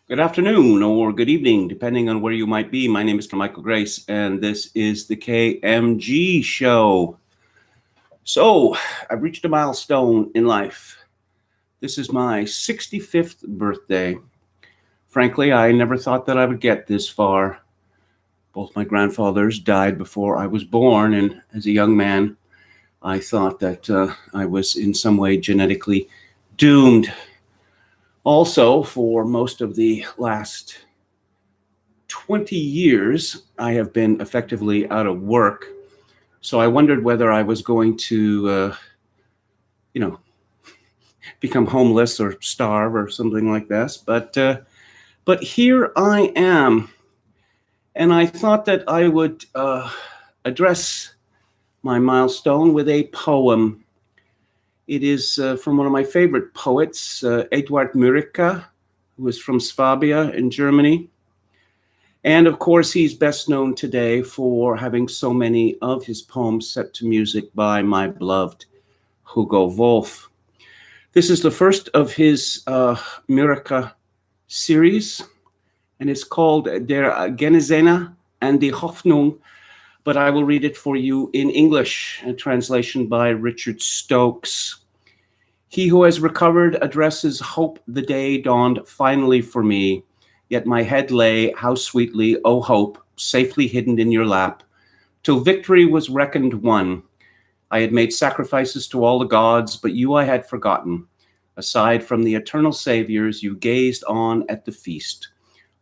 Good afternoon or good evening, depending on where you might be. My name is Michael Grace, and this is the KMG show. So, I've reached a milestone in life. This is my 65th birthday. Frankly, I never thought that I would get this far. Both my grandfathers died before I was born, and as a young man, I thought that I was in some way genetically doomed. Also, for most of the last 20 years, I have been effectively out of work. So I wondered whether I was going to, you know, become homeless or starve or something like this. But here I am, and I thought that I would address my milestone with a poem. It is from one of my favorite poets, Eduard Murica, who is from Swabia in Germany. And of course, he's best known today for having so many of his poems set to music by my beloved Hugo Wolf. This is the first of his Murica series, and it's called Der Genesene and die Hoffnung, but I will read it for you in English, a translation by Richard Stokes. He who has recovered addresses hope the day dawned finally for me, yet my head lay, how sweetly, O hope, safely hidden in your lap, till victory was reckoned won. I had made sacrifices to all the gods, but you I had forgotten. Aside from the eternal saviors, you gazed on at the feast.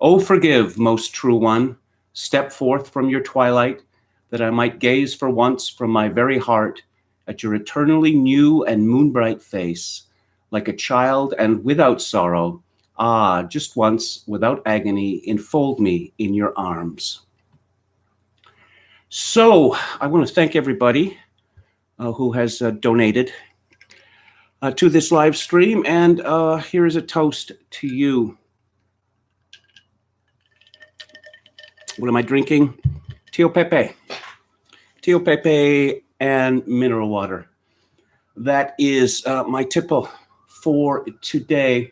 O forgive, most true one, step forth from your twilight, that I might gaze for once from my very heart at your eternally new and moonbright face, like a child and without sorrow. Ah, just once, without agony, enfold me in your arms. So I want to thank everybody who has donated to this live stream, and here is a toast to you. What am I drinking? Tio Pepe. Tio Pepe and mineral water. That is my tipple for today.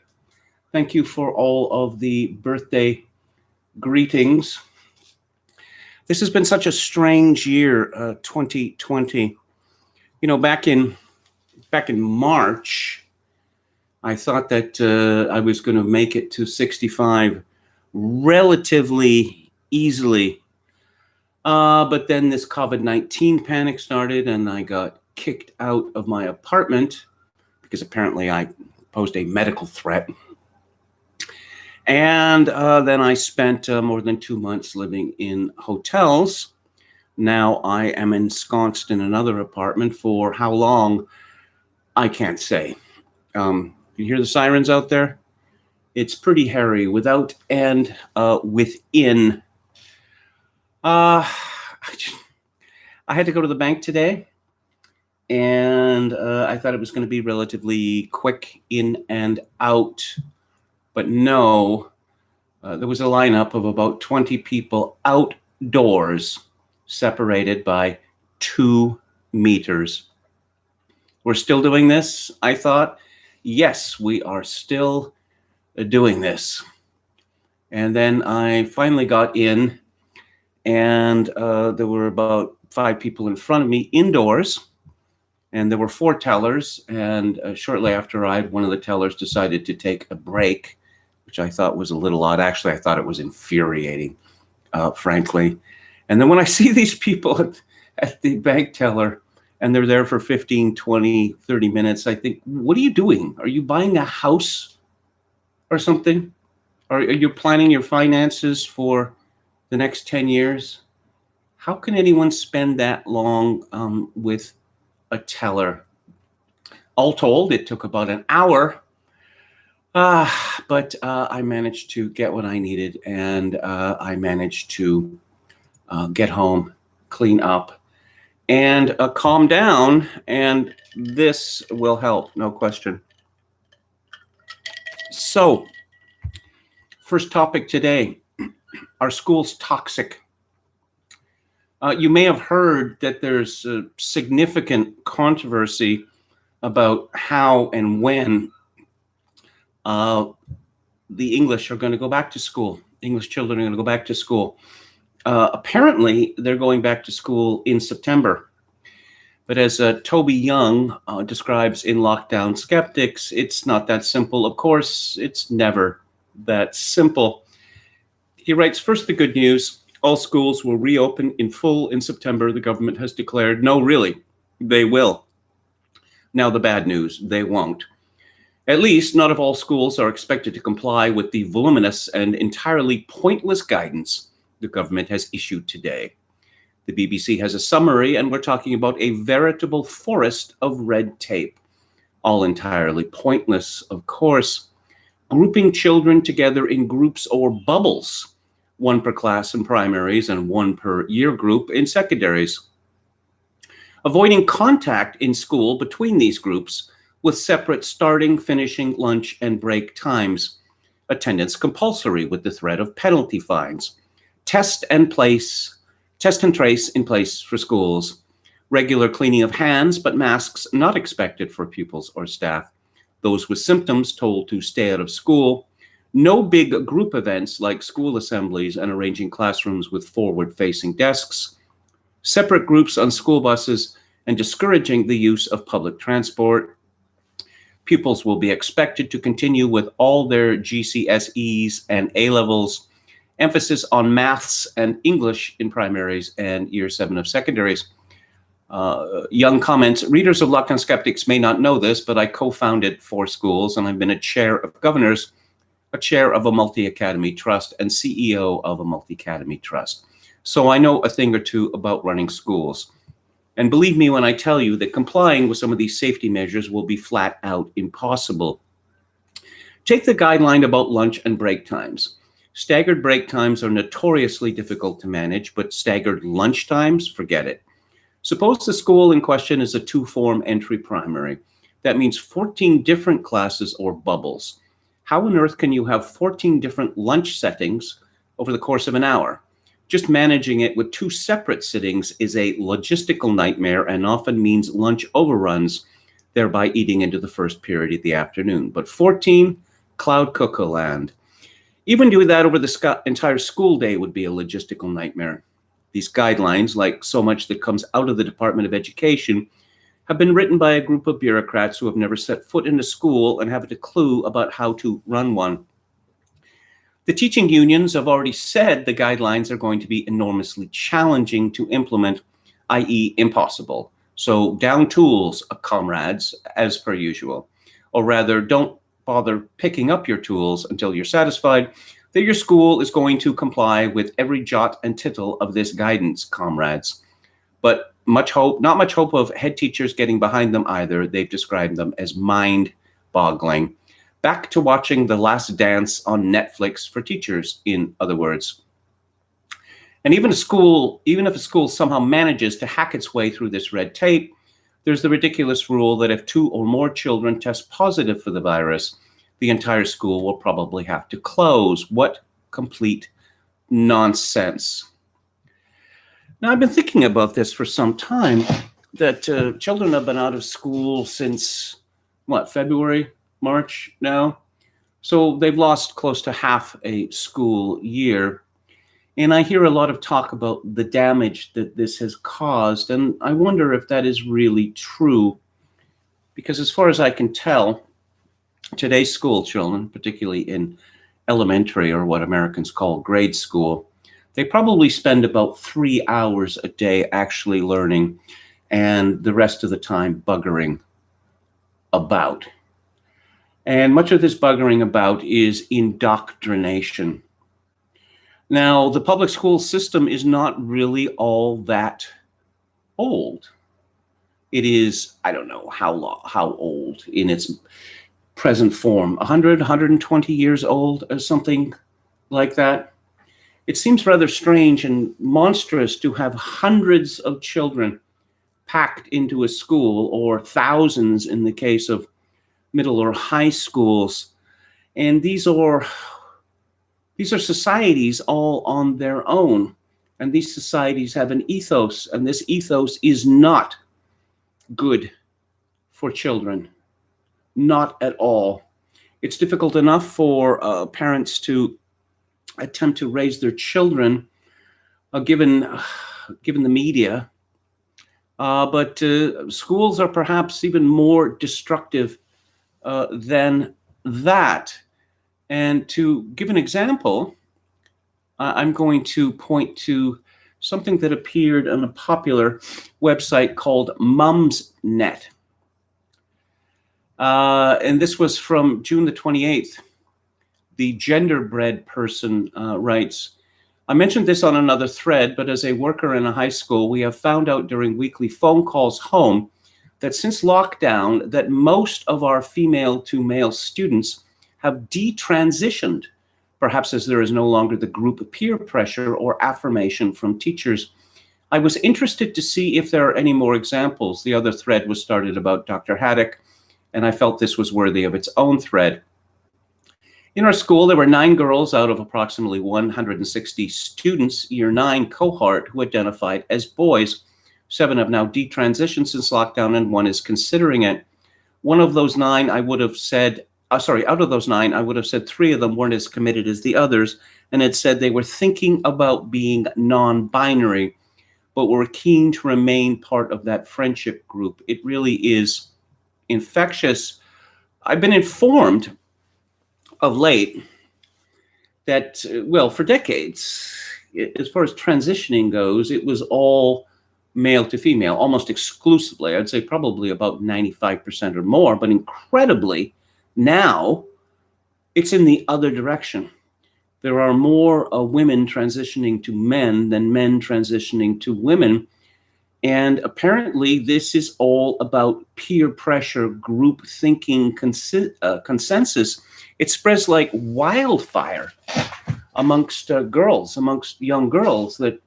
Thank you for all of the birthday greetings. This has been such a strange year, 2020. You know, back in March, I thought that I was going to make it to 65 relatively easily. But then this COVID-19 panic started, and I got kicked out of my apartment because apparently I posed a medical threat. And then I spent more than 2 months living in hotels. Now I am ensconced in another apartment for how long, I can't say. You hear the sirens out there? It's pretty hairy, without and within. I had to go to the bank today, and I thought it was going to be relatively quick in and out. But no, there was a lineup of about 20 people outdoors, separated by 2 meters. We're still doing this, I thought. Yes, we are still doing this. And then I finally got in, and there were about 5 people in front of me indoors, and there were 4 tellers. And shortly after one of the tellers decided to take a break, which I thought was a little odd. Actually, I thought it was infuriating, frankly. And then when I see these people at the bank teller, and they're there for 15, 20, 30 minutes, I think, what are you doing? Are you buying a house or something? Or are you planning your finances for the next 10 years? How can anyone spend that long with a teller? All told, it took about an hour. But I managed to get what I needed, and I managed to get home, clean up, and calm down, and this will help, no question. So, first topic today, are schools toxic? You may have heard that there's a significant controversy about how and when the English are going to go back to school. English children are going to go back to school. Apparently, they're going back to school in September. But as Toby Young describes in Lockdown Skeptics, it's not that simple. Of course, it's never that simple. He writes, first, the good news. All schools will reopen in full in September. The government has declared, no, really, they will. Now, the bad news, they won't. At least, not if all schools are expected to comply with the voluminous and entirely pointless guidance the government has issued today. The BBC has a summary, and we're talking about a veritable forest of red tape. All entirely pointless, of course. Grouping children together in groups or bubbles, one per class in primaries and one per year group in secondaries. Avoiding contact in school between these groups with separate starting, finishing, lunch, and break times. Attendance compulsory with the threat of penalty fines. Test and trace in place for schools. Regular cleaning of hands, but masks not expected for pupils or staff. Those with symptoms told to stay out of school. No big group events like school assemblies and arranging classrooms with forward-facing desks. Separate groups on school buses and discouraging the use of public transport. Pupils will be expected to continue with all their GCSEs and A-levels. Emphasis on maths and English in primaries and year 7 of secondaries. Young comments, readers of Lockdown Skeptics may not know this, but I co-founded 4 schools, and I've been a chair of governors, a chair of a multi-academy trust, and CEO of a multi-academy trust. So I know a thing or two about running schools. And believe me when I tell you that complying with some of these safety measures will be flat out impossible. Take the guideline about lunch and break times. Staggered break times are notoriously difficult to manage, but staggered lunch times, forget it. Suppose the school in question is a 2-form entry primary. That means 14 different classes or bubbles. How on earth can you have 14 different lunch settings over the course of an hour? Just managing it with 2 separate sittings is a logistical nightmare and often means lunch overruns, thereby eating into the first period of the afternoon. But 14, cloud cuckoo land. Even doing that over the entire school day would be a logistical nightmare. These guidelines, like so much that comes out of the Department of Education, have been written by a group of bureaucrats who have never set foot in a school and haven't a clue about how to run one. The teaching unions have already said the guidelines are going to be enormously challenging to implement, i.e. impossible. So down tools, comrades, as per usual. Or rather, don't bother picking up your tools until you're satisfied that your school is going to comply with every jot and tittle of this guidance, comrades. But not much hope of head teachers getting behind them either. They've described them as mind-boggling. Back to watching The Last Dance on Netflix for teachers, in other words. And even if a school somehow manages to hack its way through this red tape, there's the ridiculous rule that if 2 or more children test positive for the virus, the entire school will probably have to close. What complete nonsense. Now, I've been thinking about this for some time, that children have been out of school since, February, March now? So they've lost close to half a school year. And I hear a lot of talk about the damage that this has caused, and I wonder if that is really true. Because as far as I can tell, today's school children, particularly in elementary or what Americans call grade school, they probably spend about 3 hours a day actually learning and the rest of the time buggering about. And much of this buggering about is indoctrination. Now, the public school system is not really all that old. It is, I don't know how old in its present form, 100, 120 years old or something like that. It seems rather strange and monstrous to have hundreds of children packed into a school, or thousands in the case of middle or high schools. And these are societies all on their own. And these societies have an ethos, and this ethos is not good for children. Not at all. It's difficult enough for parents to attempt to raise their children, given the media. But schools are perhaps even more destructive than that. And to give an example, I'm going to point to something that appeared on a popular website called Mumsnet. And this was from June the 28th. The genderbread person writes, I mentioned this on another thread, but as a worker in a high school, we have found out during weekly phone calls home that since lockdown, that most of our female to male students have detransitioned, perhaps as there is no longer the group peer pressure or affirmation from teachers. I was interested to see if there are any more examples. The other thread was started about Dr. Haddock, and I felt this was worthy of its own thread. In our school, there were 9 girls out of approximately 160 students, year 9 cohort, who identified as boys. 7 have now detransitioned since lockdown, and 1 is considering it. One of those 9, I would have said, out of those 9, I would have said 3 of them weren't as committed as the others, and had said they were thinking about being non-binary, but were keen to remain part of that friendship group. It really is infectious. I've been informed of late that, well, for decades, as far as transitioning goes, it was all male to female, almost exclusively. I'd say probably about 95% or more, but incredibly, now it's in the other direction. There are more women transitioning to men than men transitioning to women. And apparently this is all about peer pressure, group thinking, consensus. It spreads like wildfire amongst girls, amongst young girls, that,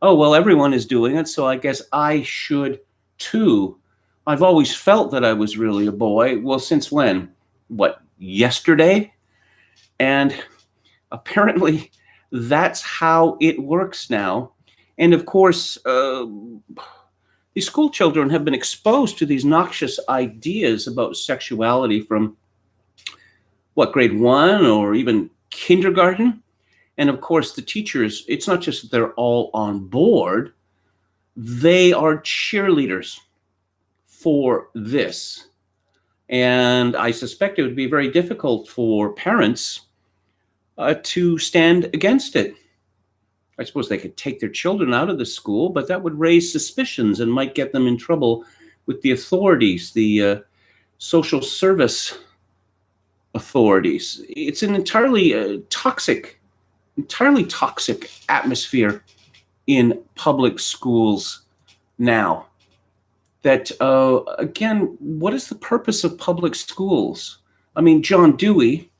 oh, well, everyone is doing it, so I guess I should too. I've always felt that I was really a boy. Well, since when? What, yesterday? And apparently that's how it works now. And of course, these school children have been exposed to these noxious ideas about sexuality from, what, grade 1 or even kindergarten? And of course, the teachers, it's not just that they're all on board, they are cheerleaders for this. And I suspect it would be very difficult for parents to stand against it. I suppose they could take their children out of the school, but that would raise suspicions and might get them in trouble with the authorities, the social service authorities. It's an entirely toxic atmosphere in public schools now. That, again, what is the purpose of public schools? I mean, John Dewey,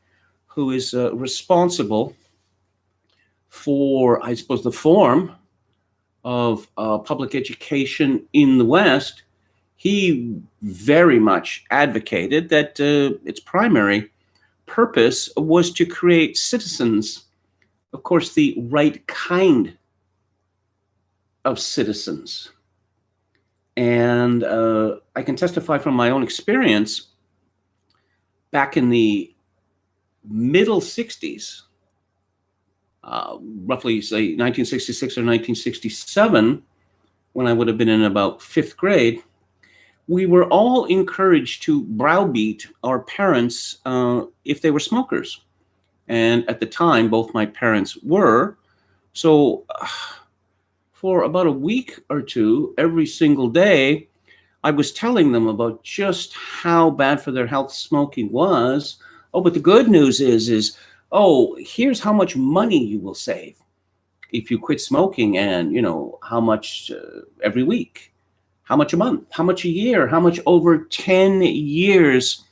who is responsible for, I suppose, the form of public education in the West, he very much advocated that its primary purpose was to create citizens, of course, the right kind of citizens. And I can testify from my own experience back in the middle 60s, roughly say 1966 or 1967, when I would have been in about 5th grade, we were all encouraged to browbeat our parents if they were smokers. And at the time, both my parents were. So for about a week or two, every single day, I was telling them about just how bad for their health smoking was. Oh, but the good news is, oh, here's how much money you will save if you quit smoking, and, you know, how much every week, how much a month, how much a year, how much over 10 years.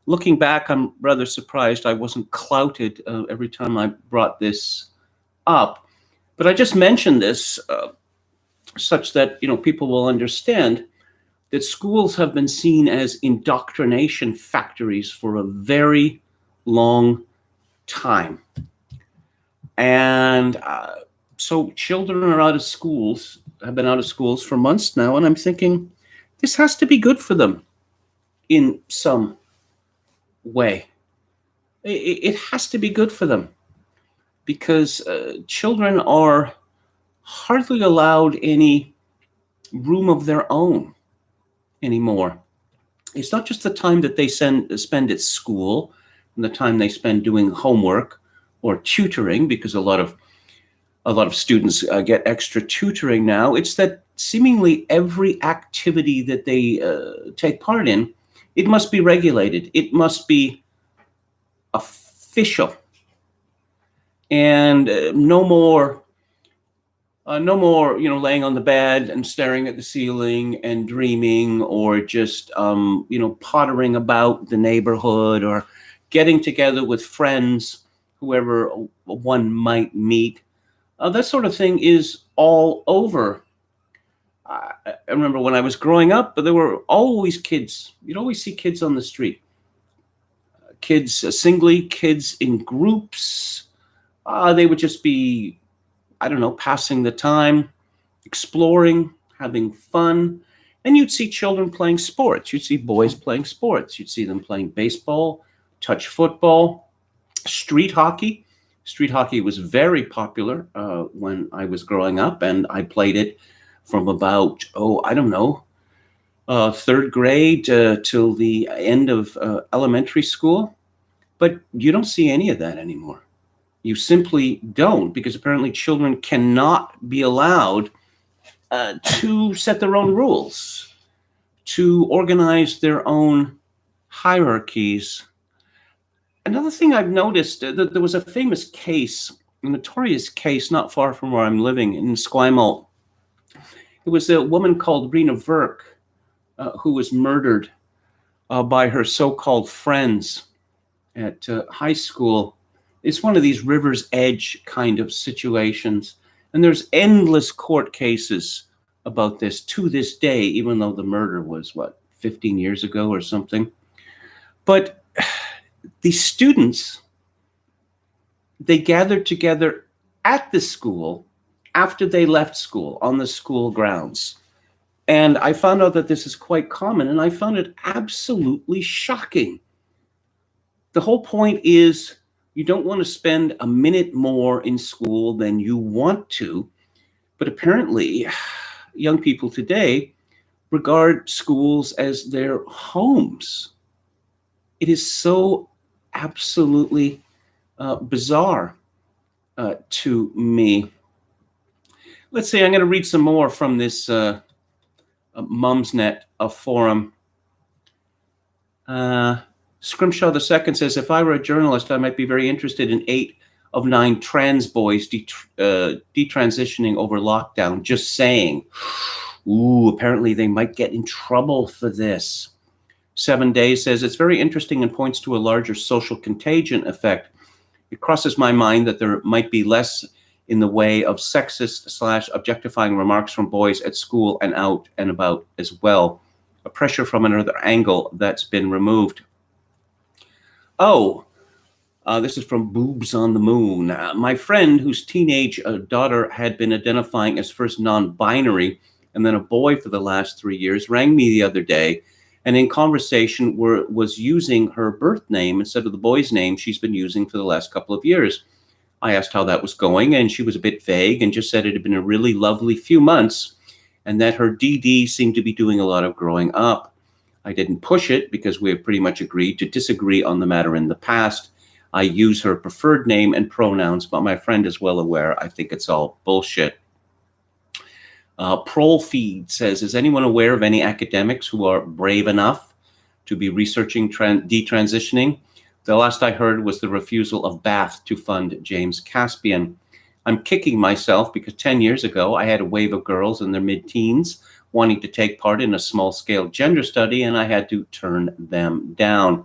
Looking back, I'm rather surprised I wasn't clouted every time I brought this up. But I just mentioned this such that, you know, people will understand that schools have been seen as indoctrination factories for a very long time. And so children are out of schools, have been out of schools for months now, and I'm thinking, this has to be good for them in some way. it has to be good for them, because children are hardly allowed any room of their own anymore. It's not just the time that they spend at school and the time they spend doing homework or tutoring, because a lot of students get extra tutoring now. It's that seemingly every activity that they take part in, it must be regulated. It must be official, and no more, laying on the bed and staring at the ceiling and dreaming, or just, pottering about the neighborhood, or getting together with friends, whoever one might meet. That sort of thing is all over. I remember when I was growing up, there were always kids. You'd always see kids on the street. Kids singly, kids in groups. They would just be, I don't know, passing the time, exploring, having fun. And you'd see children playing sports. You'd see boys playing sports. You'd see them playing baseball, touch football, street hockey. Street hockey was very popular when I was growing up, and I played it from about, third grade till the end of elementary school. But you don't see any of that anymore. You simply don't, because apparently children cannot be allowed to set their own rules, to organize their own hierarchies. Another thing I've noticed, that there was a famous case, a notorious case not far from where I'm living in Esquimalt. It was a woman called Rena Verk who was murdered by her so-called friends at high school. It's one of these river's edge kind of situations. And there's endless court cases about this to this day, even though the murder was, 15 years ago or something. But these students, they gathered together at the school after they left school, on the school grounds. And I found out that this is quite common, and I found it absolutely shocking. The whole point is, you don't want to spend a minute more in school than you want to. But apparently, young people today regard schools as their homes. It is so absolutely bizarre to me. Let's see, I'm going to read some more from this Mumsnet forum. Scrimshaw II says, if I were a journalist, I might be very interested in 8 of 9 trans boys detransitioning over lockdown. Just saying. Ooh, apparently they might get in trouble for this. 7 Days says, it's very interesting and points to a larger social contagion effect. It crosses my mind that there might be less in the way of sexist/objectifying remarks from boys at school and out and about as well. A pressure from another angle that's been removed. Oh, this is from Boobs on the Moon. My friend, whose teenage daughter had been identifying as first non-binary and then a boy for the last 3 years, rang me the other day, and in conversation was using her birth name instead of the boy's name she's been using for the last couple of years. I asked how that was going, and she was a bit vague and just said it had been a really lovely few months and that her DD seemed to be doing a lot of growing up. I didn't push it because we have pretty much agreed to disagree on the matter in the past. I use her preferred name and pronouns, but my friend is well aware I think it's all bullshit. Prolfeed says, is anyone aware of any academics who are brave enough to be researching detransitioning? The last I heard was the refusal of Bath to fund James Caspian. I'm kicking myself because 10 years ago, I had a wave of girls in their mid-teens wanting to take part in a small-scale gender study, and I had to turn them down.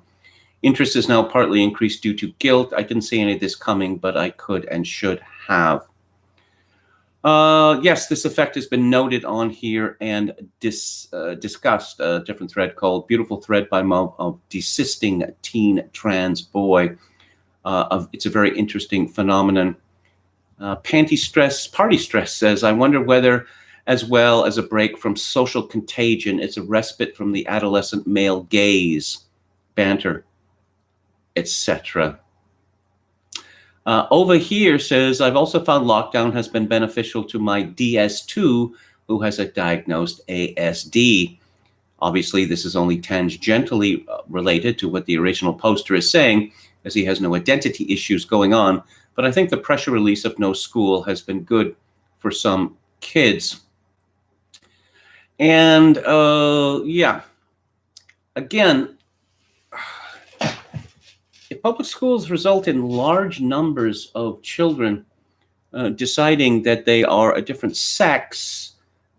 Interest is now partly increased due to guilt. I didn't see any of this coming, but I could and should have. Yes, this effect has been noted on here and discussed. A different thread called Beautiful Thread by Mom of Desisting Teen Trans Boy. It's a very interesting phenomenon. Party Stress says, I wonder whether, as well as a break from social contagion, it's a respite from the adolescent male gaze, banter, etc. Over here says, I've also found lockdown has been beneficial to my DS2 who has a diagnosed ASD. Obviously, this is only tangentially related to what the original poster is saying, as he has no identity issues going on. But I think the pressure release of no school has been good for some kids. And yeah, again, if public schools result in large numbers of children deciding that they are a different sex,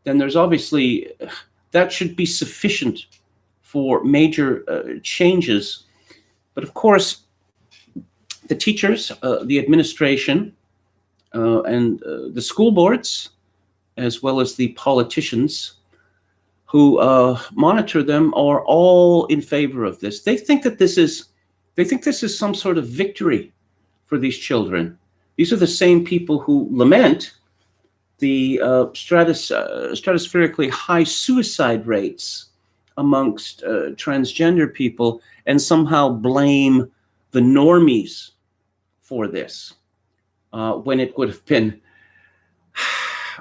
then there's obviously, that should be sufficient for major changes. But of course, the teachers, the administration, and the school boards, as well as the politicians who monitor them, are all in favor of this. They think that this is some sort of victory for these children. These are the same people who lament the stratospherically high suicide rates amongst transgender people and somehow blame the normies for this, when it would have been,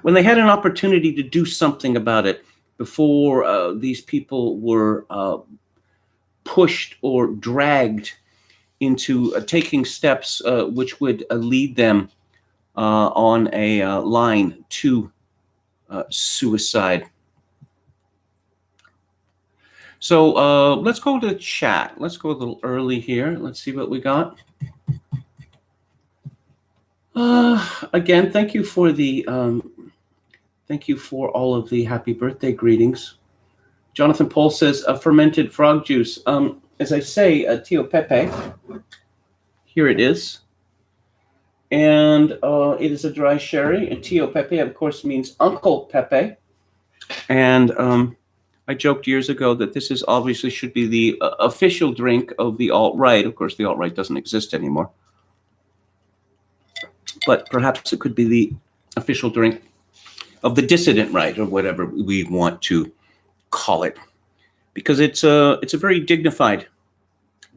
when they had an opportunity to do something about it before these people were pushed or dragged into taking steps which would lead them on a line to suicide. So let's go to chat. Let's go a little early here. Let's see what we got. Again, thank you for the thank you for all of the happy birthday greetings. Jonathan Pohl says fermented frog juice. As I say, Tio Pepe. Here it is. And it is a dry sherry. And Tio Pepe, of course, means Uncle Pepe. And I joked years ago that this is obviously should be the official drink of the alt-right. Of course, the alt-right doesn't exist anymore. But perhaps it could be the official drink of the dissident right, or whatever we want to call it. Because it's a very dignified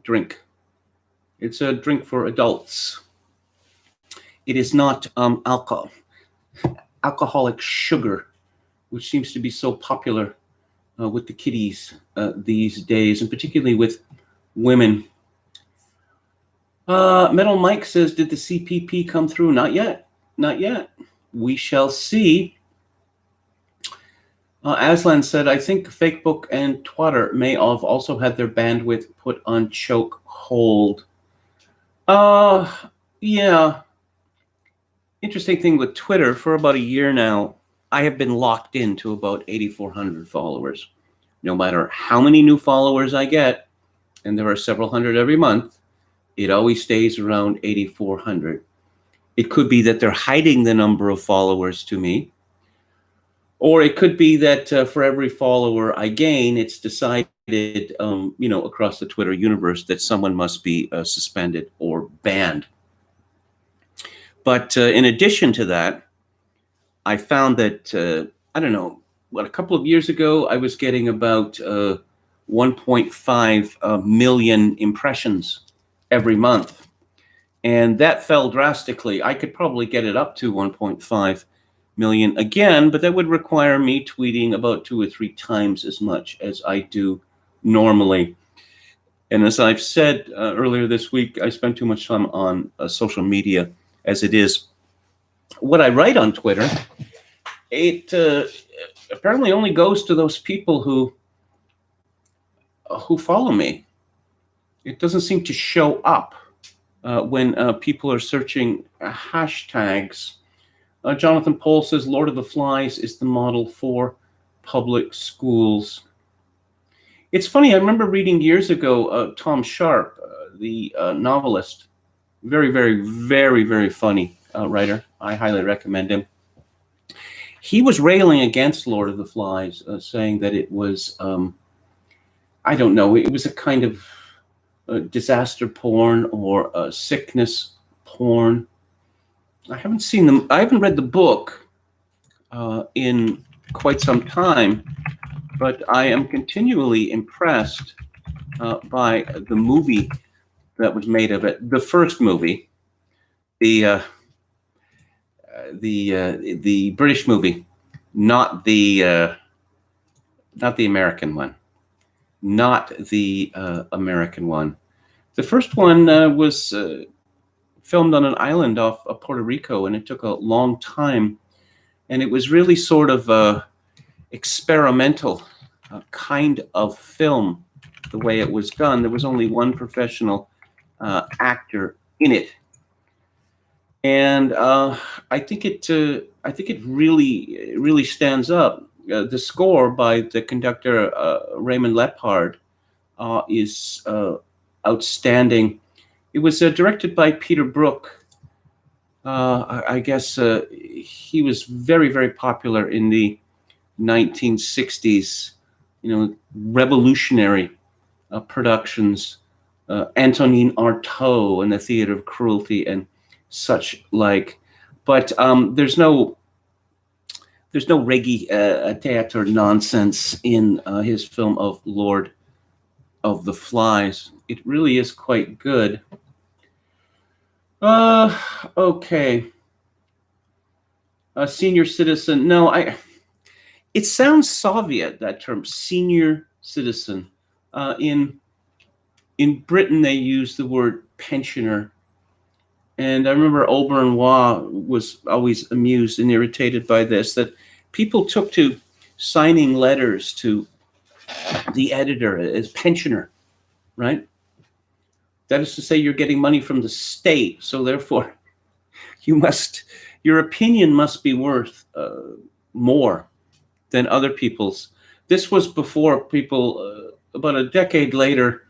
drink. It's a drink for adults. It is not alcoholic sugar, which seems to be so popular with the kiddies these days, and particularly with women. Metal Mike says, did the CPP come through? Not yet. Not yet. We shall see. Aslan said, I think Fakebook and Twitter may have also had their bandwidth put on choke hold. Yeah. Interesting thing with Twitter, for about a year now, I have been locked into about 8,400 followers. No matter how many new followers I get, and there are several hundred every month, it always stays around 8,400. It could be that they're hiding the number of followers to me, or it could be that for every follower I gain, it's decided, across the Twitter universe that someone must be suspended or banned. But in addition to that, I found that, a couple of years ago, I was getting about 1.5 million impressions every month. And that fell drastically. I could probably get it up to 1.5 million again, but that would require me tweeting about 2 or 3 times as much as I do normally. And as I've said earlier this week, I spend too much time on social media as it is. What I write on Twitter, it apparently only goes to those people who follow me. It doesn't seem to show up when people are searching hashtags. Jonathan Pohl says Lord of the Flies is the model for public schools. It's funny, I remember reading years ago Tom Sharp, the novelist, very, very, very, very funny writer. I highly recommend him. He was railing against Lord of the Flies, saying that it was, it was a kind of disaster porn or sickness porn. I haven't read the book in quite some time, but I am continually impressed by the movie that was made of it. The first movie, The the British movie, not the American one, not the American one. The first one was filmed on an island off of Puerto Rico, and it took a long time, and it was really sort of experimental kind of film. The way it was done, there was only one professional actor in it, and I think it really stands up. The score by the conductor Raymond Lepard is outstanding. It was directed by Peter Brook. I guess he was very, very popular in the 1960s. Revolutionary productions. Antonin Artaud and the Theater of Cruelty and such like. But there's no reggae theater nonsense in his film of Lord of the Flies. It really is quite good. Okay. Senior citizen. No, it sounds Soviet, that term, senior citizen. In Britain, they use the word pensioner. And I remember Oberon Waugh was always amused and irritated by this, that people took to signing letters to the editor as pensioner, right? That is to say, you're getting money from the state, so therefore your opinion must be worth more than other people's. This was before people, about a decade later,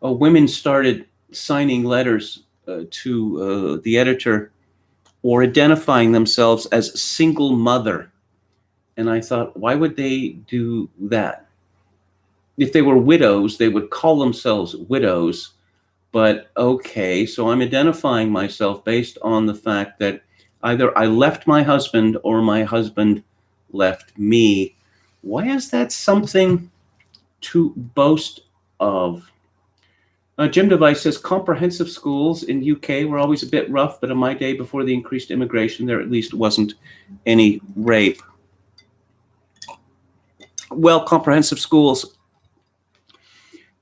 women started signing letters to the editor or identifying themselves as single mother. And I thought, why would they do that? If they were widows, they would call themselves widows. But okay, so I'm identifying myself based on the fact that either I left my husband or my husband left me. Why is that something to boast of? Jim Device says comprehensive schools in UK were always a bit rough, but in my day, before the increased immigration, there at least wasn't any rape. Well, comprehensive schools,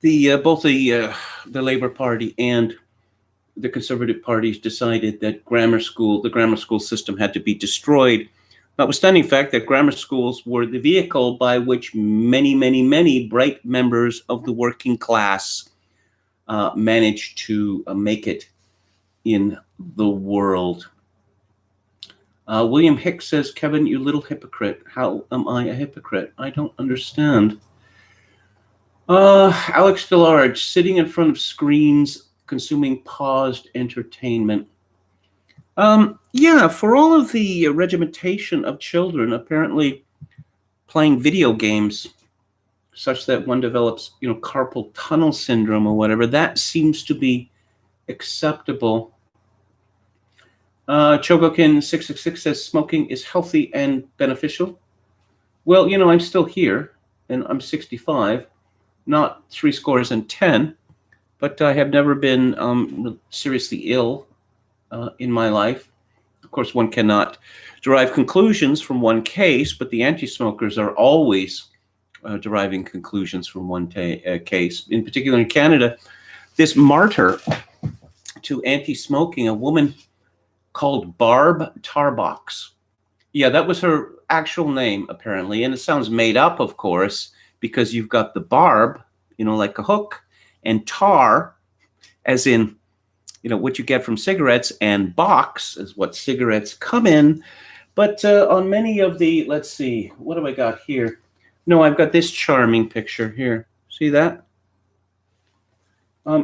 both the Labour Party and the Conservative parties decided that the grammar school system had to be destroyed, notwithstanding the fact that grammar schools were the vehicle by which many, many, many bright members of the working class managed to make it in the world. William Hicks says, Kevin, you little hypocrite. How am I a hypocrite? I don't understand. Alex DeLarge, sitting in front of screens, consuming paused entertainment. Yeah, for all of the regimentation of children, apparently playing video games such that one develops, carpal tunnel syndrome or whatever, that seems to be acceptable. Chogokin 666 says smoking is healthy and beneficial. Well, I'm still here and I'm 65, not 70, but I have never been seriously ill in my life. Of course, one cannot derive conclusions from one case, but the anti-smokers are always deriving conclusions from one case. In particular, in Canada, this martyr to anti-smoking, a woman called Barb Tarbox. Yeah, that was her actual name, apparently. And it sounds made up, of course, because you've got the barb, like a hook, and tar, as in, what you get from cigarettes, and box is what cigarettes come in. But on many of the, let's see, what have I got here? No, I've got this charming picture here. See that?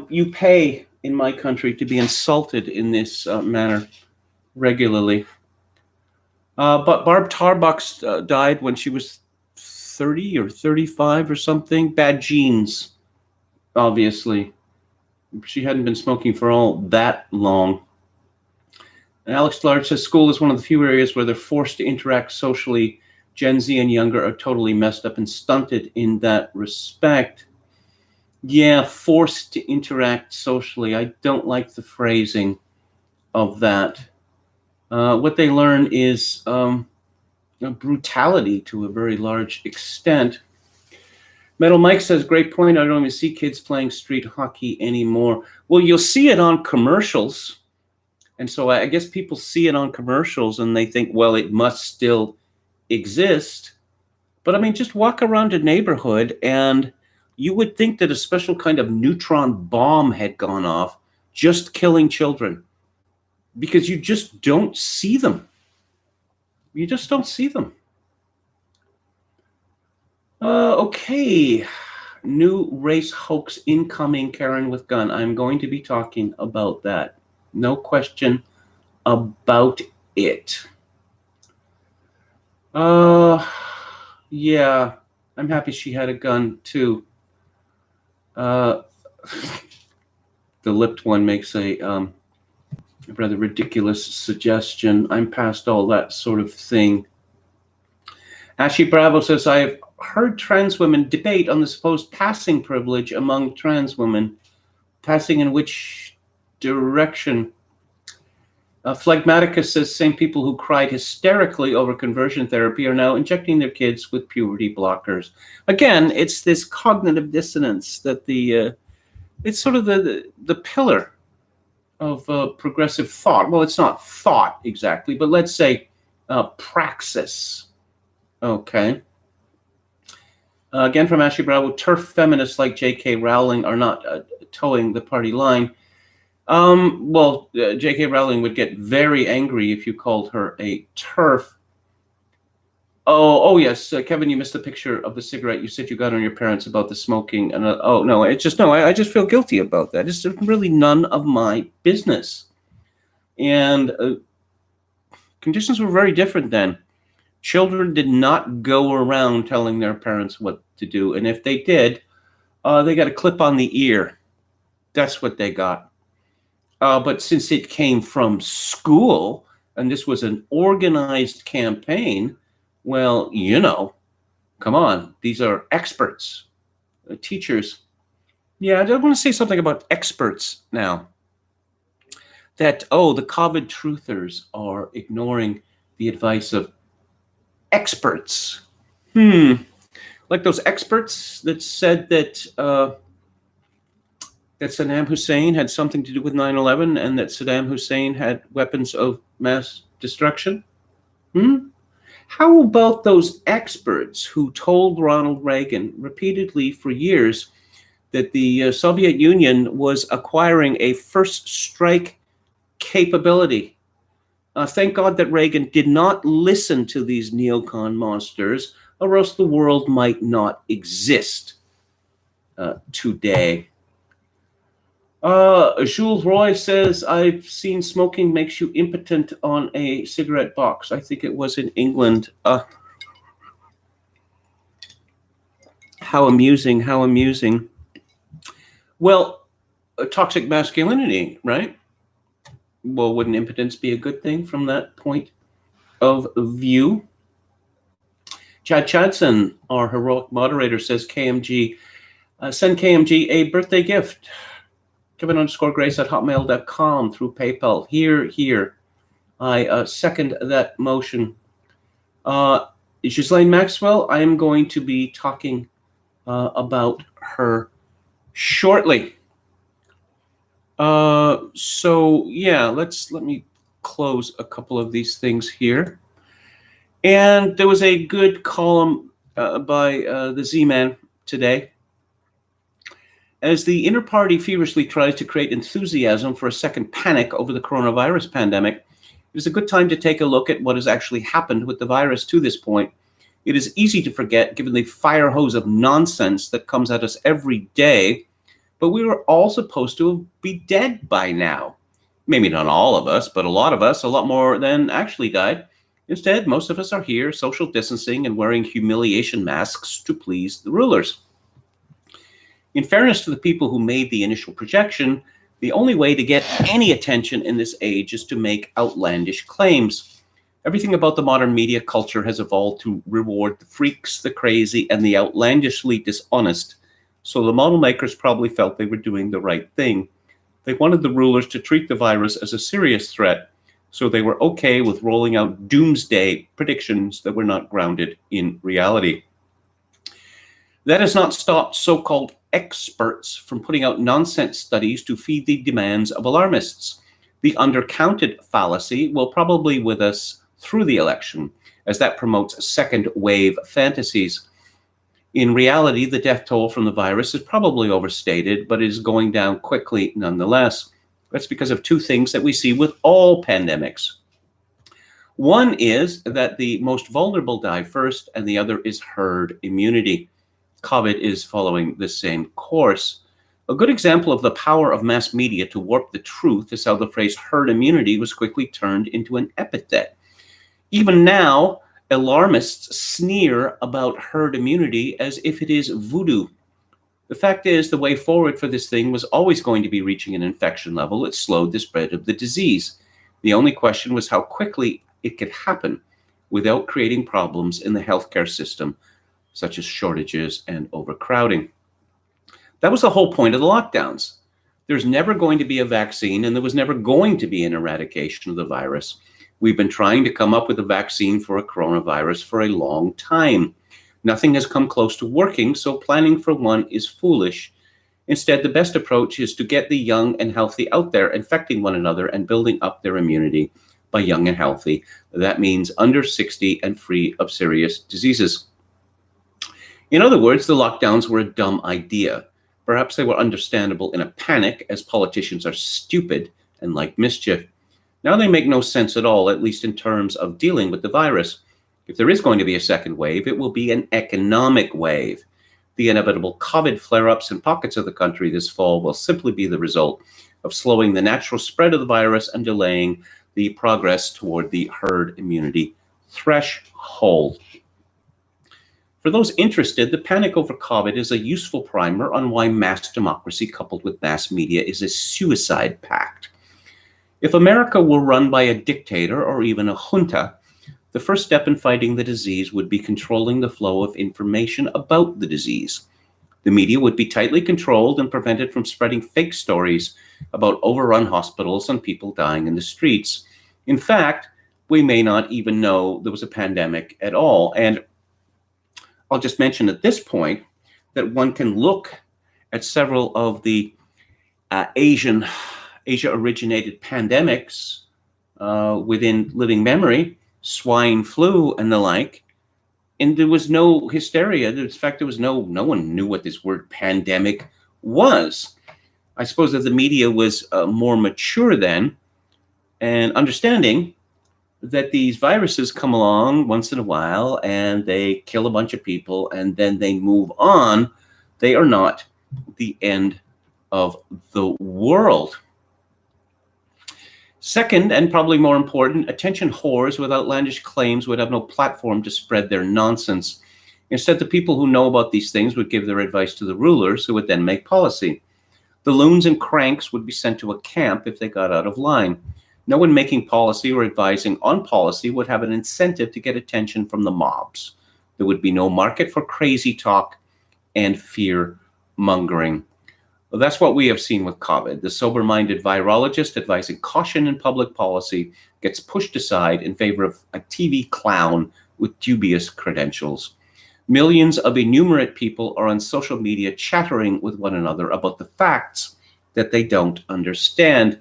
You pay in my country to be insulted in this manner regularly. But Barb Tarbox died when she was 30 or 35 or something. Bad genes, obviously. She hadn't been smoking for all that long. And Alex Large says school is one of the few areas where they're forced to interact socially. Gen Z and younger are totally messed up and stunted in that respect. Yeah, forced to interact socially. I don't like the phrasing. of that. What they learn is brutality to a very large extent. Metal Mike says, great point. I don't even see kids playing street hockey anymore. Well, you'll see it on commercials. And so I guess people see it on commercials and they think, well, it must still exist. But I mean, just walk around a neighborhood and you would think that a special kind of neutron bomb had gone off, just killing children, because you just don't see them. You just don't see them. Okay. New race hoax incoming, Karen with gun. I'm going to be talking about that. No question about it. Yeah, I'm happy she had a gun too. The lipped one makes a rather ridiculous suggestion. I'm past all that sort of thing. Ashley Bravo says, I have heard trans women debate on the supposed passing privilege among trans women. Passing in which direction? Phlegmaticus says, same people who cried hysterically over conversion therapy are now injecting their kids with puberty blockers. Again, it's this cognitive dissonance that it's sort of the pillar of progressive thought. Well, it's not thought exactly, but let's say praxis. Okay. Again from Ashley Bravo, turf feminists like J.K. Rowling are not towing the party line. Well, J.K. Rowling would get very angry if you called her a turf. Oh yes, Kevin, you missed the picture of the cigarette you said you got on your parents about the smoking. And I just feel guilty about that. It's really none of my business. And conditions were very different then. Children did not go around telling their parents what to do. And if they did, they got a clip on the ear. That's what they got. But since it came from school, and this was an organized campaign, well, come on. These are experts, teachers. Yeah, I want to say something about experts now. That, the COVID truthers are ignoring the advice of experts. Like those experts that said that that Saddam Hussein had something to do with 9/11 and that Saddam Hussein had weapons of mass destruction. How about those experts who told Ronald Reagan repeatedly for years that the Soviet Union was acquiring a first strike capability? Thank God that Reagan did not listen to these neocon monsters, or else the world might not exist today. Jules Roy says, I've seen smoking makes you impotent on a cigarette box. I think it was in England. How amusing, how amusing. Well, toxic masculinity, right? Well, wouldn't impotence be a good thing from that point of view? Chad Chadson, our heroic moderator, says KMG, send KMG a birthday gift. Kevin_Grace@hotmail.com through PayPal. Here. I second that motion. Ghislaine Maxwell, I am going to be talking about her shortly. So yeah, let me close a couple of these things here. And there was a good column by the Z-Man today. As the inner party feverishly tries to create enthusiasm for a second panic over the coronavirus pandemic, it is a good time to take a look at what has actually happened with the virus to this point. It is easy to forget, given the fire hose of nonsense that comes at us every day, but we were all supposed to be dead by now. Maybe not all of us, but a lot of us, a lot more than actually died. Instead, most of us are here social distancing and wearing humiliation masks to please the rulers. In fairness to the people who made the initial projection, the only way to get any attention in this age is to make outlandish claims. Everything about the modern media culture has evolved to reward the freaks, the crazy, and the outlandishly dishonest. So the model makers probably felt they were doing the right thing. They wanted the rulers to treat the virus as a serious threat, so they were okay with rolling out doomsday predictions that were not grounded in reality. That has not stopped so-called experts from putting out nonsense studies to feed the demands of alarmists. The undercounted fallacy will probably be with us through the election, as that promotes second wave fantasies. In reality, the death toll from the virus is probably overstated, but is going down quickly nonetheless. That's because of two things that we see with all pandemics. One is that the most vulnerable die first, and the other is herd immunity. COVID is following the same course. A good example of the power of mass media to warp the truth is how the phrase herd immunity was quickly turned into an epithet. Even now, alarmists sneer about herd immunity as if it is voodoo. The fact is, the way forward for this thing was always going to be reaching an infection level that slowed the spread of the disease. The only question was how quickly it could happen without creating problems in the healthcare system, such as shortages and overcrowding. That was the whole point of the lockdowns. There's never going to be a vaccine, and there was never going to be an eradication of the virus. We've been trying to come up with a vaccine for a coronavirus for a long time. Nothing has come close to working, so planning for one is foolish. Instead, the best approach is to get the young and healthy out there, infecting one another and building up their immunity by young and healthy. That means under 60 and free of serious diseases. In other words, the lockdowns were a dumb idea. Perhaps they were understandable in a panic, as politicians are stupid and like mischief. Now they make no sense at all, at least in terms of dealing with the virus. If there is going to be a second wave, it will be an economic wave. The inevitable COVID flare-ups in pockets of the country this fall will simply be the result of slowing the natural spread of the virus and delaying the progress toward the herd immunity threshold. For those interested, the panic over COVID is a useful primer on why mass democracy coupled with mass media is a suicide pact. If America were run by a dictator or even a junta, the first step in fighting the disease would be controlling the flow of information about the disease. The media would be tightly controlled and prevented from spreading fake stories about overrun hospitals and people dying in the streets. In fact, we may not even know there was a pandemic at all. And I'll just mention at this point that one can look at several of the Asia-originated pandemics within living memory, swine flu and the like, and there was no hysteria. In fact, there was no one knew what this word pandemic was. I suppose that the media was more mature then and understanding that these viruses come along once in a while and they kill a bunch of people and then they move on. They are not the end of the world. Second, and probably more important, attention whores with outlandish claims would have no platform to spread their nonsense. Instead, the people who know about these things would give their advice to the rulers, who would then make policy. The loons and cranks would be sent to a camp if they got out of line. No one making policy or advising on policy would have an incentive to get attention from the mobs. There would be no market for crazy talk and fear-mongering. Well, that's what we have seen with COVID. The sober-minded virologist advising caution in public policy gets pushed aside in favor of a TV clown with dubious credentials. Millions of innumerate people are on social media chattering with one another about the facts that they don't understand.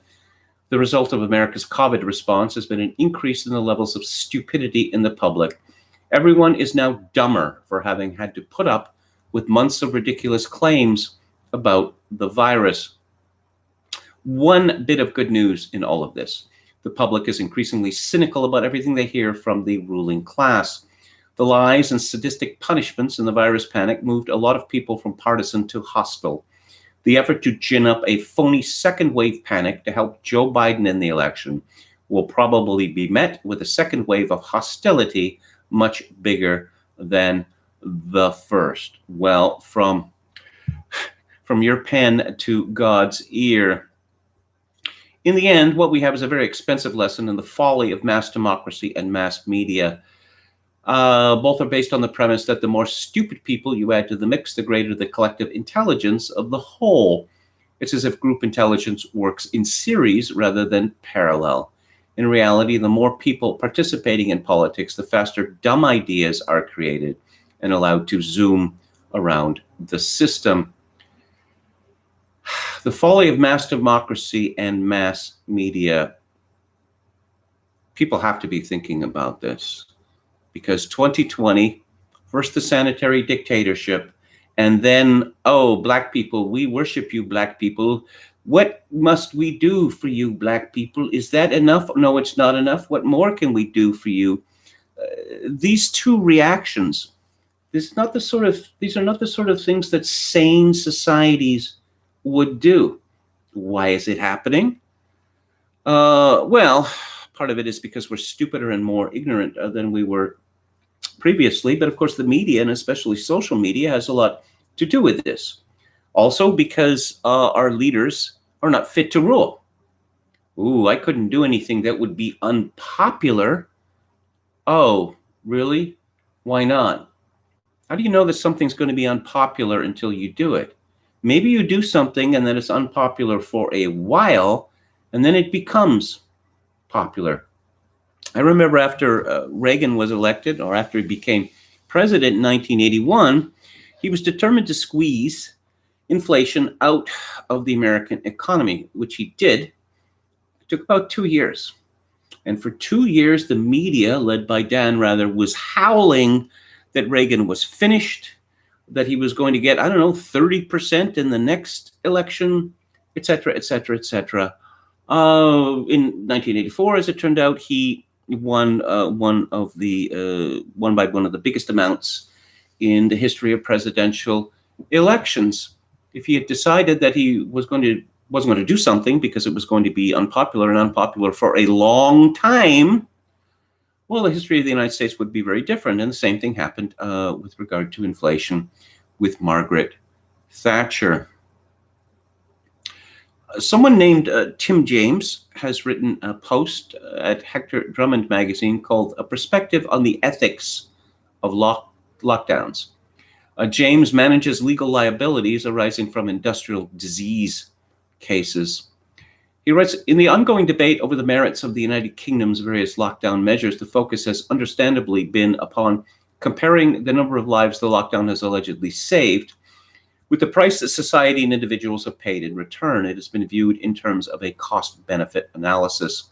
The result of America's COVID response has been an increase in the levels of stupidity in the public. Everyone is now dumber for having had to put up with months of ridiculous claims about the virus. One bit of good news in all of this: the public is increasingly cynical about everything they hear from the ruling class. The lies and sadistic punishments in the virus panic moved a lot of people from partisan to hostile. The effort to gin up a phony second wave panic to help Joe Biden in the election will probably be met with a second wave of hostility much bigger than the first. Well, from your pen to God's ear. In the end, what we have is a very expensive lesson in the folly of mass democracy and mass media. Both are based on the premise that the more stupid people you add to the mix, the greater the collective intelligence of the whole. It's as if group intelligence works in series rather than parallel. In reality, the more people participating in politics, the faster dumb ideas are created and allowed to zoom around the system. The folly of mass democracy and mass media. People have to be thinking about this, because 2020, first the sanitary dictatorship, and then, oh, Black people, we worship you, Black people. What must we do for you, Black people? Is that enough? No, it's not enough. What more can we do for you? These two reactions, these are not the sort of things that sane societies would do. Why is it happening? Well, part of it is because we're stupider and more ignorant than we were previously, but of course the media, and especially social media, has a lot to do with this. Also because our leaders are not fit to rule. Ooh, I couldn't do anything that would be unpopular. Oh, really? Why not? How do you know that something's going to be unpopular until you do it? Maybe you do something and then it's unpopular for a while, and then it becomes popular. I remember after Reagan was elected, or after he became president in 1981, he was determined to squeeze inflation out of the American economy, which he did. It took about 2 years. And for 2 years, the media, led by Dan Rather, was howling that Reagan was finished, that he was going to get, 30% in the next election, et cetera, et cetera, et cetera. In 1984, as it turned out, he won one of the biggest amounts in the history of presidential elections. If he had decided that he wasn't going to do something because it was going to be unpopular for a long time, well, the history of the United States would be very different. And the same thing happened with regard to inflation with Margaret Thatcher. Someone named Tim James has written a post at Hector Drummond magazine called A Perspective on the Ethics of Lockdowns. James manages legal liabilities arising from industrial disease cases. He writes, in the ongoing debate over the merits of the United Kingdom's various lockdown measures, the focus has understandably been upon comparing the number of lives the lockdown has allegedly saved with the price that society and individuals have paid in return. It has been viewed in terms of a cost-benefit analysis.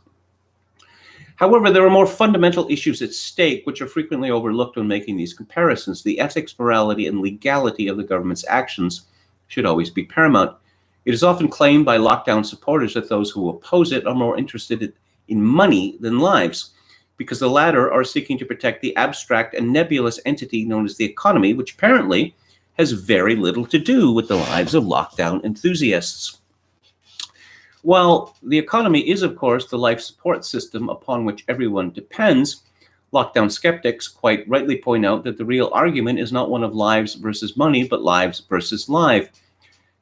However, there are more fundamental issues at stake, which are frequently overlooked when making these comparisons. The ethics, morality, and legality of the government's actions should always be paramount. It is often claimed by lockdown supporters that those who oppose it are more interested in money than lives, because the latter are seeking to protect the abstract and nebulous entity known as the economy, which apparently has very little to do with the lives of lockdown enthusiasts. While the economy is, of course, the life support system upon which everyone depends, lockdown skeptics quite rightly point out that the real argument is not one of lives versus money, but lives versus life.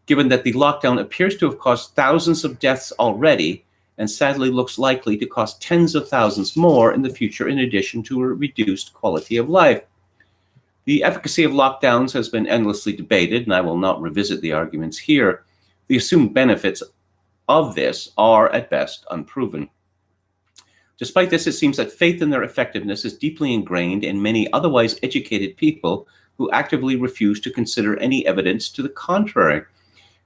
Given that the lockdown appears to have caused thousands of deaths already, and sadly looks likely to cost tens of thousands more in the future, in addition to a reduced quality of life. The efficacy of lockdowns has been endlessly debated, and I will not revisit the arguments here. The assumed benefits of this are, at best, unproven. Despite this, it seems that faith in their effectiveness is deeply ingrained in many otherwise educated people who actively refuse to consider any evidence to the contrary.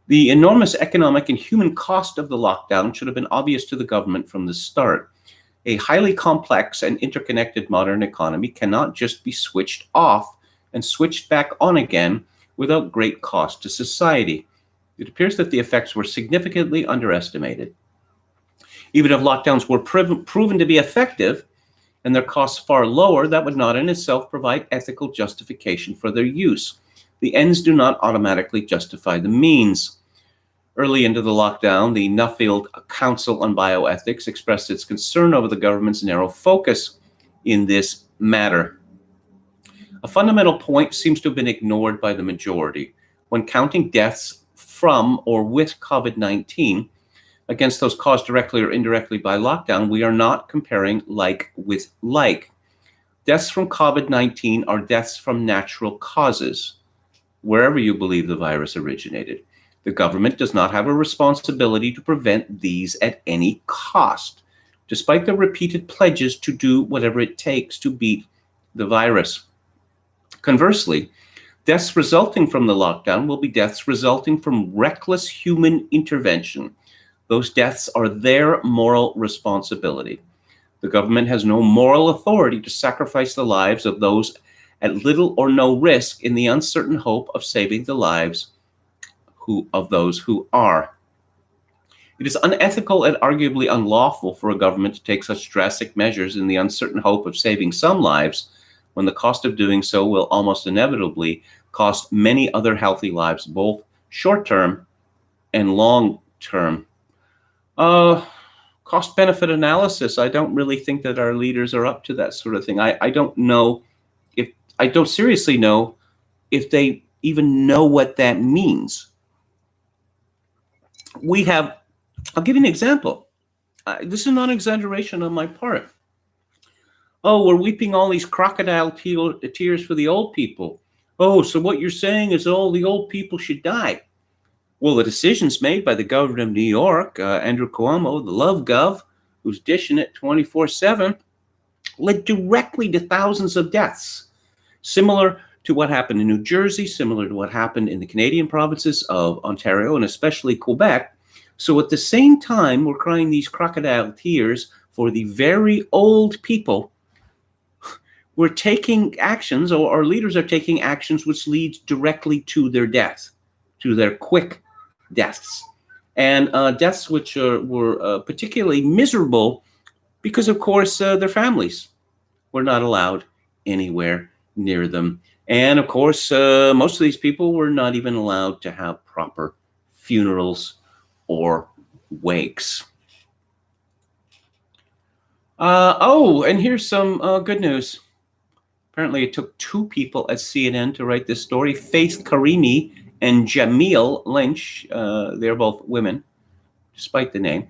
The enormous economic and human cost of the lockdown should have been obvious to the government from the start. A highly complex and interconnected modern economy cannot just be switched off and switched back on again without great cost to society. It appears that the effects were significantly underestimated. Even if lockdowns were proven to be effective and their costs far lower, that would not in itself provide ethical justification for their use. The ends do not automatically justify the means. Early into the lockdown, the Nuffield Council on Bioethics expressed its concern over the government's narrow focus in this matter. A fundamental point seems to have been ignored by the majority. When counting deaths from or with COVID-19 against those caused directly or indirectly by lockdown, we are not comparing like with like. Deaths from COVID-19 are deaths from natural causes, wherever you believe the virus originated. The government does not have a responsibility to prevent these at any cost, despite the repeated pledges to do whatever it takes to beat the virus. Conversely, deaths resulting from the lockdown will be deaths resulting from reckless human intervention. Those deaths are their moral responsibility. The government has no moral authority to sacrifice the lives of those at little or no risk in the uncertain hope of saving the lives of those who are. It is unethical and arguably unlawful for a government to take such drastic measures in the uncertain hope of saving some lives, when the cost of doing so will almost inevitably cost many other healthy lives, both short-term and long-term. Cost-benefit analysis. I don't really think that our leaders are up to that sort of thing. I don't seriously know if they even know what that means. I'll give you an example. This is not an exaggeration on my part. Oh, we're weeping all these crocodile tears for the old people. Oh, so what you're saying is all the old people should die. Well, the decisions made by the governor of New York, Andrew Cuomo, the Love Gov, who's dishing it 24/7, led directly to thousands of deaths, similar to what happened in New Jersey, similar to what happened in the Canadian provinces of Ontario and especially Quebec. So at the same time, we're crying these crocodile tears for the very old people. We're taking actions, or our leaders are taking actions which leads directly to their death, to their quick deaths, and deaths which were particularly miserable because, of course, their families were not allowed anywhere near them. And, of course, most of these people were not even allowed to have proper funerals or wakes. And here's some good news. Apparently, it took two people at CNN to write this story, Faith Karimi and Jamil Lynch. They're both women, despite the name.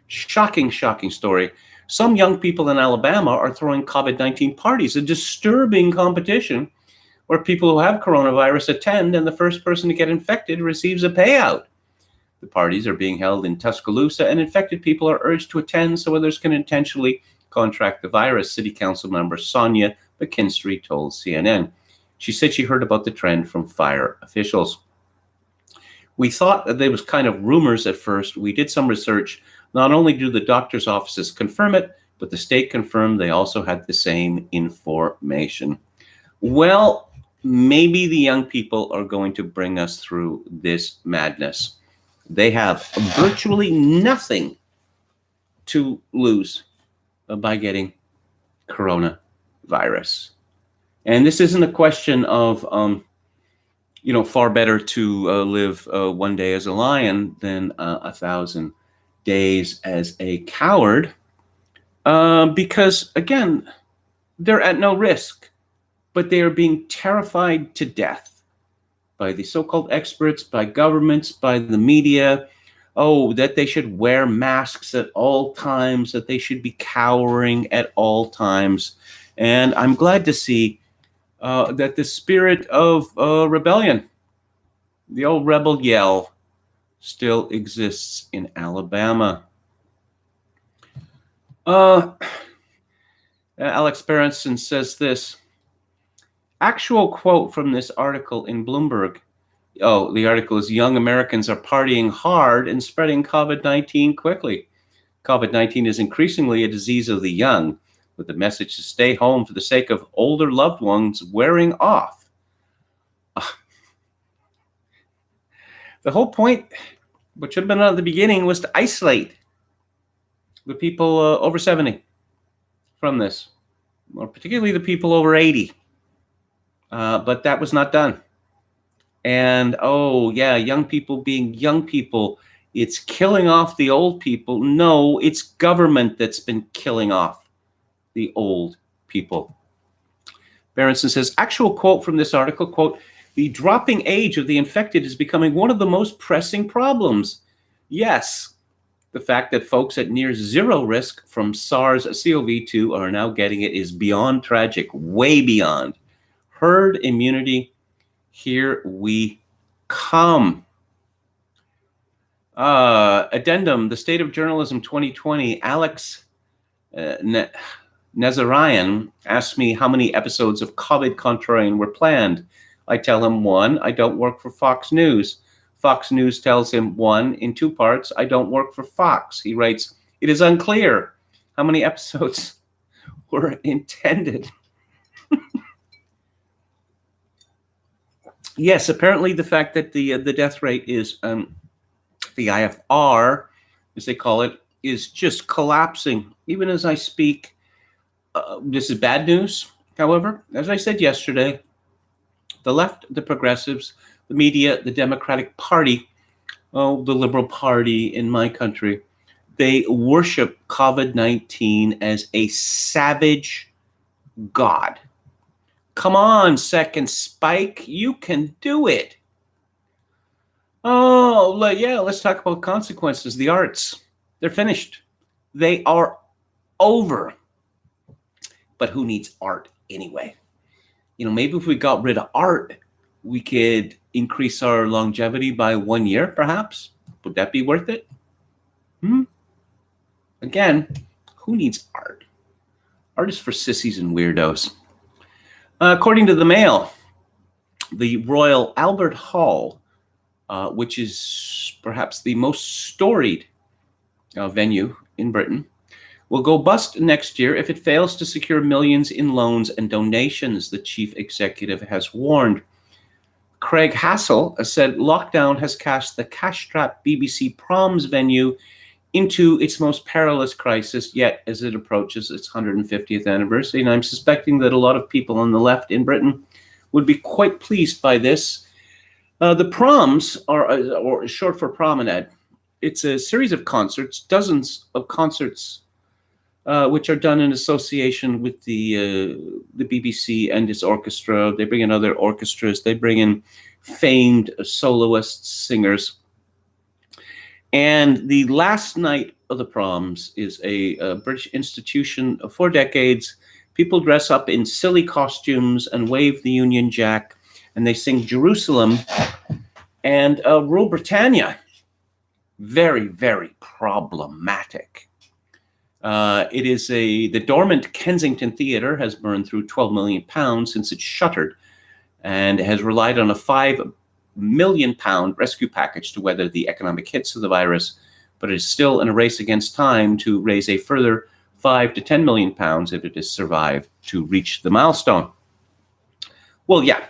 Shocking, shocking story. Some young people in Alabama are throwing COVID-19 parties, a disturbing competition where people who have coronavirus attend and the first person to get infected receives a payout. The parties are being held in Tuscaloosa, and infected people are urged to attend so others can intentionally contract the virus, City Council member Sonia McKinstry told CNN. She said she heard about the trend from fire officials. We thought that there was kind of rumors at first. We did some research. Not only do the doctor's offices confirm it, but the state confirmed they also had the same information. Well, maybe the young people are going to bring us through this madness. They have virtually nothing to lose by getting coronavirus. And this isn't a question of, far better to live one day as a lion than 1,000 days as a coward, because, again, they're at no risk, but they are being terrified to death by the so-called experts, by governments, by the media. Oh, that they should wear masks at all times, that they should be cowering at all times. And I'm glad to see that the spirit of rebellion, the old rebel yell, still exists in Alabama. Alex Berenson says this. Actual quote from this article in Bloomberg. Oh, the article is, young Americans are partying hard and spreading COVID-19 quickly. COVID-19 is increasingly a disease of the young, with the message to stay home for the sake of older loved ones wearing off. The whole point, which should have been at the beginning, was to isolate the people over 70 from this, or particularly the people over 80. But that was not done. And, young people being young people, it's killing off the old people. No, it's government that's been killing off the old people. Berenson says, actual quote from this article, quote, the dropping age of the infected is becoming one of the most pressing problems. Yes, the fact that folks at near zero risk from SARS-CoV-2 are now getting it is beyond tragic, way beyond. Herd immunity, here we come. Addendum, the State of Journalism 2020, Alex Nazarian asked me how many episodes of COVID Contrarian were planned. I tell him 1, I don't work for Fox News. Fox News tells him 1, in 2 parts, I don't work for Fox. He writes, it is unclear how many episodes were intended. Yes, apparently the fact that the death rate is, the IFR, as they call it, is just collapsing. Even as I speak, this is bad news. However, as I said yesterday, the left, the progressives, the media, the Democratic Party, the Liberal Party in my country, they worship COVID-19 as a savage god. Come on, second spike, you can do it. Oh, yeah, let's talk about consequences. The arts, they're finished. They are over. But who needs art anyway? Maybe if we got rid of art, we could increase our longevity by 1 year, perhaps. Would that be worth it? Again, who needs art? Art is for sissies and weirdos. According to the Mail, the Royal Albert Hall, which is perhaps the most storied venue in Britain, will go bust next year if it fails to secure millions in loans and donations, the chief executive has warned. Craig Hassel said lockdown has cast the cash-strapped BBC Proms venue into its most perilous crisis yet as it approaches its 150th anniversary. And I'm suspecting that a lot of people on the left in Britain would be quite pleased by this. The Proms or short for Promenade. It's a series of concerts, dozens of concerts, which are done in association with the BBC and its orchestra. They bring in other orchestras. They bring in famed soloists, singers. And the last night of the Proms is a British institution of 4 decades. People dress up in silly costumes and wave the Union Jack, and they sing Jerusalem and Rule Britannia. Very, very problematic. It is the dormant Kensington Theatre has burned through £12 million since it shuttered and has relied on a £5 million rescue package to weather the economic hits of the virus, but it is still in a race against time to raise a further £5 to £10 million if it has survived to reach the milestone. Well, yeah.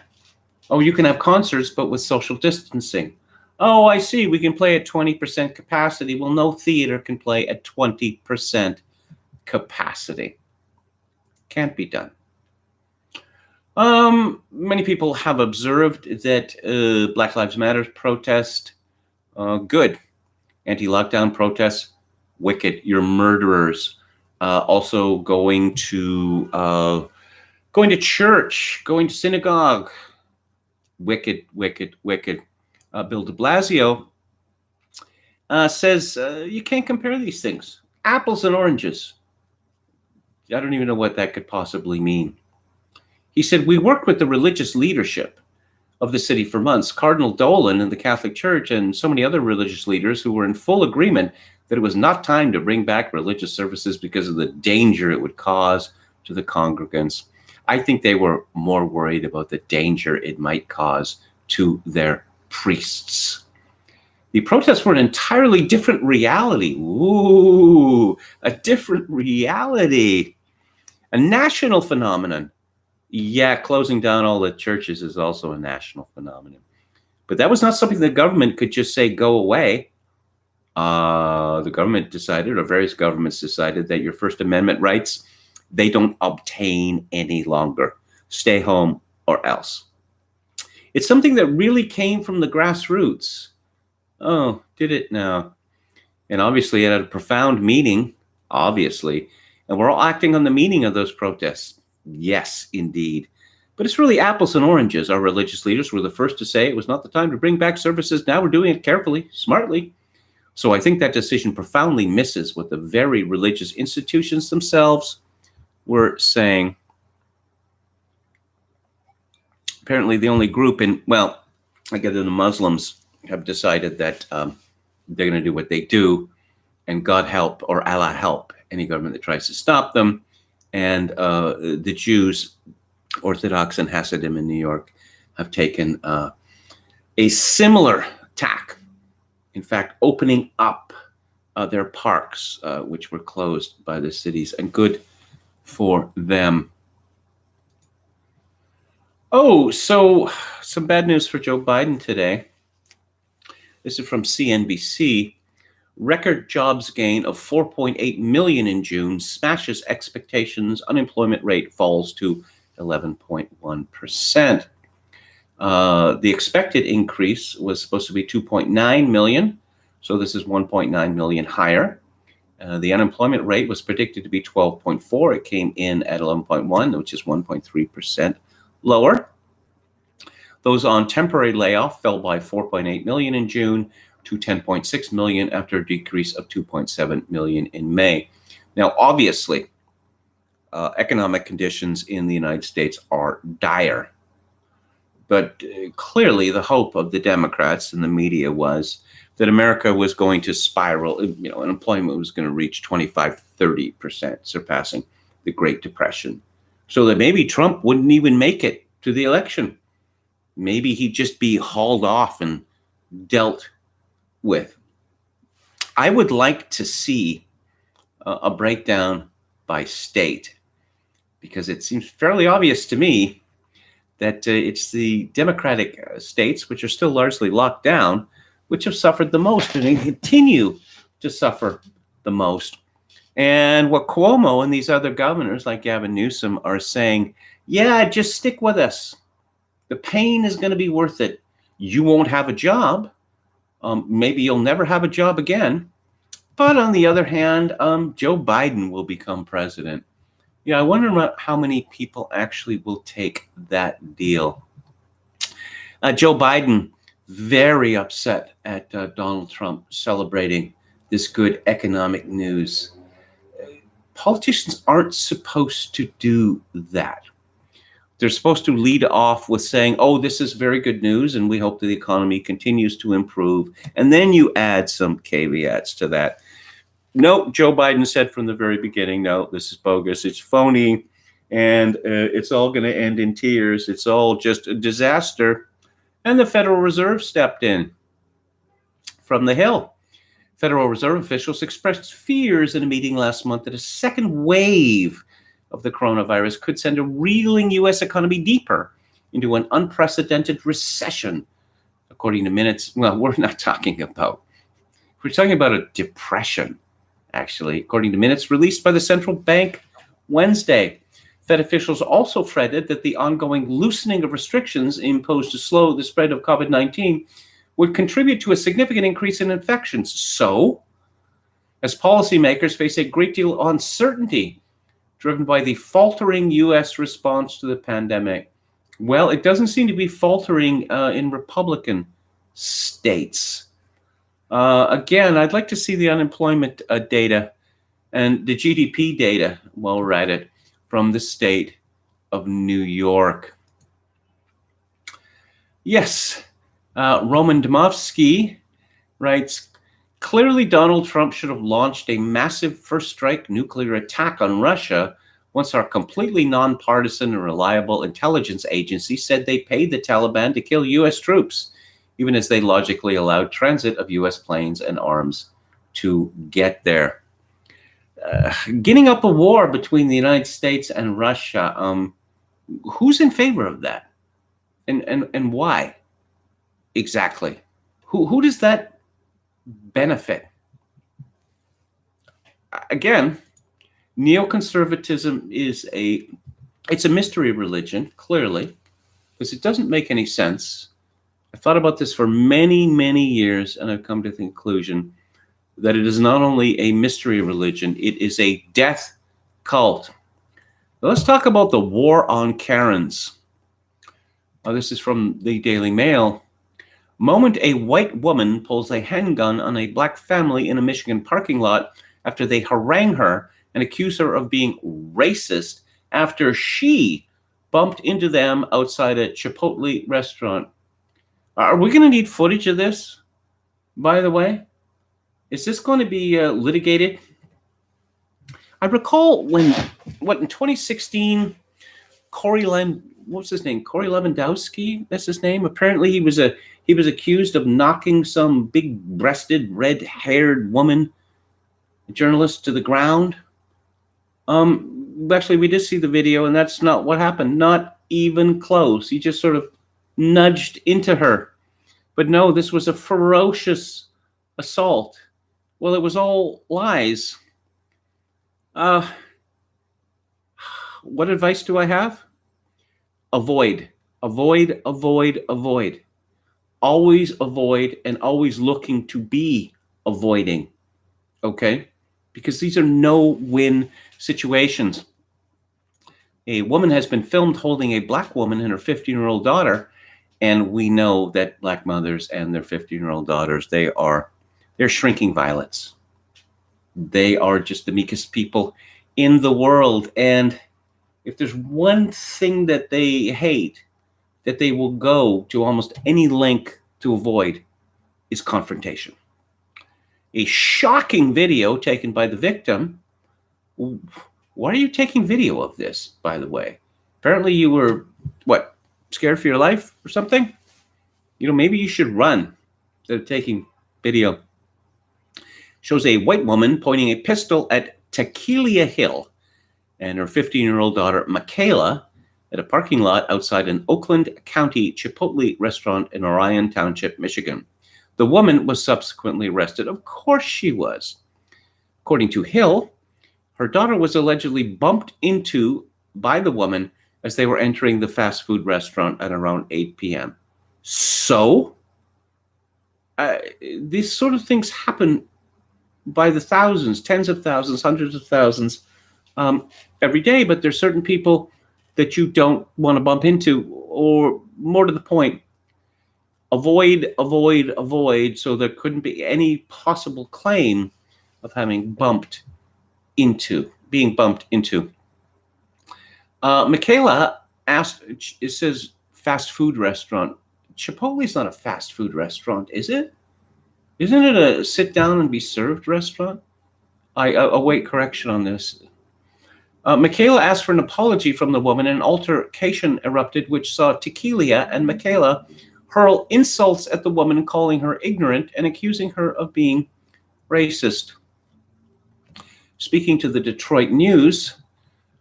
Oh, you can have concerts, but with social distancing. Oh, I see. We can play at 20% capacity. Well, no theater can play at 20% capacity. Can't be done. Many people have observed that Black Lives Matter protest, good. Anti-lockdown protests, wicked. You're murderers. Also going to church, going to synagogue, wicked, wicked, wicked. Bill de Blasio says you can't compare these things. Apples and oranges. I don't even know what that could possibly mean. He said, we worked with the religious leadership of the city for months, Cardinal Dolan and the Catholic Church and so many other religious leaders who were in full agreement that it was not time to bring back religious services because of the danger it would cause to the congregants. I think they were more worried about the danger it might cause to their priests. The protests were an entirely different reality. Ooh, a different reality. A national phenomenon. Yeah, closing down all the churches is also a national phenomenon. But that was not something the government could just say, go away. The government decided, or various governments decided, that your First Amendment rights, they don't obtain any longer. Stay home or else. It's something that really came from the grassroots. Oh, did it now? And obviously it had a profound meaning, obviously. And we're all acting on the meaning of those protests. Yes, indeed. But it's really apples and oranges. Our religious leaders were the first to say it was not the time to bring back services. Now we're doing it carefully, smartly. So I think that decision profoundly misses what the very religious institutions themselves were saying. Apparently the only group in, well, I guess the Muslims have decided that they're going to do what they do, and God help, or Allah help, any government that tries to stop them. And the Jews, Orthodox and Hasidim in New York, have taken a similar tack. In fact, opening up their parks, which were closed by the cities, and good for them. Oh, so some bad news for Joe Biden today. This is from CNBC. Record jobs gain of 4.8 million in June smashes expectations. Unemployment rate falls to 11.1%. The expected increase was supposed to be 2.9 million. So this is 1.9 million higher. The unemployment rate was predicted to be 12.4. It came in at 11.1, which is 1.3% lower. Those on temporary layoff fell by 4.8 million in June to 10.6 million after a decrease of 2.7 million in May. Now, obviously, economic conditions in the United States are dire. But clearly, the hope of the Democrats and the media was that America was going to spiral. Unemployment was going to reach 25-30%, surpassing the Great Depression. So that maybe Trump wouldn't even make it to the election. Maybe he'd just be hauled off and dealt with. I would like to see a breakdown by state, because it seems fairly obvious to me that it's the Democratic states, which are still largely locked down, which have suffered the most and continue to suffer the most. And what Cuomo and these other governors like Gavin Newsom are saying, yeah, just stick with us. The pain is going to be worth it. You won't have a job. Maybe you'll never have a job again. But on the other hand, Joe Biden will become president. Yeah, I wonder how many people actually will take that deal. Joe Biden, very upset at Donald Trump celebrating this good economic news. Politicians aren't supposed to do that. They're supposed to lead off with saying, oh, this is very good news, and we hope that the economy continues to improve. And then you add some caveats to that. No, Joe Biden said from the very beginning, no, this is bogus, it's phony, and it's all going to end in tears. It's all just a disaster. And the Federal Reserve stepped in from the Hill. Federal Reserve officials expressed fears in a meeting last month that a second wave of the coronavirus could send a reeling U.S. economy deeper into an unprecedented recession, according to minutes. Well, we're talking about a depression, actually, according to minutes released by the central bank Wednesday. Fed officials also fretted that the ongoing loosening of restrictions imposed to slow the spread of COVID-19 would contribute to a significant increase in infections. So, as policymakers face a great deal of uncertainty driven by the faltering U.S. response to the pandemic. Well, it doesn't seem to be faltering in Republican states. Again, I'd like to see the unemployment data and the GDP data, while we're at it, from the state of New York. Yes, Roman Domovsky writes, clearly, Donald Trump should have launched a massive first-strike nuclear attack on Russia once our completely nonpartisan and reliable intelligence agency said they paid the Taliban to kill U.S. troops, even as they logically allowed transit of U.S. planes and arms to get there. Getting up a war between the United States and Russia, who's in favor of that? And why exactly? Who does that benefit? Again, neoconservatism it's a mystery religion, clearly, because it doesn't make any sense. I thought about this for many, many years, and I've come to the conclusion that it is not only a mystery religion, it is a death cult. Now, let's talk about the war on Karens. This is from the Daily Mail. Moment a white woman pulls a handgun on a black family in a Michigan parking lot after they harangue her and accuse her of being racist after she bumped into them outside a Chipotle restaurant. Are we going to need footage of this, by the way? Is this going to be litigated? I recall in 2016, what's his name? Corey Lewandowski, that's his name. Apparently he was accused of knocking some big-breasted, red-haired woman, a journalist, to the ground. Actually, we did see the video, and that's not what happened. Not even close. He just sort of nudged into her. But no, this was a ferocious assault. Well, it was all lies. What advice do I have? Avoid, avoid, avoid, avoid. Always avoid, and always looking to be avoiding. Okay? Because these are no-win situations. A woman has been filmed holding a black woman and her 15-year-old daughter, and we know that black mothers and their 15-year-old daughters, they're shrinking violets. They are just the meekest people in the world. And if there's one thing that they hate, that they will go to almost any length to avoid, is confrontation. A shocking video taken by the victim. Why are you taking video of this, by the way? Apparently you were, scared for your life or something? Maybe you should run instead of taking video. Shows a white woman pointing a pistol at Tequila Hill and her 15-year-old daughter, Michaela, at a parking lot outside an Oakland County Chipotle restaurant in Orion Township, Michigan. The woman was subsequently arrested. Of course she was. According to Hill, her daughter was allegedly bumped into by the woman as they were entering the fast food restaurant at around 8 p.m. So, these sort of things happen by the thousands, tens of thousands, hundreds of thousands every day, but there's certain people that you don't want to bump into, or more to the point, avoid, avoid, avoid, so there couldn't be any possible claim of being bumped into. Michaela asked, it says fast food restaurant. Chipotle's not a fast food restaurant, is it? Isn't it a sit down and be served restaurant? I await correction on this. Michaela asked for an apology from the woman, and an altercation erupted, which saw Tequila and Michaela hurl insults at the woman, calling her ignorant and accusing her of being racist. Speaking to the Detroit News,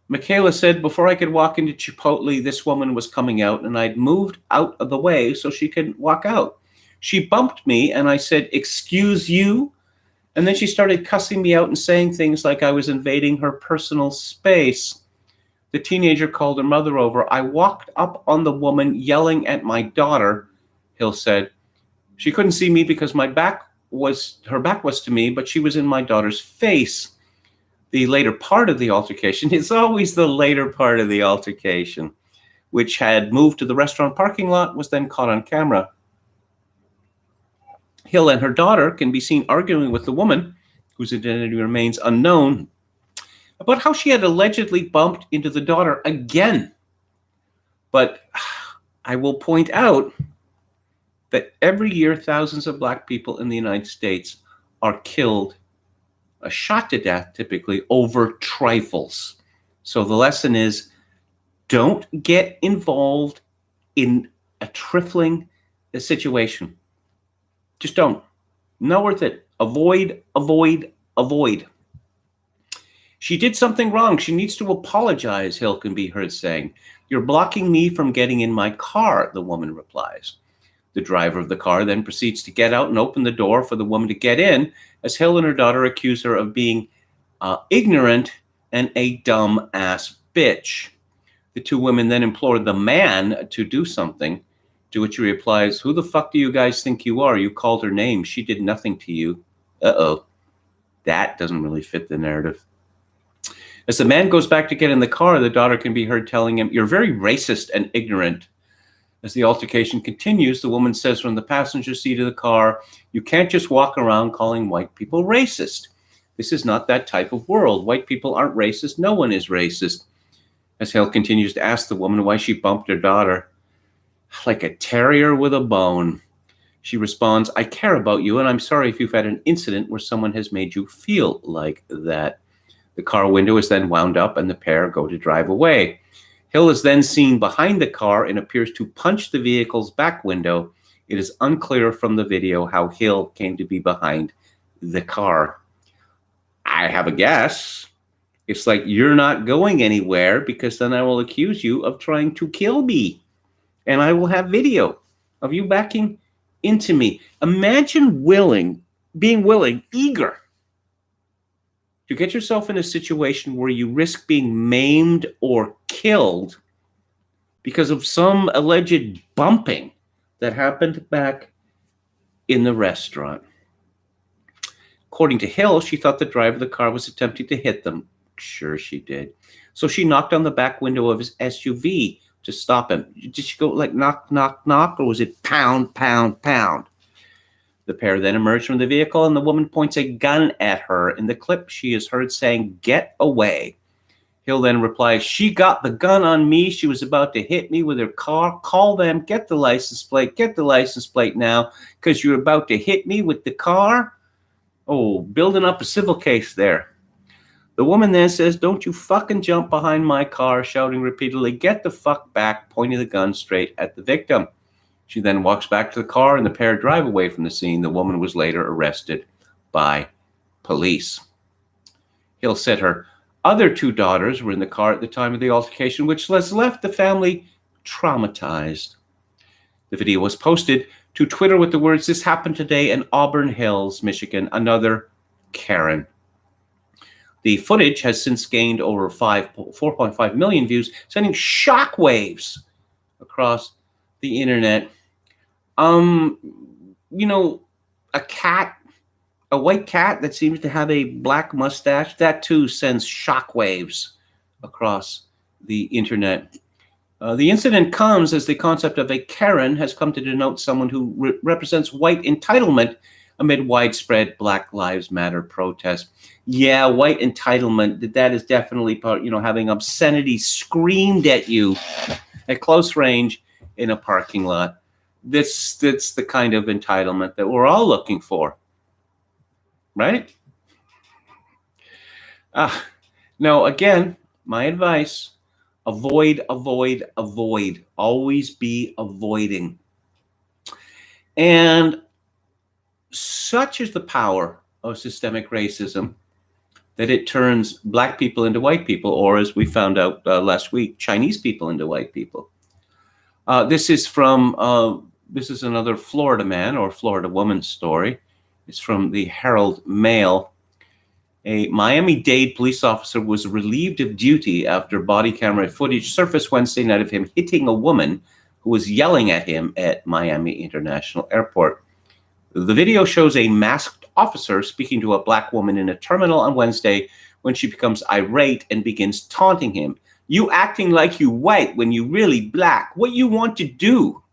Michaela said, "Before I could walk into Chipotle, this woman was coming out, and I'd moved out of the way so she could walk out. She bumped me, and I said, 'Excuse you?' And then she started cussing me out and saying things like I was invading her personal space. The teenager called her mother over. I walked up on the woman yelling at my daughter," Hill said. "She couldn't see me because her back was to me, but she was in my daughter's face." The later part of the altercation, it's always the later part of the altercation, which had moved to the restaurant parking lot, was then caught on camera. Hill and her daughter can be seen arguing with the woman, whose identity remains unknown, about how she had allegedly bumped into the daughter again. But I will point out that every year thousands of black people in the United States are killed, shot to death typically, over trifles. So the lesson is, don't get involved in a trifling situation. Just don't. Not worth it. Avoid, avoid, avoid. She did something wrong. She needs to apologize, Hill can be heard saying. "You're blocking me from getting in my car," the woman replies. The driver of the car then proceeds to get out and open the door for the woman to get in, as Hill and her daughter accuse her of being ignorant and a dumb ass bitch. The two women then implore the man to do something, to which he replies, "Who the fuck do you guys think you are? You called her name. She did nothing to you." Uh-oh. That doesn't really fit the narrative. As the man goes back to get in the car, the daughter can be heard telling him, "You're very racist and ignorant." As the altercation continues, the woman says from the passenger seat of the car, "You can't just walk around calling white people racist. This is not that type of world. White people aren't racist. No one is racist." As Hill continues to ask the woman why she bumped her daughter, like a terrier with a bone, She responds, I care about you, and I'm sorry if you've had an incident where someone has made you feel like that. The car window is then wound up, and the pair go to drive away. Hill is then seen behind the car and appears to punch the vehicle's back window. It is unclear from the video how Hill came to be behind the car. I have a guess. It's like, you're not going anywhere because then I will accuse you of trying to kill me. And I will have video of you backing into me. Imagine being willing, eager to get yourself in a situation where you risk being maimed or killed because of some alleged bumping that happened back in the restaurant. According to Hill, she thought the driver of the car was attempting to hit them. Sure she did. So she knocked on the back window of his SUV to stop him. Did she go like knock, knock, knock, or was it pound, pound, pound? The pair then emerged from the vehicle, and the woman points a gun at her. In the clip, she is heard saying, "Get away." Hill then replies, "She got the gun on me. She was about to hit me with her car. Call them. Get the license plate. Get the license plate now, because you're about to hit me with the car." Oh, building up a civil case there. The woman then says, "Don't you fucking jump behind my car," shouting repeatedly, "Get the fuck back," pointing the gun straight at the victim. She then walks back to the car, and the pair drive away from the scene. The woman was later arrested by police. Hill said her other two daughters were in the car at the time of the altercation, which has left the family traumatized. The video was posted to Twitter with the words, "This happened today in Auburn Hills, Michigan. Another Karen." The footage has since gained over 4.5 million views, sending shockwaves across the internet. A white cat that seems to have a black mustache, that too sends shockwaves across the internet. The incident comes as the concept of a Karen has come to denote someone who represents white entitlement amid widespread Black Lives Matter protests. Yeah, white entitlement, that is definitely part, having obscenity screamed at you at close range in a parking lot. That's the kind of entitlement that we're all looking for, right? Now, again, my advice, avoid, avoid, avoid. Always be avoiding. And such is the power of systemic racism that it turns Black people into white people, or as we found out last week, Chinese people into white people. This is another Florida man or Florida woman story. It's from the Herald Mail. A Miami-Dade police officer was relieved of duty after body camera footage surfaced Wednesday night of him hitting a woman who was yelling at him at Miami International Airport. The video shows a masked officer speaking to a Black woman in a terminal on Wednesday when she becomes irate and begins taunting him. "You acting like you white when you really Black. What you want to do?"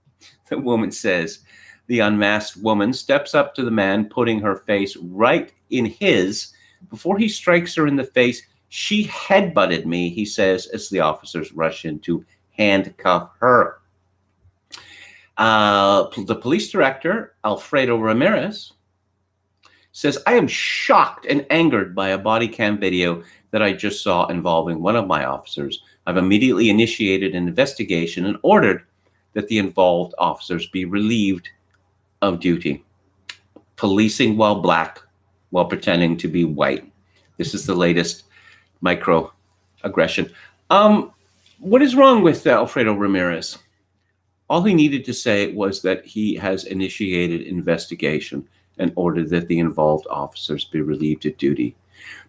the woman says. The unmasked woman steps up to the man, putting her face right in his. Before he strikes her in the face, "She headbutted me," he says, as the officers rush in to handcuff her. The police director, Alfredo Ramirez, says, "I am shocked and angered by a body cam video that I just saw involving one of my officers. I've immediately initiated an investigation and ordered that the involved officers be relieved of duty." Policing while Black, while pretending to be white. This is the latest microaggression. What is wrong with Alfredo Ramirez? All he needed to say was that he has initiated investigation and ordered that the involved officers be relieved of duty.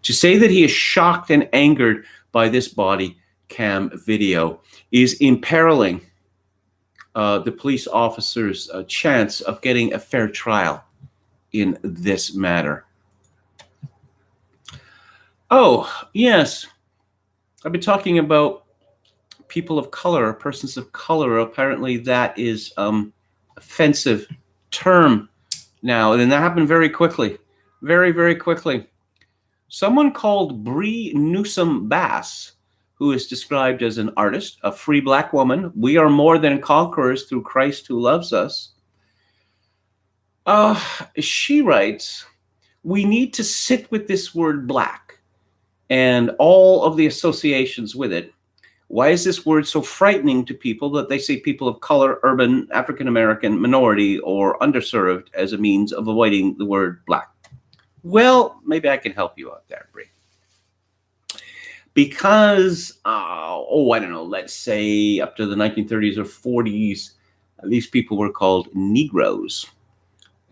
To say that he is shocked and angered by this body cam video is imperiling the police officer's chance of getting a fair trial in this matter. Oh, yes. I've been talking about people of color, persons of color. Apparently that is offensive term now. And that happened very quickly. Very, very quickly. Someone called Bree Newsom Bass, who is described as an artist, a free Black woman. "We are more than conquerors through Christ who loves us." She writes, we need to sit with this word black and all of the associations with it. Why is this word so frightening to people that they say people of color, urban, African American, minority, or underserved as a means of avoiding the word black? Well, maybe I can help you out there, Bree. Because, I don't know, let's say up to the 1930s or 40s, these people were called Negroes.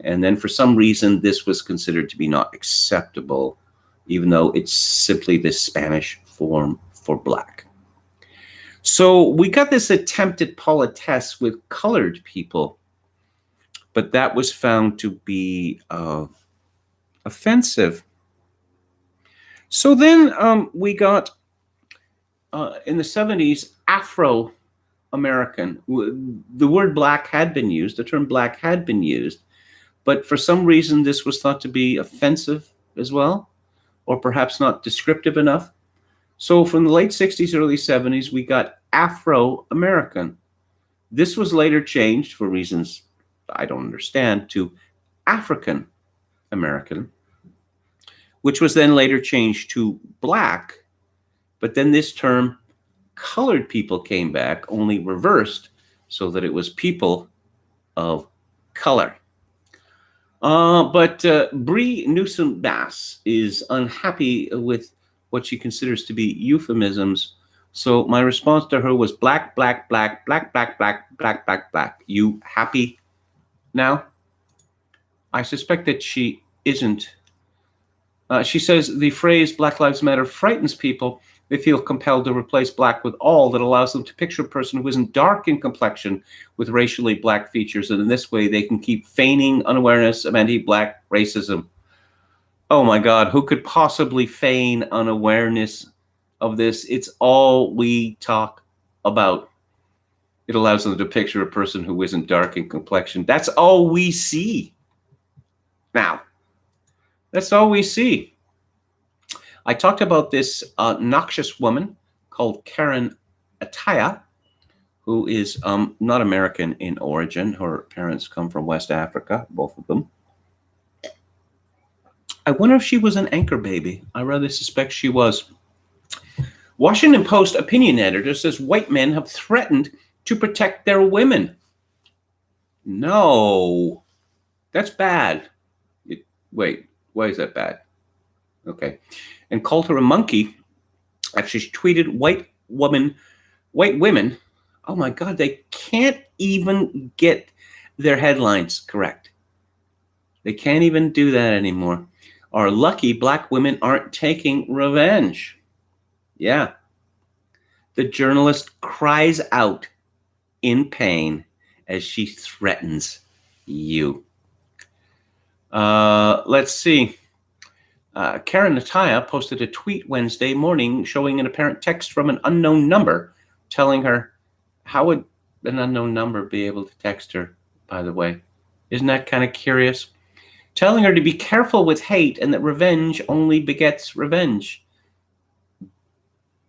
And then for some reason, this was considered to be not acceptable, even though it's simply the Spanish form for black. So we got this attempt at politesse with colored people, but that was found to be offensive. So then we got, in the 70s, Afro-American. The word black had been used, the term black had been used, but for some reason this was thought to be offensive as well, or perhaps not descriptive enough. So from the late 60s, early 70s, we got Afro-American. This was later changed for reasons I don't understand to African-American, which was then later changed to black. But then this term, colored people, came back, only reversed, so that it was people of color. But Bree Newsom-Bass is unhappy with what she considers to be euphemisms. So my response to her was black, black, black, black, black, black, black, black, black. You happy now? I suspect that she isn't. She says the phrase Black Lives Matter frightens people. They feel compelled to replace black with all that allows them to picture a person who isn't dark in complexion with racially black features. And in this way, they can keep feigning unawareness of anti-black racism. Oh my God, who could possibly feign unawareness of this? It's all we talk about. It allows them to picture a person who isn't dark in complexion. That's all we see. Now, that's all we see. I talked about this noxious woman called Karen Ataya, who is not American in origin. Her parents come from West Africa, both of them. I wonder if she was an anchor baby. I rather suspect she was. Washington Post opinion editor says white men have threatened to protect their women. No, that's bad. Wait, why is that bad? Okay. And called her a monkey. Actually, she tweeted white women. Oh my God, they can't even get their headlines correct. They can't even do that anymore. Are lucky black women aren't taking revenge. Yeah. The journalist cries out in pain as she threatens you. Let's see. Karen Ataya posted a tweet Wednesday morning showing an apparent text from an unknown number telling her, how would an unknown number be able to text her, by the way? Isn't that kind of curious? Telling her to be careful with hate and that revenge only begets revenge.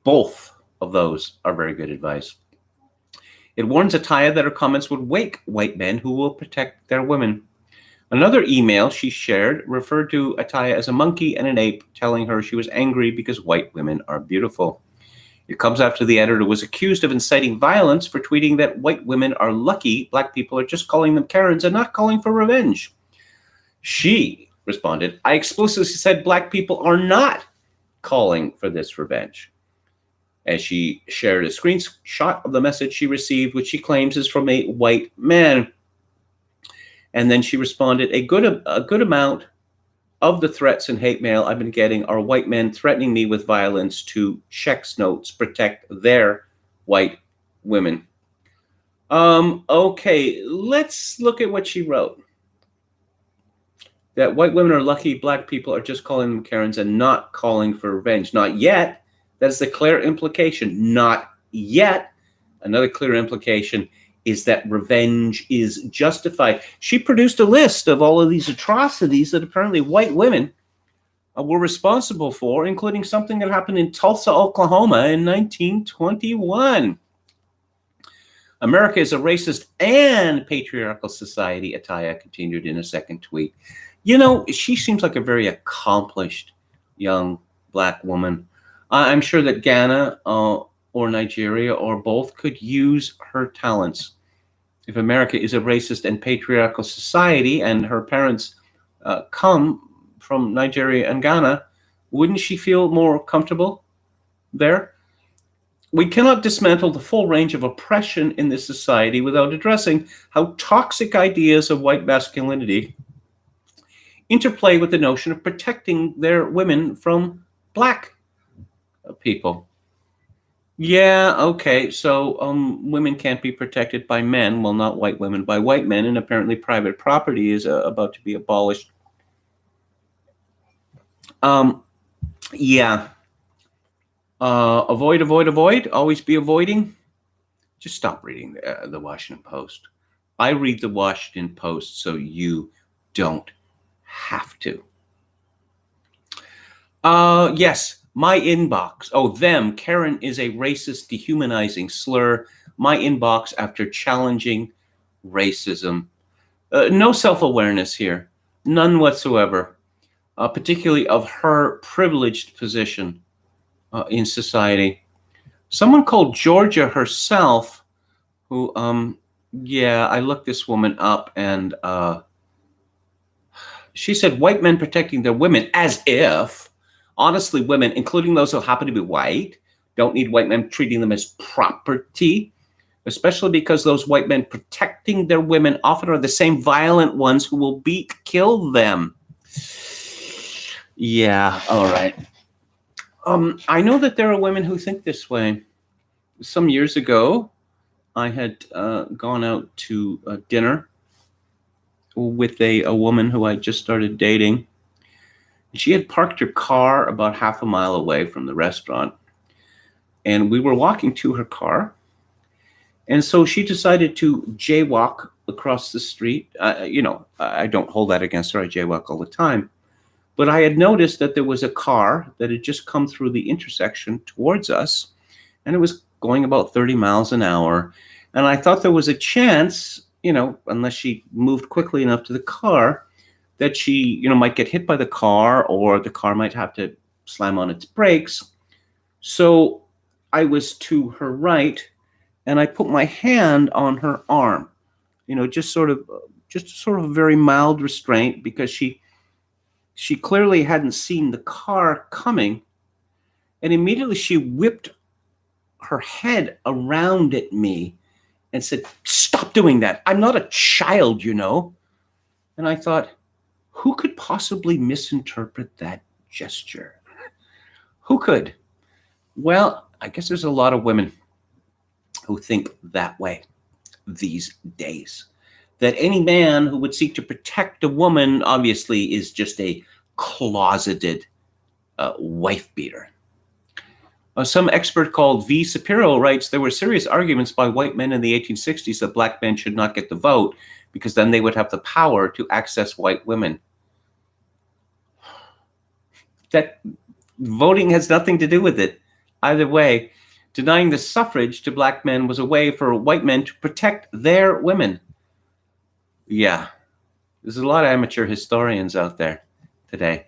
Both of those are very good advice. It warns Ataya that her comments would wake white men who will protect their women. Another email she shared referred to Ataya as a monkey and an ape, telling her she was angry because white women are beautiful. It comes after the editor was accused of inciting violence for tweeting that white women are lucky, black people are just calling them Karens and not calling for revenge. She responded, I explicitly said black people are not calling for this revenge. As she shared a screenshot of the message she received, which she claims is from a white man. And then she responded, a good amount of the threats and hate mail I've been getting are white men threatening me with violence to checks notes, protect their white women. Okay, let's look at what she wrote. That white women are lucky, black people are just calling them Karens and not calling for revenge. Not yet. That's the clear implication. Not yet. Another clear implication is that revenge is justified. She produced a list of all of these atrocities that apparently white women were responsible for, including something that happened in Tulsa, Oklahoma in 1921. America is a racist and patriarchal society, Ataya continued in a second tweet. You know, she seems like a very accomplished young black woman. I'm sure that Ghana or Nigeria or both could use her talents. If America is a racist and patriarchal society and her parents come from Nigeria and Ghana, wouldn't she feel more comfortable there? We cannot dismantle the full range of oppression in this society without addressing how toxic ideas of white masculinity interplay with the notion of protecting their women from black people. Yeah, okay, so women can't be protected by men, well, not white women, by white men, and apparently private property is about to be abolished. Yeah. Avoid, avoid, avoid. Always be avoiding. Just stop reading the Washington Post. I read the Washington Post so you don't have to. Yes, my inbox. Oh, them. Karen is a racist, dehumanizing slur. My inbox after challenging racism. No self-awareness here. None whatsoever. Particularly of her privileged position in society. Someone called Georgia herself, who, yeah, I looked this woman up, and she said white men protecting their women, as if, honestly, women, including those who happen to be white, don't need white men treating them as property, especially because those white men protecting their women often are the same violent ones who will kill them. Yeah, all right. I know that there are women who think this way. Some years ago, I had gone out to dinner with a woman who I just started dating. She had parked her car about half a mile away from the restaurant, and we were walking to her car. And so she decided to jaywalk across the street. You know, I don't hold that against her. I jaywalk all the time. But I had noticed that there was a car that had just come through the intersection towards us, and it was going about 30 miles an hour. And I thought there was a chance, you know, unless she moved quickly enough to the car, that she, you know, might get hit by the car, or the car might have to slam on its brakes. So I was to her right, and I put my hand on her arm, you know, just sort of a very mild restraint, because she clearly hadn't seen the car coming. And immediately she whipped her head around at me and said, "Stop doing that. I'm not a child, you know." And I thought, who could possibly misinterpret that gesture? Who could? Well, I guess there's a lot of women who think that way these days. That any man who would seek to protect a woman obviously is just a closeted wife beater. Some expert called V. Shapiro writes, there were serious arguments by white men in the 1860s that black men should not get the vote because then they would have the power to access white women. That voting has nothing to do with it. Either way, denying the suffrage to black men was a way for white men to protect their women. Yeah, there's a lot of amateur historians out there today.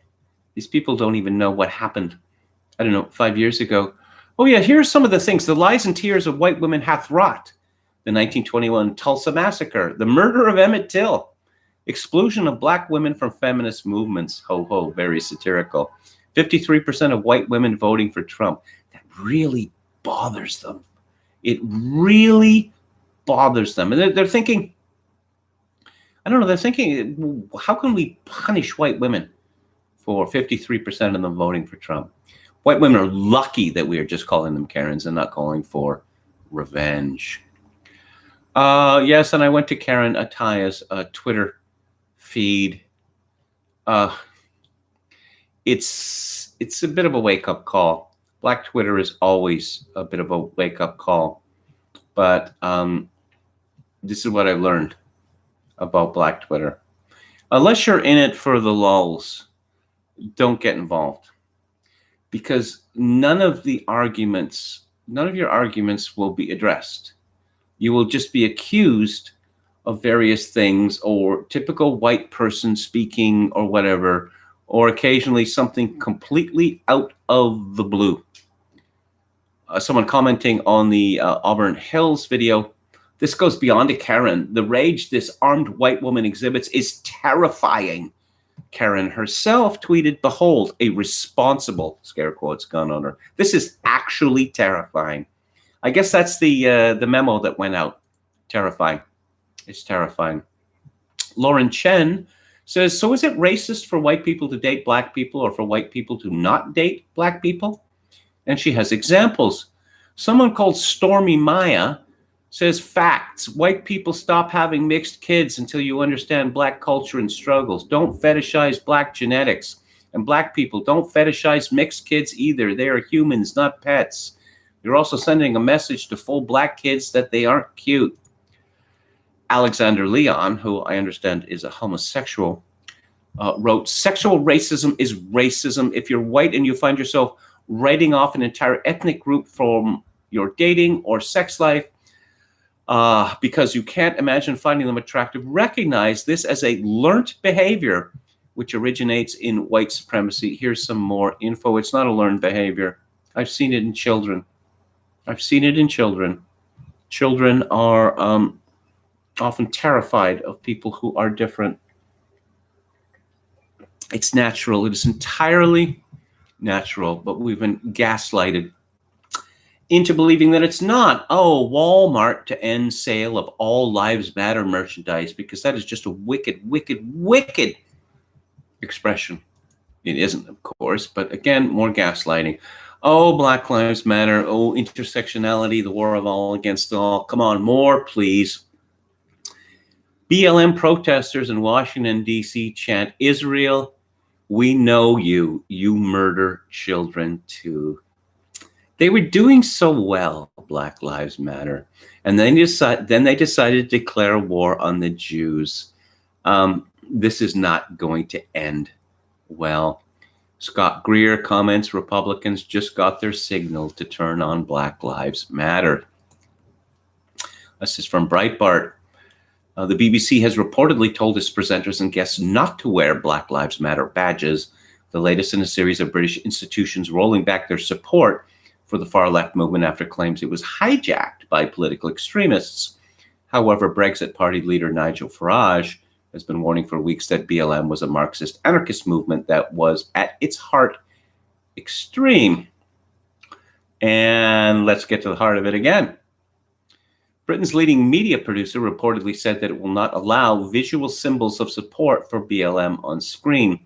These people don't even know what happened, I don't know, 5 years ago. Oh yeah, here are some of the things. The lies and tears of white women hath wrought. The 1921 Tulsa Massacre, the murder of Emmett Till, exclusion of black women from feminist movements. Ho ho, very satirical. 53% of white women voting for Trump. That really bothers them. It really bothers them. And they're thinking, I don't know, they're thinking, how can we punish white women for 53% of them voting for Trump? White women are lucky that we are just calling them Karens and not calling for revenge. Yes, and I went to Karen Ataya's Twitter feed. It's a bit of a wake-up call. Black Twitter is always a bit of a wake-up call. But this is what I've learned about Black Twitter. Unless you're in it for the lulz, don't get involved. Because none of your arguments will be addressed. You will just be accused of various things, or typical white person speaking or whatever, or occasionally something completely out of the blue. Someone commenting on the Auburn Hills video, this goes beyond a Karen. The rage this armed white woman exhibits is terrifying. Karen herself tweeted, "Behold, a responsible," scare quotes, gun owner. This is actually terrifying. I guess that's the memo that went out. Terrifying. It's terrifying. Lauren Chen says, so is it racist for white people to date black people or for white people to not date black people? And she has examples. Someone called Stormy Maya says, facts. White people stop having mixed kids until you understand black culture and struggles. Don't fetishize black genetics. And black people, don't fetishize mixed kids either. They are humans, not pets. You're also sending a message to full black kids that they aren't cute. Alexander Leon, who I understand is a homosexual, wrote, sexual racism is racism. If you're white and you find yourself writing off an entire ethnic group from your dating or sex life because you can't imagine finding them attractive, recognize this as a learned behavior which originates in white supremacy. Here's some more info. It's not a learned behavior. I've seen it in children. I've seen it in children. Children are often terrified of people who are different. It's natural. It is entirely natural, but we've been gaslighted into believing that it's not. Oh, Walmart to end sale of all Lives Matter merchandise, because that is just a wicked, wicked, wicked expression. It isn't, of course, but again, more gaslighting. Oh, Black Lives Matter. Oh, intersectionality, the war of all against all. Come on, more, please. BLM protesters in Washington, D.C. chant, Israel, we know you. You murder children too. They were doing so well, Black Lives Matter. And then they decided to declare war on the Jews. This is not going to end well. Scott Greer comments, Republicans just got their signal to turn on Black Lives Matter. This is from Breitbart. The BBC has reportedly told its presenters and guests not to wear Black Lives Matter badges, the latest in a series of British institutions rolling back their support for the far-left movement after claims it was hijacked by political extremists. However, Brexit Party leader Nigel Farage has been warning for weeks that BLM was a Marxist anarchist movement that was at its heart extreme. And let's get to the heart of it again. Britain's leading media producer reportedly said that it will not allow visual symbols of support for BLM on screen.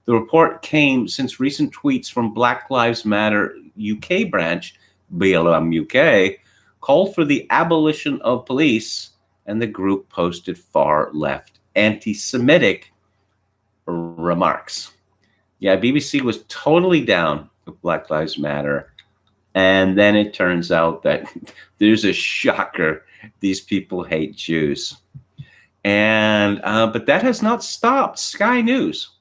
The report came since recent tweets from Black Lives Matter UK branch, BLM UK, called for the abolition of police, and the group posted far-left anti-Semitic remarks. Yeah, BBC was totally down with Black Lives Matter. And then it turns out that there's a shocker. These people hate Jews. And but that has not stopped Sky News.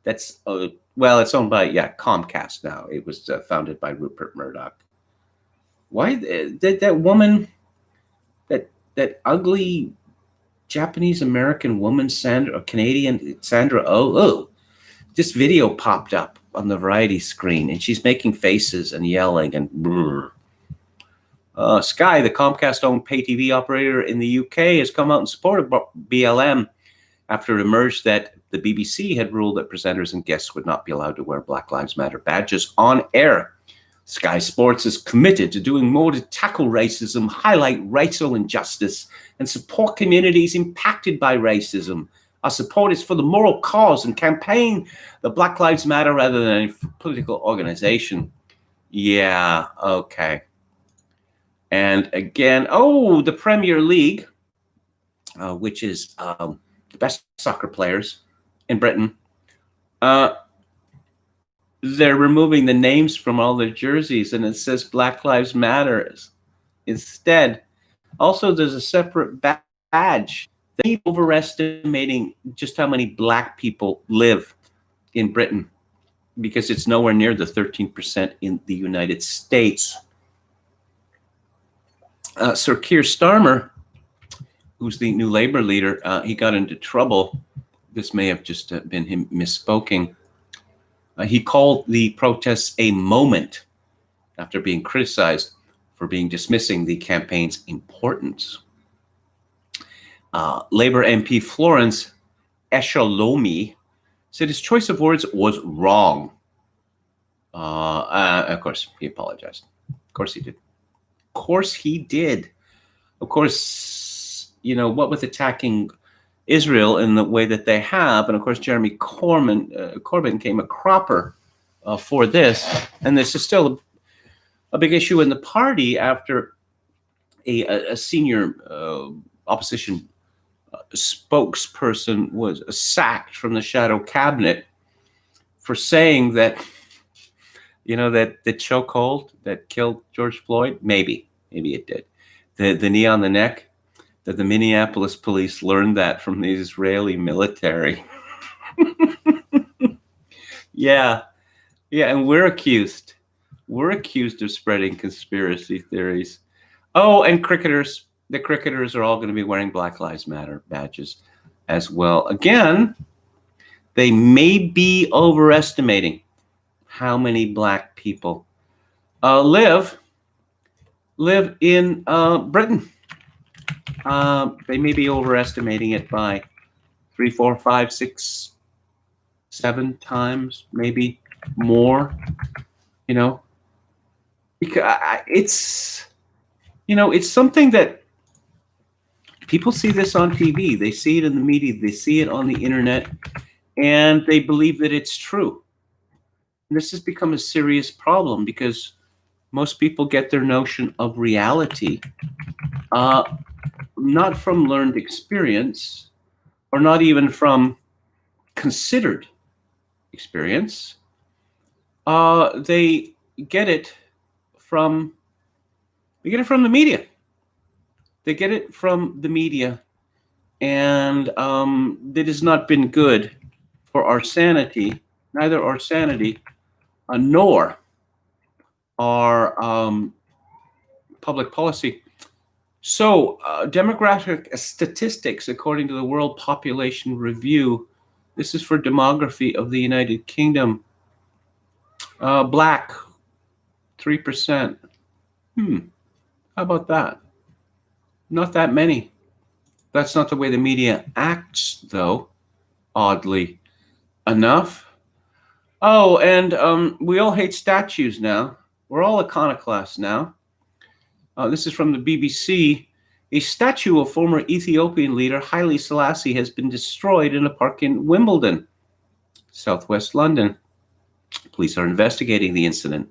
That's, well, it's owned by, Comcast now. It was founded by Rupert Murdoch. Why did that woman, that ugly Japanese-American woman, Canadian Sandra Oh, this video popped up on the variety screen, and she's making faces and yelling and brrr. Sky, the Comcast-owned pay TV operator in the UK, has come out in support of BLM after it emerged that the BBC had ruled that presenters and guests would not be allowed to wear Black Lives Matter badges on air. Sky Sports is committed to doing more to tackle racism, highlight racial injustice, and support communities impacted by racism. Our support is for the moral cause and campaign the Black Lives Matter rather than a political organization. Yeah, okay. And again, the Premier League, which is the best soccer players in Britain, they're removing the names from all their jerseys, and it says Black Lives Matter instead. Also, there's a separate badge. They overestimating just how many black people live in Britain, because it's nowhere near the 13% in the United States. Sir Keir Starmer, who's the new Labour leader, he got into trouble. This may have just been him misspoking. He called the protests a moment after being criticized for dismissing the campaign's importance. Labour MP Florence Eshalomi said his choice of words was wrong. Of course, he apologized. Of course he did. Of course he did. Of course, what with attacking Israel in the way that they have, and of course Jeremy Corbyn came a cropper for this, and this is still a big issue in the party after a senior opposition spokesperson was sacked from the shadow cabinet for saying that that the chokehold that killed George Floyd, maybe it did, the knee on the neck, that the Minneapolis police learned that from the Israeli military. Yeah, and we're accused of spreading conspiracy theories. Oh, and cricketers. The cricketers are all going to be wearing Black Lives Matter badges as well. Again, they may be overestimating how many black people live in Britain. They may be overestimating it by 3, 4, 5, 6, 7 times, maybe more. Because it's something that people see this on TV. They see it in the media. They see it on the internet, and they believe that it's true. And this has become a serious problem because most people get their notion of reality not from learned experience, or not even from considered experience. They get it from the media. They get it from the media, and it has not been good for our sanity, neither our sanity nor our public policy. So, demographic statistics, according to the World Population Review, this is for demography of the United Kingdom. Black, 3%. How about that? Not that many. That's not the way the media acts, though, oddly enough. Oh, and we all hate statues now. We're all iconoclasts now. This is from the BBC. A statue of former Ethiopian leader Haile Selassie has been destroyed in a park in Wimbledon, southwest London. Police are investigating the incident.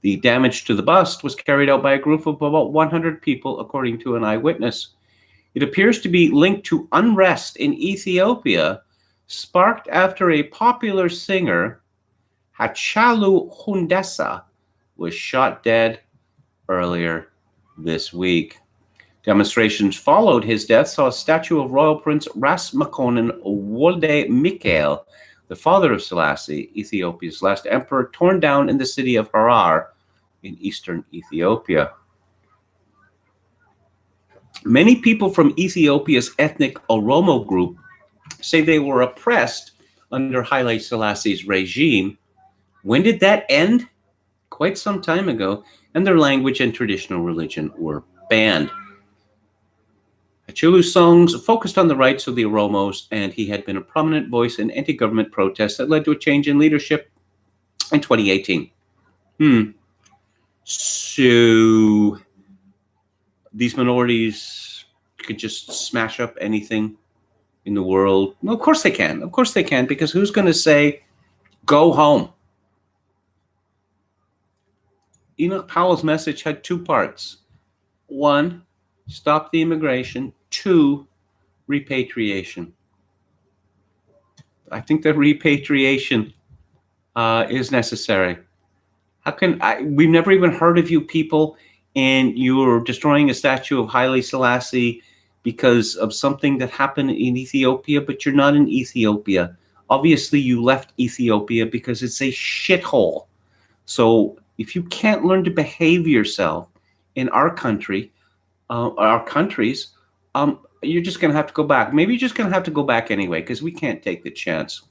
The damage to the bust was carried out by a group of about 100 people, according to an eyewitness. It appears to be linked to unrest in Ethiopia, sparked after a popular singer, Hachalu Hundessa, was shot dead earlier this week. Demonstrations followed his death saw a statue of Royal Prince Ras Makonnen Wolde Mikael, the father of Selassie, Ethiopia's last emperor, torn down in the city of Harar in eastern Ethiopia. Many people from Ethiopia's ethnic Oromo group say they were oppressed under Haile Selassie's regime. When did that end? Quite some time ago, and their language and traditional religion were banned. Achulu's songs focused on the rights of the Oromos, and he had been a prominent voice in anti-government protests that led to a change in leadership in 2018. So these minorities could just smash up anything in the world? No, of course they can. Of course they can, because who's going to say, go home? Enoch Powell's message had 2 parts. 1, stop the immigration. 2, repatriation. I think that repatriation is necessary. We've never even heard of you people, and you're destroying a statue of Haile Selassie because of something that happened in Ethiopia, but you're not in Ethiopia. Obviously, you left Ethiopia because it's a shithole. So if you can't learn to behave yourself in our country, our countries, you're just going to have to go back. Maybe you're just going to have to go back anyway, because we can't take the chance.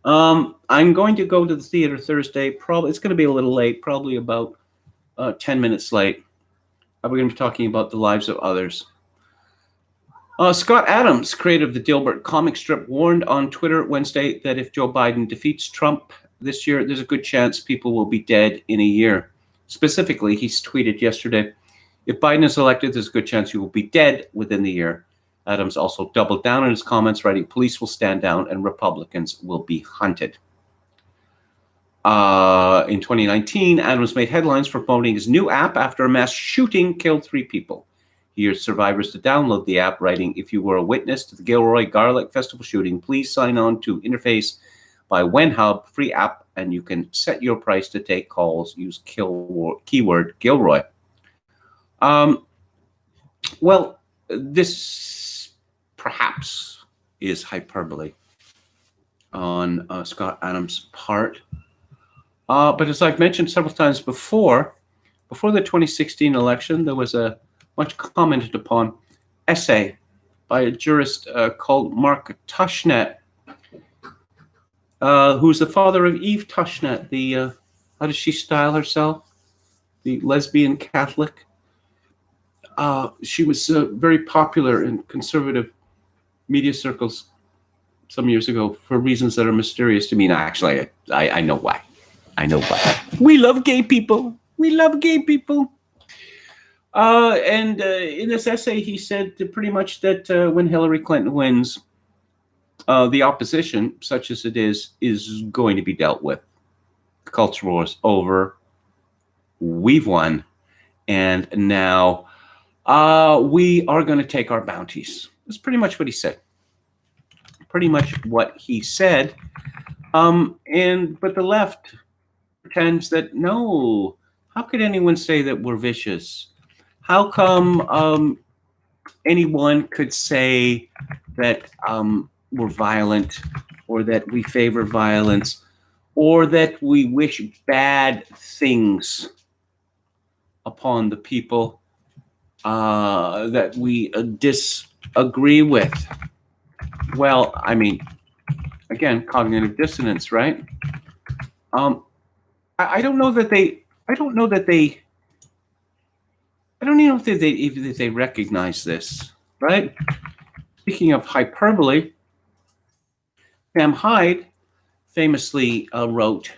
I'm going to go to the theater Thursday. Probably it's going to be a little late, probably about 10 minutes late. We're going to be talking about the lives of others. Scott Adams, creator of the Dilbert comic strip, warned on Twitter Wednesday that if Joe Biden defeats Trump this year, there's a good chance people will be dead in a year. Specifically, he tweeted yesterday, if Biden is elected, there's a good chance he will be dead within the year. Adams also doubled down on his comments, writing, police will stand down and Republicans will be hunted. In 2019, Adams made headlines for promoting his new app after a mass shooting killed 3 people. He urged survivors to download the app, writing, if you were a witness to the Gilroy Garlic Festival shooting, please sign on to interface by WenHub, free app, and you can set your price to take calls. Use keyword Gilroy. Well, this perhaps is hyperbole on Scott Adams' part. But as I've mentioned several times before the 2016 election, there was a much commented upon essay by a jurist called Mark Tushnet, who's the father of Eve Tushnet, the, how does she style herself? The lesbian Catholic. She was very popular in conservative media circles some years ago for reasons that are mysterious to me. Now, actually, I know why. I know why. We love gay people. We love gay people. And in this essay, he said pretty much that when Hillary Clinton wins, the opposition, such as it is going to be dealt with. The culture war is over. We've won. And now we are going to take our bounties. That's pretty much what he said. Pretty much what he said. But the left pretends that, no, how could anyone say that we're vicious? How come anyone could say that we're violent, or that we favor violence, or that we wish bad things upon the people that we disagree with? Well, I mean, again, cognitive dissonance, right? I don't know that they. I don't know that they. I don't even know if they recognize this, right? Speaking of hyperbole, Sam Hyde famously wrote,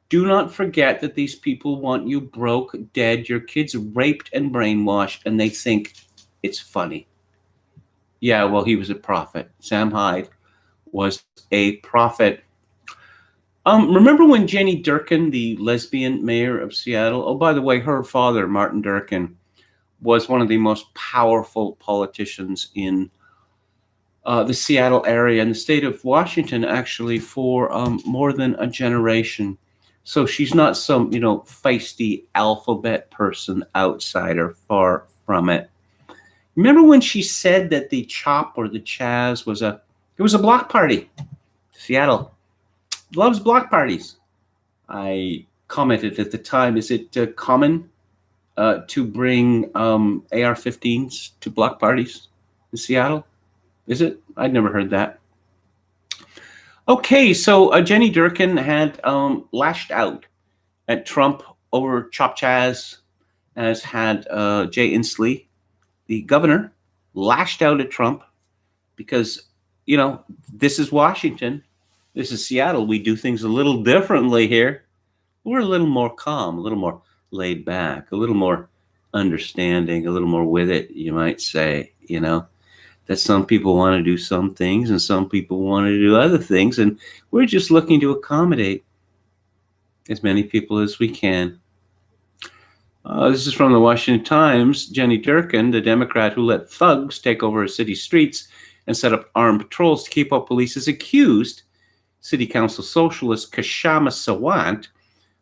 "Do not forget that these people want you broke, dead, your kids raped and brainwashed, and they think it's funny." Yeah, well, he was a prophet. Sam Hyde was a prophet. Remember when Jenny Durkin, the lesbian mayor of Seattle, oh, by the way, her father, Martin Durkin, was one of the most powerful politicians in the Seattle area and the state of Washington, actually, for more than a generation. So she's not some, feisty alphabet person, outsider, far from it. Remember when she said that the CHOP or the Chaz was a block party? Seattle loves block parties. I commented at the time, is it common to bring AR-15s to block parties in Seattle? Is it? I'd never heard that. Okay, so Jenny Durkin had lashed out at Trump over Chop Chaz, as had Jay Inslee, the governor, lashed out at Trump because, this is Washington. This is Seattle. We do things a little differently here. We're a little more calm, a little more laid back, a little more understanding, a little more with it, you might say, that some people want to do some things and some people want to do other things. And we're just looking to accommodate as many people as we can. This is from the Washington Times. Jenny Durkin, the Democrat who let thugs take over a city streets and set up armed patrols to keep up police, is accused City Council Socialist Kashama Sawant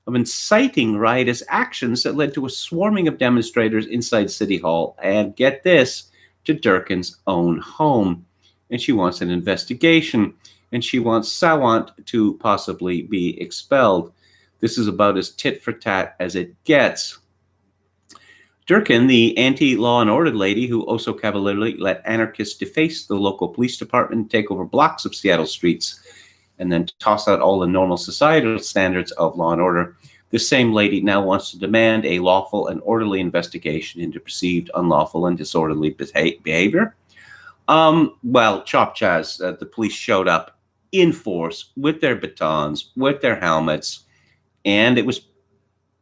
of inciting riotous actions that led to a swarming of demonstrators inside City Hall, and get this, to Durkin's own home. And she wants an investigation, and she wants Sawant to possibly be expelled. This is about as tit for tat as it gets. Durkin, the anti-law and order lady who also cavalierly let anarchists deface the local police department and take over blocks of Seattle streets and then toss out all the normal societal standards of law and order. This same lady now wants to demand a lawful and orderly investigation into perceived unlawful and disorderly behavior. Well, chop chaz, the police showed up in force with their batons, with their helmets, and it was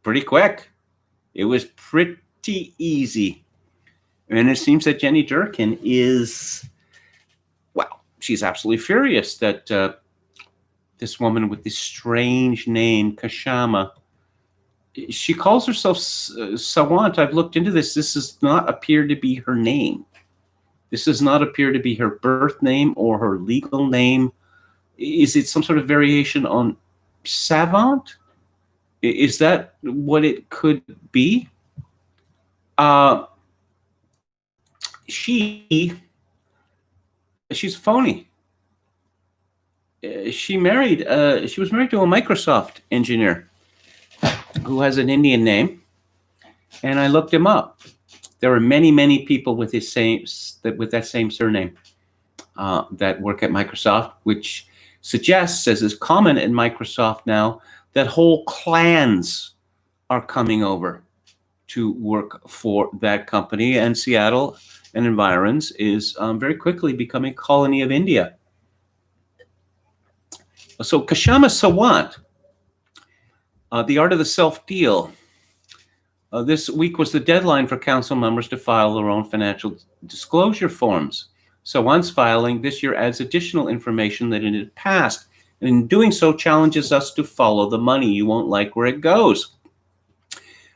pretty quick. It was pretty easy. And it seems that Jenny Durkin is, well, she's absolutely furious that this woman with this strange name, Kashama, she calls herself Sawant. I've looked into this. This does not appear to be her name. This does not appear to be her birth name or her legal name. Is it some sort of variation on Savant? Is that what it could be? She's phony. She was married to a Microsoft engineer who has an Indian name, and I looked him up. There are many people with that same surname that work at Microsoft, which suggests, as is common in Microsoft now, that whole clans are coming over to work for that company, and Seattle and environs is very quickly becoming a colony of India. So Kashama Sawant, the art of the self-deal. This week was the deadline for council members to file their own financial disclosure forms. Sawant's filing this year adds additional information that it had passed, and in doing so challenges us to follow the money. You won't like where it goes.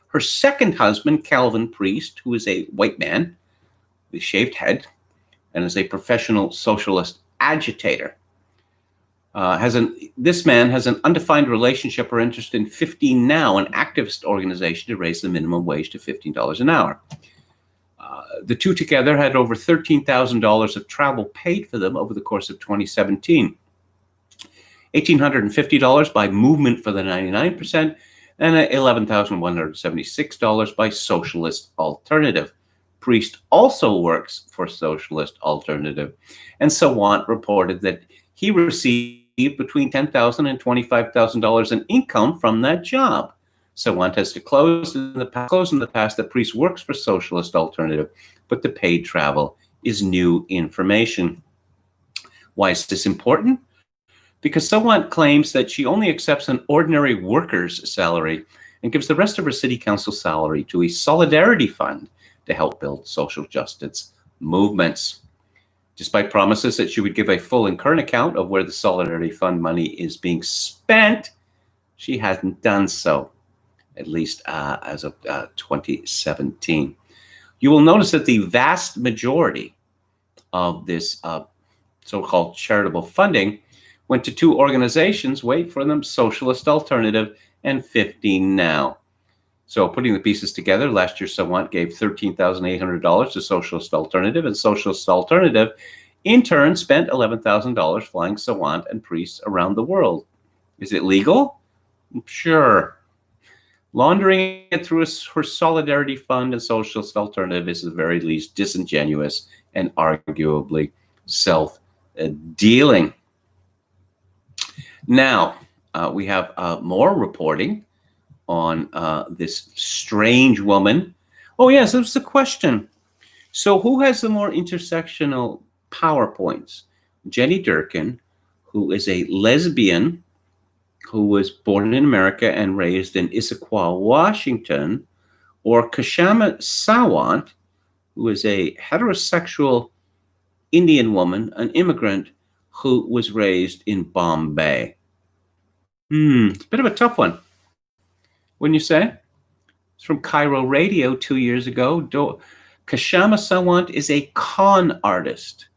Her second husband, Calvin Priest, who is a white man with shaved head and is a professional socialist agitator, this man has an undefined relationship or interest in 15 Now, an activist organization to raise the minimum wage to $15 an hour. The two together had over $13,000 of travel paid for them over the course of 2017. $1,850 by Movement for the 99%, and $11,176 by Socialist Alternative. Priest also works for Socialist Alternative, and Sawant reported that he received between $10,000 and $25,000 in income from that job. Sawant has disclosed in the past that Priest works for Socialist Alternative, but the paid travel is new information. Why is this important? Because Sawant claims that she only accepts an ordinary worker's salary and gives the rest of her city council salary to a solidarity fund to help build social justice movements. Despite promises that she would give a full and current account of where the solidarity fund money is being spent, she hasn't done so, at least as of 2017. You will notice that the vast majority of this so-called charitable funding went to two organizations, wait for them, Socialist Alternative and 15 Now. So putting the pieces together, last year Sawant gave $13,800 to Socialist Alternative, and Socialist Alternative in turn spent $11,000 flying Sawant and priests around the world. Is it legal? Sure. Laundering it through her Solidarity Fund and Socialist Alternative is at the very least disingenuous and arguably self-dealing. Now, we have more reporting on this strange woman. Oh, yes, that's the question. So who has the more intersectional PowerPoints? Jenny Durkin, who is a lesbian who was born in America and raised in Issaquah, Washington, or Kashama Sawant, who is a heterosexual Indian woman, an immigrant who was raised in Bombay? It's a bit of a tough one, wouldn't you say? It's from Cairo Radio 2 years ago. Kashama Sawant is a con artist.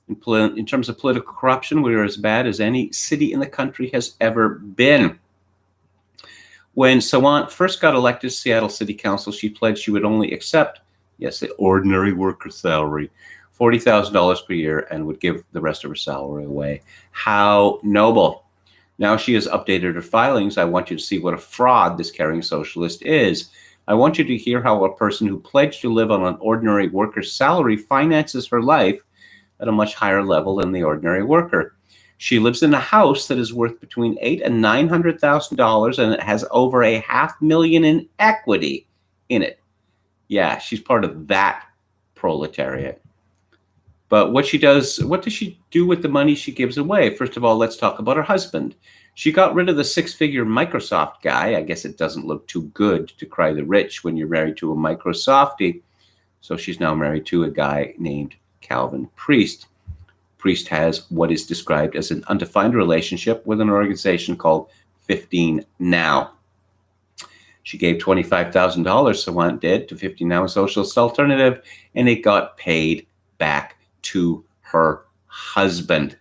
In terms of political corruption, we are as bad as any city in the country has ever been. When Sawant first got elected to Seattle City Council, she pledged she would only accept, yes, the ordinary worker salary, $40,000 per year, and would give the rest of her salary away. How noble. Now she has updated her filings. I want you to see what a fraud this caring socialist is. I want you to hear how a person who pledged to live on an ordinary worker's salary finances her life at a much higher level than the ordinary worker. She lives in a house that is worth between $800,000 and $900,000, and it has over $500,000 in equity in it. Yeah, she's part of that proletariat. But what does she do with the money she gives away? First of all, let's talk about her husband. She got rid of the six-figure Microsoft guy. I guess it doesn't look too good to cry the rich when you're married to a Microsoftie. So she's now married to a guy named Calvin Priest. Priest has what is described as an undefined relationship with an organization called 15 Now. She gave $25,000, Sawant did, to 15 Now, a socialist alternative, and it got paid back to her husband.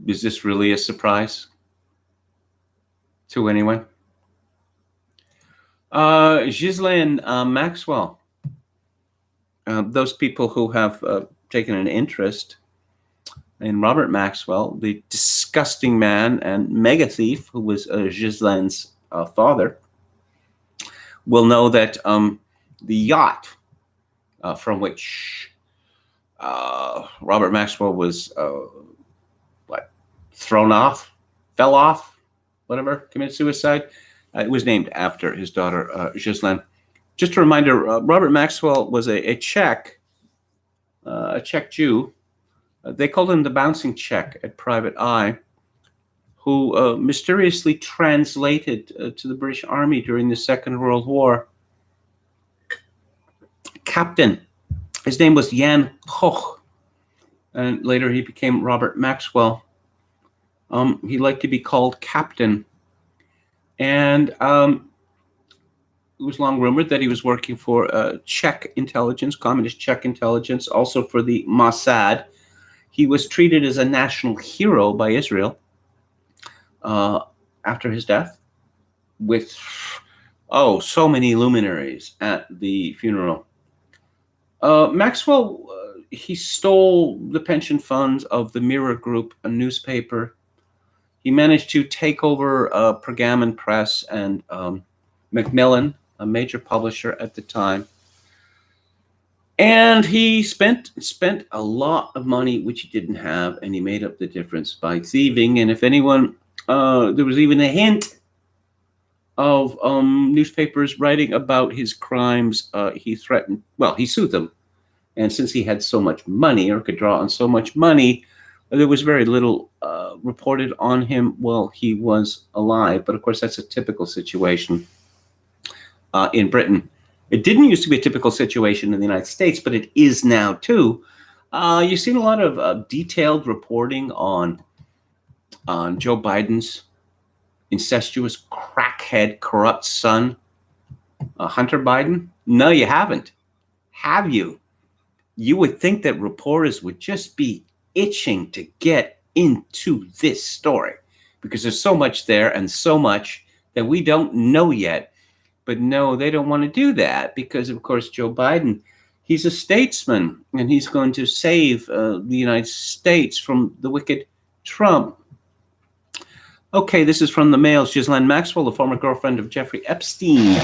Is this really a surprise to anyone? Ghislaine Maxwell. Those people who have taken an interest in Robert Maxwell, the disgusting man and mega thief who was Ghislaine's father, will know that the yacht from which Robert Maxwell was fell off, whatever, committed suicide. It was named after his daughter, Ghislaine. Just a reminder, Robert Maxwell was a Czech Jew. They called him the bouncing Czech at Private Eye, who mysteriously translated to the British Army during the Second World War. Captain. His name was Jan Hoch, and later he became Robert Maxwell. He liked to be called Captain, and it was long rumored that he was working for Czech intelligence, communist Czech intelligence, also for the Mossad. He was treated as a national hero by Israel after his death, with so many luminaries at the funeral. Maxwell, he stole the pension funds of the Mirror Group, a newspaper. He managed to take over Pergamon Press and Macmillan, a major publisher at the time. And he spent a lot of money, which he didn't have, and he made up the difference by thieving. And if anyone, there was even a hint of newspapers writing about his crimes, he sued them. And since he had so much money, or could draw on so much money, there was very little reported on him while he was alive. But of course, that's a typical situation in Britain. It didn't used to be a typical situation in the United States, but it is now too. You've seen a lot of detailed reporting on Joe Biden's incestuous, crackhead, corrupt son, Hunter Biden. No, you haven't. Have you? You would think that reporters would just be itching to get into this story because there's so much there and so much that we don't know yet. But no, they don't want to do that because, of course, Joe Biden, he's a statesman and he's going to save the United States from the wicked Trump. Okay, this is from the Mail. Ghislaine Maxwell, the former girlfriend of Jeffrey Epstein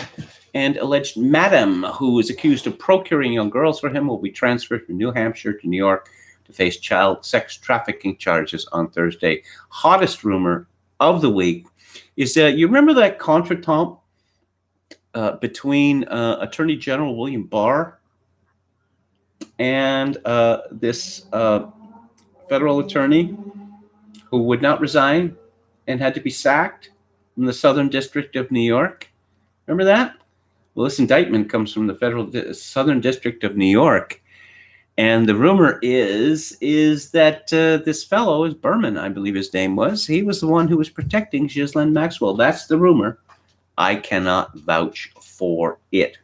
and alleged madam who is accused of procuring young girls for him, will be transferred from New Hampshire to New York to face child sex trafficking charges on Thursday. Hottest rumor of the week is that you remember that contretemps between Attorney General William Barr and this federal attorney who would not resign and had to be sacked from the Southern District of New York. Remember that? Well, this indictment comes from the Southern District of New York. And the rumor is that this fellow is Berman, I believe his name was. He was the one who was protecting Ghislaine Maxwell. That's the rumor. I cannot vouch for it.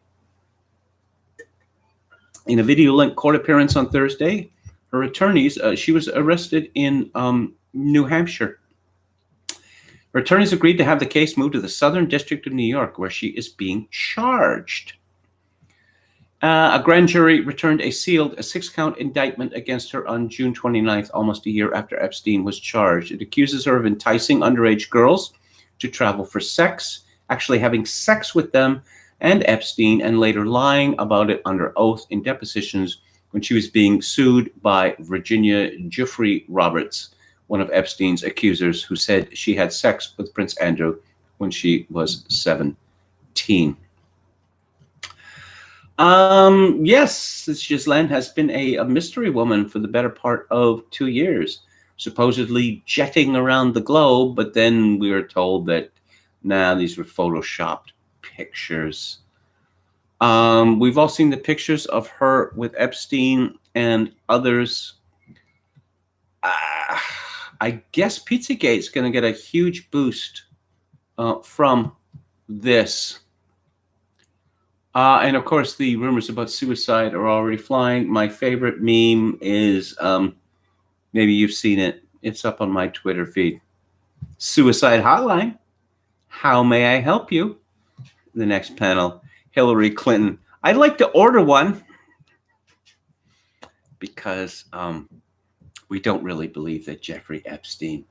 In a video-linked court appearance on Thursday, her attorneys, she was arrested in New Hampshire. Her attorneys agreed to have the case moved to the Southern District of New York, where she is being charged. A grand jury returned a sealed 6-count indictment against her on June 29th, almost a year after Epstein was charged. It accuses her of enticing underage girls to travel for sex actually having sex with them and Epstein, and later lying about it under oath in depositions when she was being sued by Virginia Giuffre Roberts, one of Epstein's accusers, who said she had sex with Prince Andrew when she was 17. Yes, this Ghislaine has been a mystery woman for the better part of 2 years, supposedly jetting around the globe, but then we were told that, nah, these were photoshopped pictures. We've all seen the pictures of her with Epstein and others. I guess Pizzagate's going to get a huge boost from this. And of course, the rumors about suicide are already flying. My favorite meme is, maybe you've seen it. It's up on my Twitter feed. Suicide hotline. How may I help you? The next panel, Hillary Clinton. I'd like to order one because we don't really believe that Jeffrey Epstein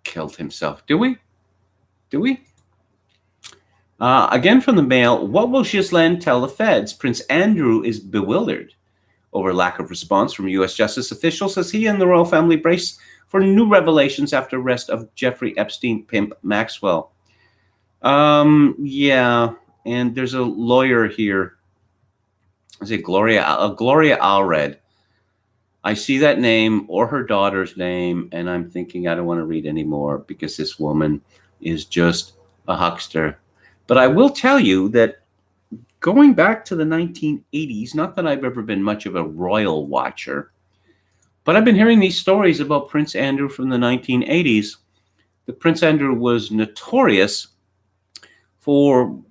killed himself. Do we? Do we? Again from the Mail, what will Ghislaine tell the feds? Prince Andrew is bewildered over lack of response from U.S. justice officials as he and the royal family brace for new revelations after arrest of Jeffrey Epstein pimp Maxwell. Yeah, and there's a lawyer here. Is it Gloria Allred? I see that name or her daughter's name, and I'm thinking I don't want to read anymore because this woman is just a huckster. But I will tell you that going back to the 1980s, not that I've ever been much of a royal watcher, but I've been hearing these stories about Prince Andrew from the 1980s. That Prince Andrew was notorious for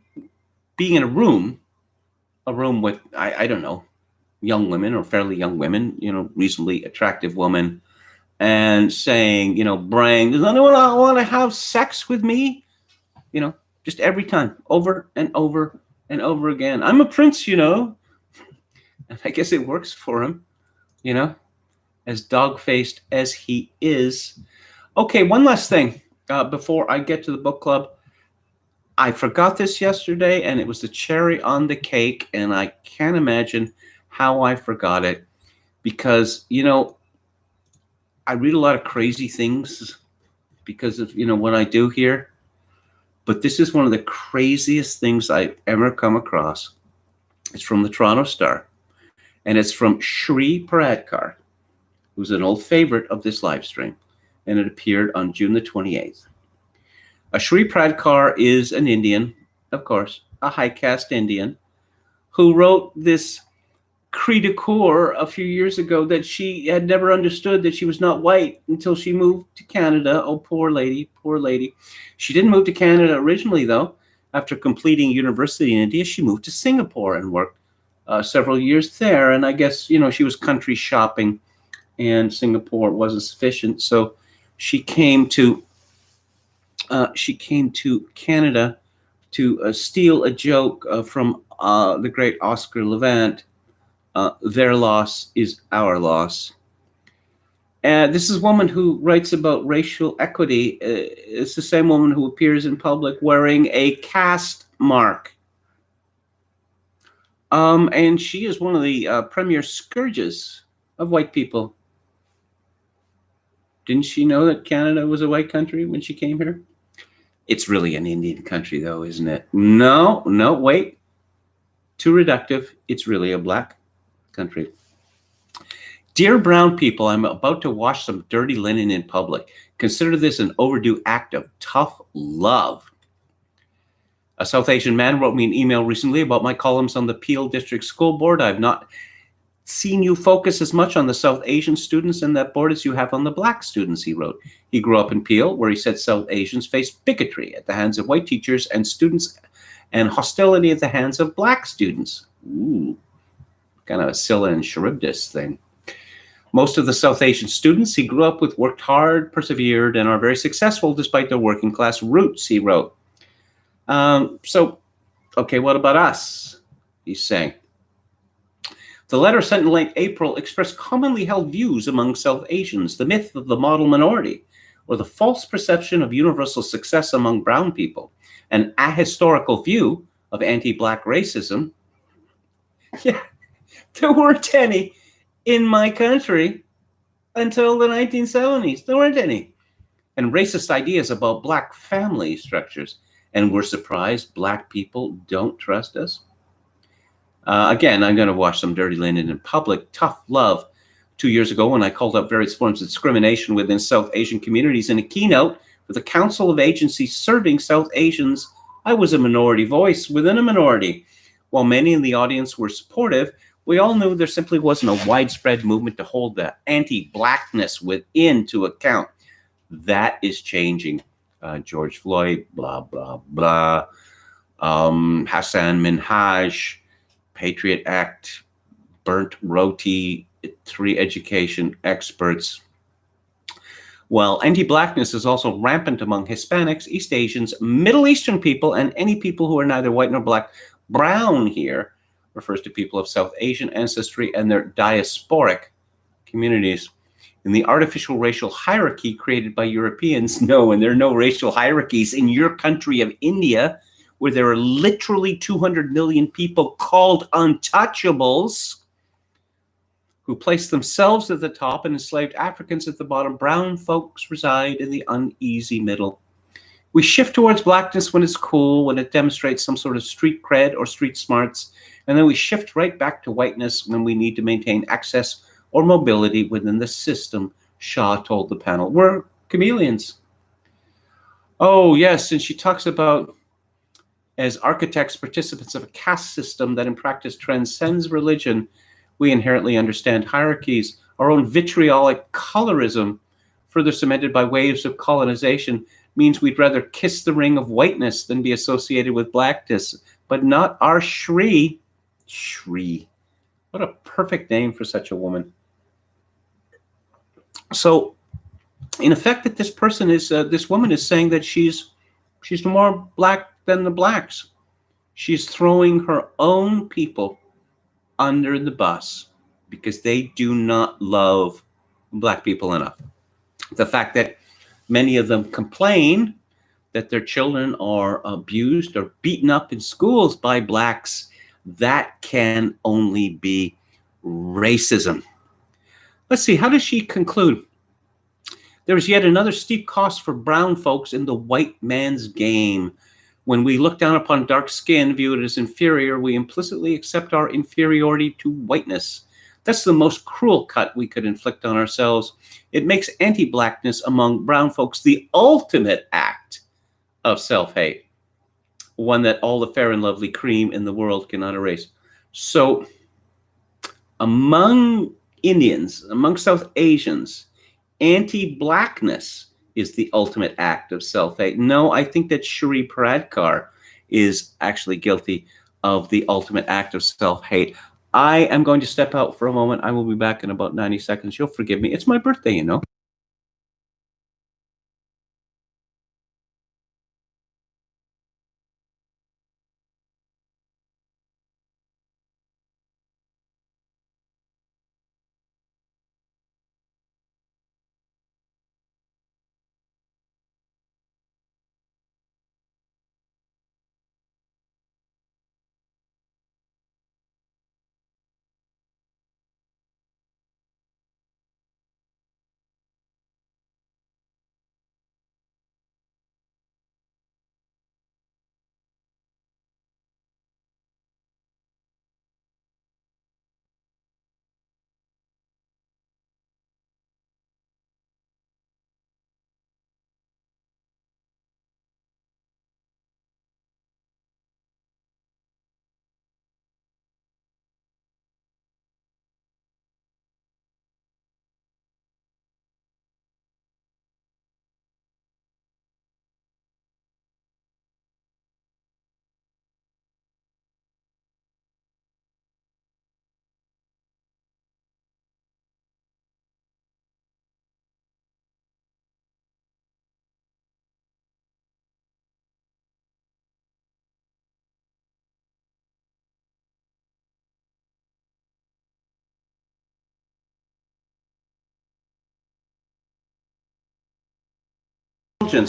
being in a room with, I don't know, young women or fairly young women, reasonably attractive women, and saying, braying, does anyone want to have sex with me? Just every time, over and over and over again. I'm a prince, and I guess it works for him, as dog-faced as he is. Okay, one last thing before I get to the book club. I forgot this yesterday, and it was the cherry on the cake, and I can't imagine how I forgot it because, I read a lot of crazy things because of, what I do here. But this is one of the craziest things I've ever come across. It's from the Toronto Star, and it's from Shri Paradkar, who's an old favorite of this live stream, and it appeared on June the 28th. Shri Paradkar is an Indian, of course, a high caste Indian, who wrote this cri de coeur a few years ago that she had never understood that she was not white until she moved to Canada. Oh, poor lady, poor lady. She didn't move to Canada originally, though. After completing university in India, she moved to Singapore and worked several years there. And I guess, she was country shopping and Singapore wasn't sufficient. So she came to Canada to steal a joke from the great Oscar Levant. Their loss is our loss. And this is a woman who writes about racial equity. It's the same woman who appears in public wearing a caste mark. And she is one of the premier scourges of white people. Didn't she know that Canada was a white country when she came here? It's really an Indian country, though, isn't it? No, wait. Too reductive. It's really a black country. Dear brown people, I'm about to wash some dirty linen in public. Consider this an overdue act of tough love. A South Asian man wrote me an email recently about my columns on the Peel District School Board. I've not seen you focus as much on the South Asian students in that board as you have on the black students, he wrote. He grew up in Peel, where he said South Asians face bigotry at the hands of white teachers and students and hostility at the hands of black students. Ooh. Kind of a Scylla and Charybdis thing. Most of the South Asian students he grew up with worked hard, persevered, and are very successful despite their working class roots, he wrote. Okay, what about us? He's saying. The letter sent in late April expressed commonly held views among South Asians, the myth of the model minority, or the false perception of universal success among brown people. an ahistorical view of anti-black racism. Yeah, there weren't any in my country until the 1970s. There weren't any. And racist ideas about black family structures. And we're surprised black people don't trust us. Again, I'm going to watch some dirty linen in public. Tough love. 2 years ago, when I called out various forms of discrimination within South Asian communities in a keynote for the Council of Agencies Serving South Asians, I was a minority voice within a minority. While many in the audience were supportive, we all knew there simply wasn't a widespread movement to hold the anti-blackness within to account. That is changing. George Floyd, blah, blah, blah. Hassan Minhaj, Patriot Act, burnt roti, 3 education experts. Well, anti-blackness is also rampant among Hispanics, East Asians, Middle Eastern people, and any people who are neither white nor black. Brown here refers to people of South Asian ancestry and their diasporic communities. In the artificial racial hierarchy created by Europeans, no, and there are no racial hierarchies in your country of India, where there are literally 200 million people called untouchables, who placed themselves at the top and enslaved Africans at the bottom. Brown folks reside in the uneasy middle. We shift towards blackness when it's cool, when it demonstrates some sort of street cred or street smarts, and then we shift right back to whiteness when we need to maintain access or mobility within the system, Shaw told the panel. We're chameleons. Oh, yes, and she talks about, as architects, participants of a caste system that in practice transcends religion, we inherently understand hierarchies. Our own vitriolic colorism, further cemented by waves of colonization, means we'd rather kiss the ring of whiteness than be associated with blackness, but not our Shri. Shri. What a perfect name for such a woman. So, in effect, that this woman is saying that she's more black than the blacks. She's throwing her own people under the bus because they do not love black people enough. The fact that many of them complain that their children are abused or beaten up in schools by blacks, that can only be racism. Let's see, how does she conclude? There is yet another steep cost for brown folks in the white man's game. When we look down upon dark skin, view it as inferior, we implicitly accept our inferiority to whiteness. That's the most cruel cut we could inflict on ourselves. It makes anti-blackness among brown folks the ultimate act of self-hate, one that all the fair and lovely cream in the world cannot erase. So among Indians, among South Asians, anti-blackness is the ultimate act of self-hate. No, I think that Shri Paradkar is actually guilty of the ultimate act of self-hate. I am going to step out for a moment. I will be back in about 90 seconds. You'll forgive me. It's my birthday, you know.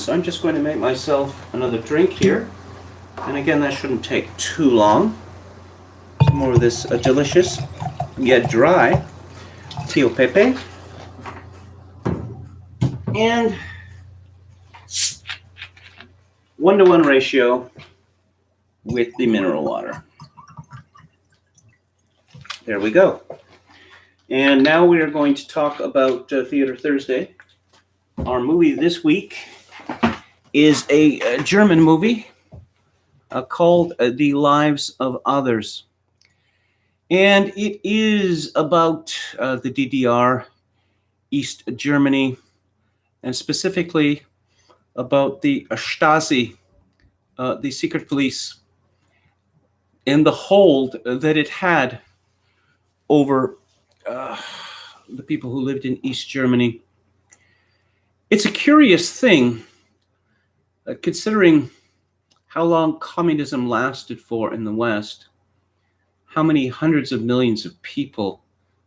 I'm just going to make myself another drink here. And again, that shouldn't take too long. Some more of this delicious yet dry Tio Pepe. And 1-to-1 ratio with the mineral water. There we go. And now we are going to talk about Theater Thursday. Our movie this week is a German movie called The Lives of Others. And it is about the DDR, East Germany, and specifically about the Stasi, the secret police, and the hold that it had over the people who lived in East Germany. It's a curious thing, considering how long communism lasted for in the West, how many hundreds of millions of people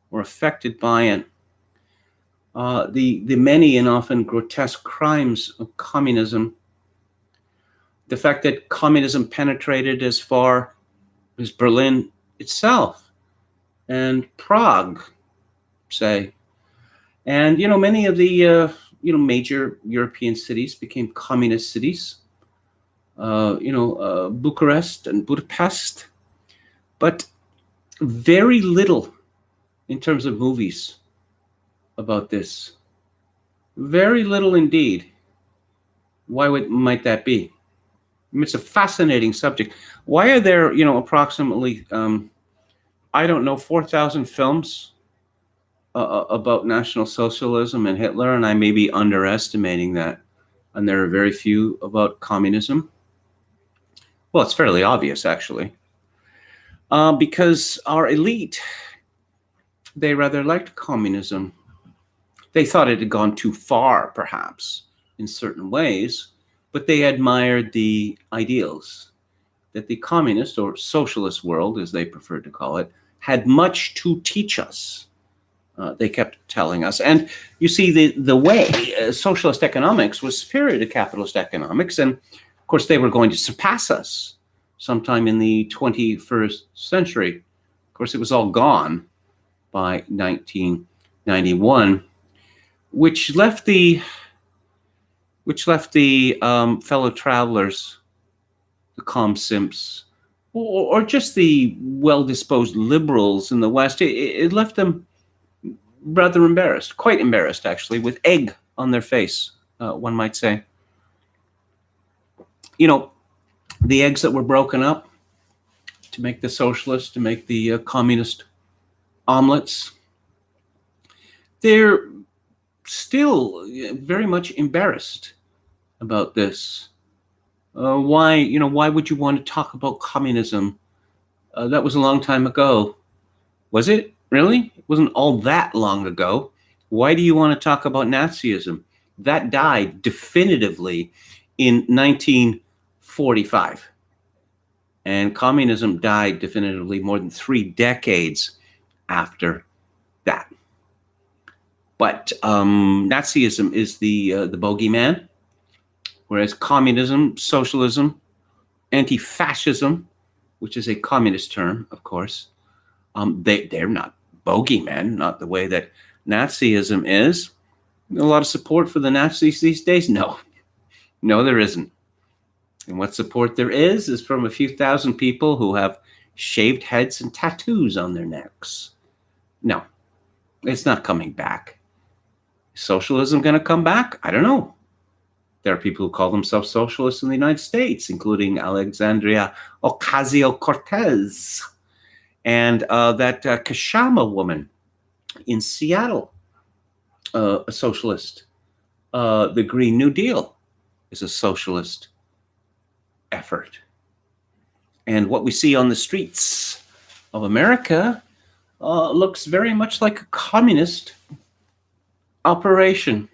were affected by it, the many and often grotesque crimes of communism, the fact that communism penetrated as far as Berlin itself and Prague, say. And, many of the, major European cities became communist cities, Bucharest and Budapest, but very little in terms of movies about this. Very little indeed. Why might that be? I mean, it's a fascinating subject. Why are there, approximately, 4,000 films about National Socialism and Hitler, and I may be underestimating that, and there are very few about communism? Well, it's fairly obvious, actually, because our elite, they rather liked communism. They thought it had gone too far, perhaps, in certain ways, but they admired the ideals that the communist or socialist world, as they preferred to call it, had much to teach us. They kept telling us. And you see, the way socialist economics was superior to capitalist economics, and of course they were going to surpass us sometime in the 21st century. Of course, it was all gone by 1991, which left the fellow travelers, the calm simps, or just the well-disposed liberals in the West. It left them rather embarrassed, quite embarrassed, actually, with egg on their face, one might say. The eggs that were broken up to make the socialist, to make the communist omelets, they're still very much embarrassed about this. Why would you want to talk about communism? That was a long time ago. Was it? Really? It wasn't all that long ago. Why do you want to talk about Nazism? That died definitively in 1945. And communism died definitively more than 3 decades after that. But Nazism is the bogeyman, whereas communism, socialism, anti-fascism, which is a communist term, of course, they're not bogeymen, not the way that Nazism is. A lot of support for the Nazis these days? No, there isn't. And what support there is from a few thousand people who have shaved heads and tattoos on their necks. No, it's not coming back. Is socialism going to come back? I don't know. There are people who call themselves socialists in the United States, including Alexandria Ocasio-Cortez and that Kashama woman in Seattle, a socialist. The Green New Deal is a socialist effort. And what we see on the streets of America looks very much like a communist operation.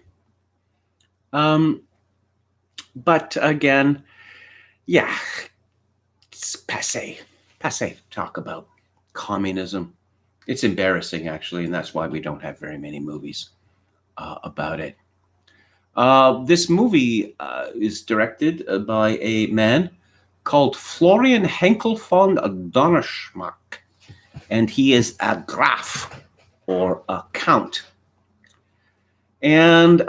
But again, it's passe talk about communism. It's embarrassing, actually, and that's why we don't have very many movies about it. This movie is directed by a man called Florian Henkel von Donnerschmack, and he is a Graf, or a count. And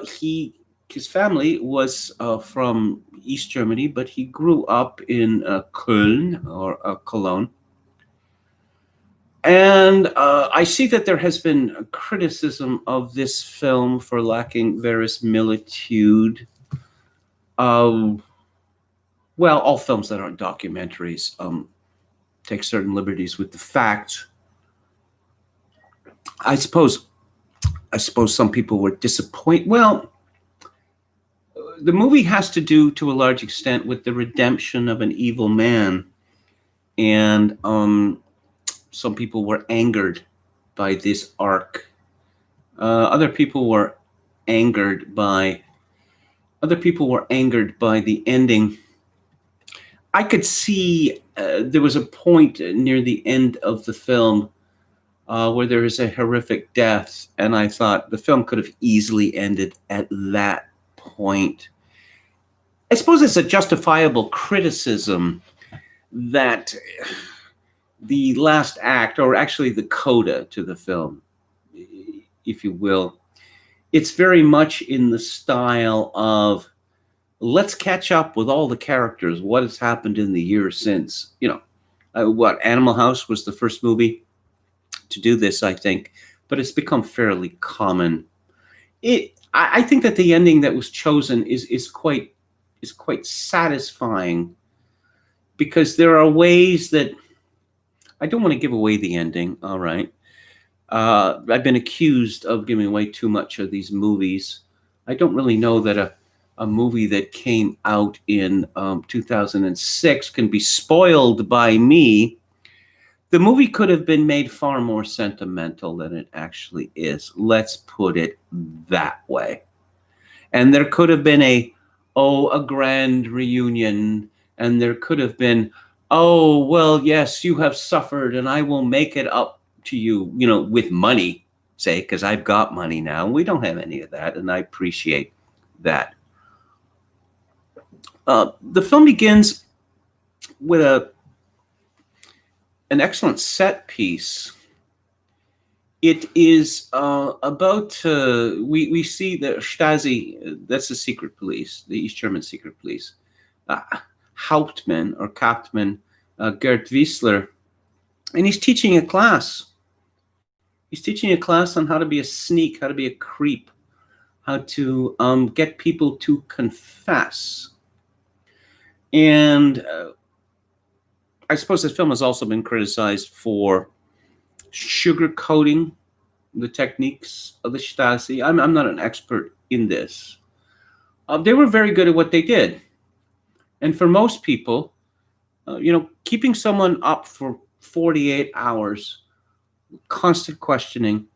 his family was from East Germany, but he grew up in Köln, or Cologne. And I see that there has been a criticism of this film for lacking verisimilitude. Well, all films that aren't documentaries take certain liberties with the facts. I suppose some people were disappointed. Well, the movie has to do, to a large extent, with the redemption of an evil man. And some people were angered by this arc. Other people were angered by the ending. I could see there was a point near the end of the film where there is a horrific death, and I thought the film could have easily ended at that point. I suppose it's a justifiable criticism that the last act, or actually the coda to the film, if you will, it's very much in the style of, let's catch up with all the characters, what has happened in the years since. Animal House was the first movie to do this, I think, but it's become fairly common. I think that the ending that was chosen is quite satisfying, because there are ways that, I don't want to give away the ending, all right. I've been accused of giving away too much of these movies. I don't really know that a movie that came out in 2006 can be spoiled by me. The movie could have been made far more sentimental than it actually is. Let's put it that way. And there could have been a grand reunion, and there could have been, oh, well, yes, you have suffered, and I will make it up to you, with money, say, because I've got money now. We don't have any of that, and I appreciate that. The film begins with an excellent set piece. It is about, we see the Stasi, that's the secret police, the East German secret police. Hauptmann Gerd Wiesler, and he's teaching a class. He's teaching a class on how to be a sneak, how to be a creep, how to get people to confess. And I suppose this film has also been criticized for sugarcoating the techniques of the Stasi. I'm not an expert in this. They were very good at what they did. And for most people, keeping someone up for 48 hours, constant questioning,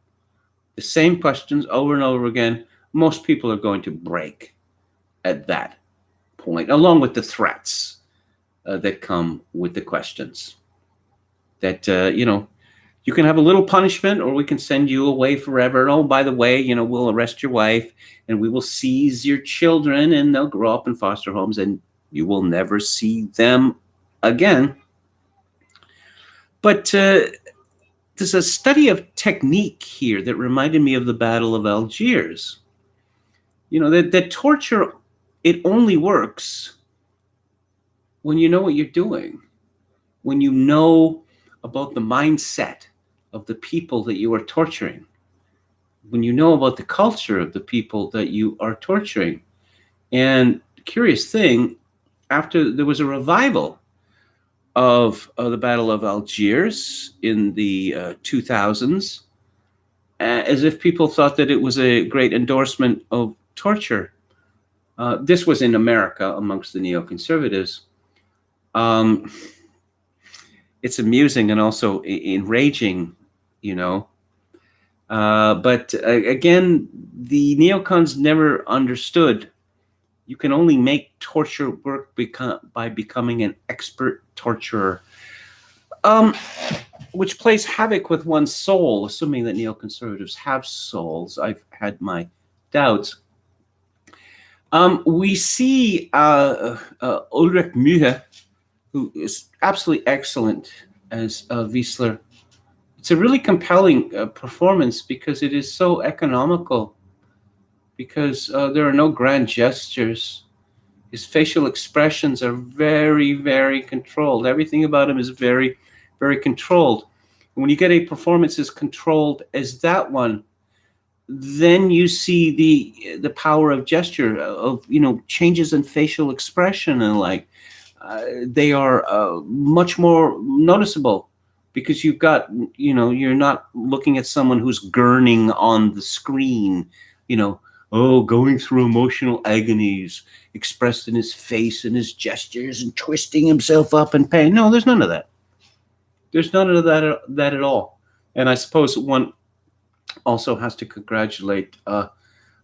the same questions over and over again, most people are going to break at that point, along with the threats that come with the questions. That, you can have a little punishment, or we can send you away forever. And, oh, by the way, we'll arrest your wife, and we will seize your children, and they'll grow up in foster homes, and you will never see them again. But there's a study of technique here that reminded me of the Battle of Algiers. That torture, it only works when you know what you're doing, when you know about the mindset of the people that you are torturing, when you know about the culture of the people that you are torturing. And curious thing, after there was a revival of the Battle of Algiers in the 2000s, as if people thought that it was a great endorsement of torture. This was in America amongst the neoconservatives. It's amusing and also enraging, but again, the neocons never understood you can only make torture work by becoming an expert torturer, which plays havoc with one's soul, assuming that neoconservatives have souls. I've had my doubts. We see Ulrich Mühe who is absolutely excellent as Wiesler. It's a really compelling performance because it is so economical, because there are no grand gestures. His facial expressions are very, very controlled. Everything about him is very, very controlled. And when you get a performance as controlled as that one, then you see the power of gesture, of changes in facial expression, and they are much more noticeable, because you've got, you're not looking at someone who's gurning on the screen, going through emotional agonies expressed in his face and his gestures and twisting himself up in pain. No, there's none of that. There's none of that at all. And I suppose one also has to congratulate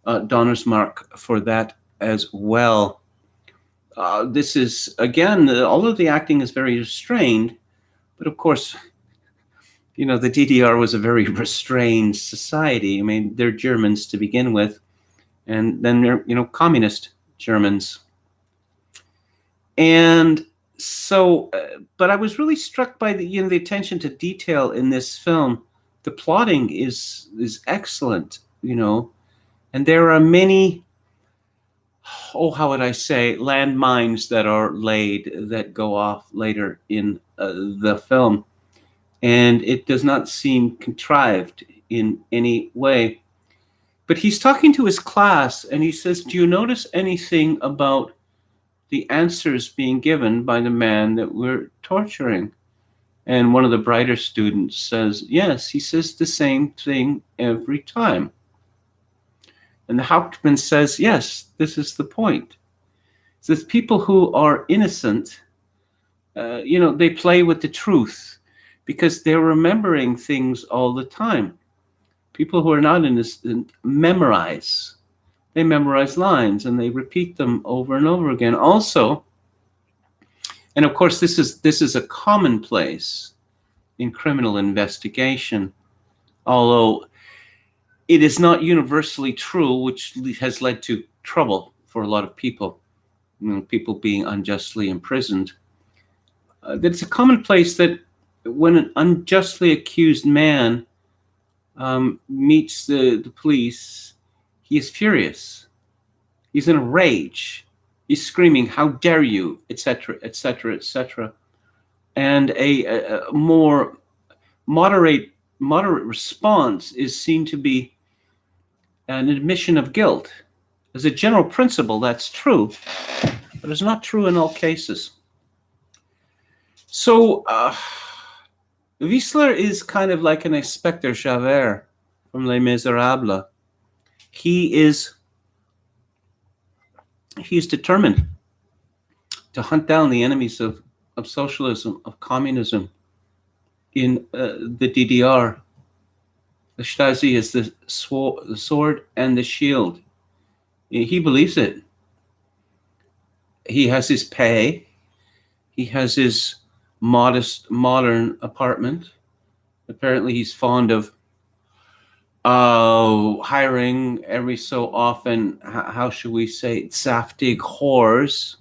Donnersmarck for that as well. This is, again, although the acting is very restrained, but of course, the DDR was a very restrained society. I mean, they're Germans to begin with, and then they're, communist Germans. And so, but I was really struck by the attention to detail in this film. The plotting is excellent, and there are many, how would I say, landmines that are laid that go off later in the film. And it does not seem contrived in any way. But he's talking to his class, and he says, do you notice anything about the answers being given by the man that we're torturing? And one of the brighter students says, yes. He says the same thing every time. And the Hauptmann says, yes, this is the point. It says people who are innocent, they play with the truth because they're remembering things all the time. People who are not innocent memorize. They memorize lines and they repeat them over and over again. Also, and of course, this is a commonplace in criminal investigation, although it is not universally true, which has led to trouble for a lot of people, people being unjustly imprisoned. That it's a commonplace that when an unjustly accused man meets the police, he is furious. He's in a rage. He's screaming, "How dare you!" etc., etc., etc. And a more moderate response is seen to be an admission of guilt. As a general principle, that's true, but it's not true in all cases. So Wiesler is kind of like an Inspector Javert from Les Miserables. He's determined to hunt down the enemies of socialism, of communism in the DDR. The Stasi is the sword and the shield. He believes it. He has his pay. He has his modest, modern apartment. Apparently, he's fond of hiring every so often, how should we say, saftig whores.